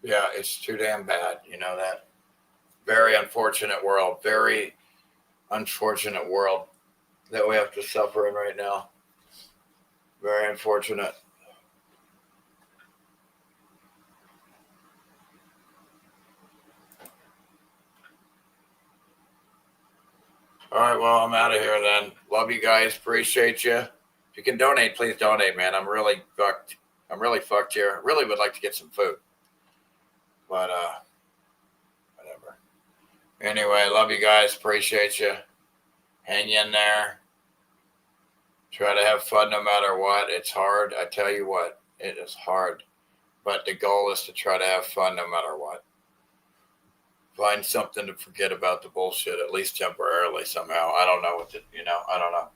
Yeah, it's too damn bad. You know that? Very unfortunate world. Very unfortunate world that we have to suffer in right now. Very unfortunate. All right, well, I'm out of here then. Love you guys. Appreciate you. If you can donate, please donate, man. I'm really fucked. I'm really fucked here. I really would like to get some food. But, whatever. Anyway, love you guys. Appreciate you. Hang in there. Try to have fun no matter what. It's hard. I tell you what, it is hard. But the goal is to try to have fun no matter what. Find something to forget about the bullshit, at least temporarily somehow. I don't know what to, I don't know.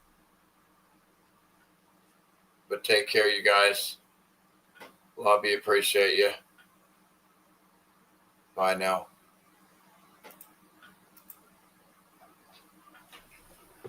But take care, you guys. Love you. Appreciate you. Bye now.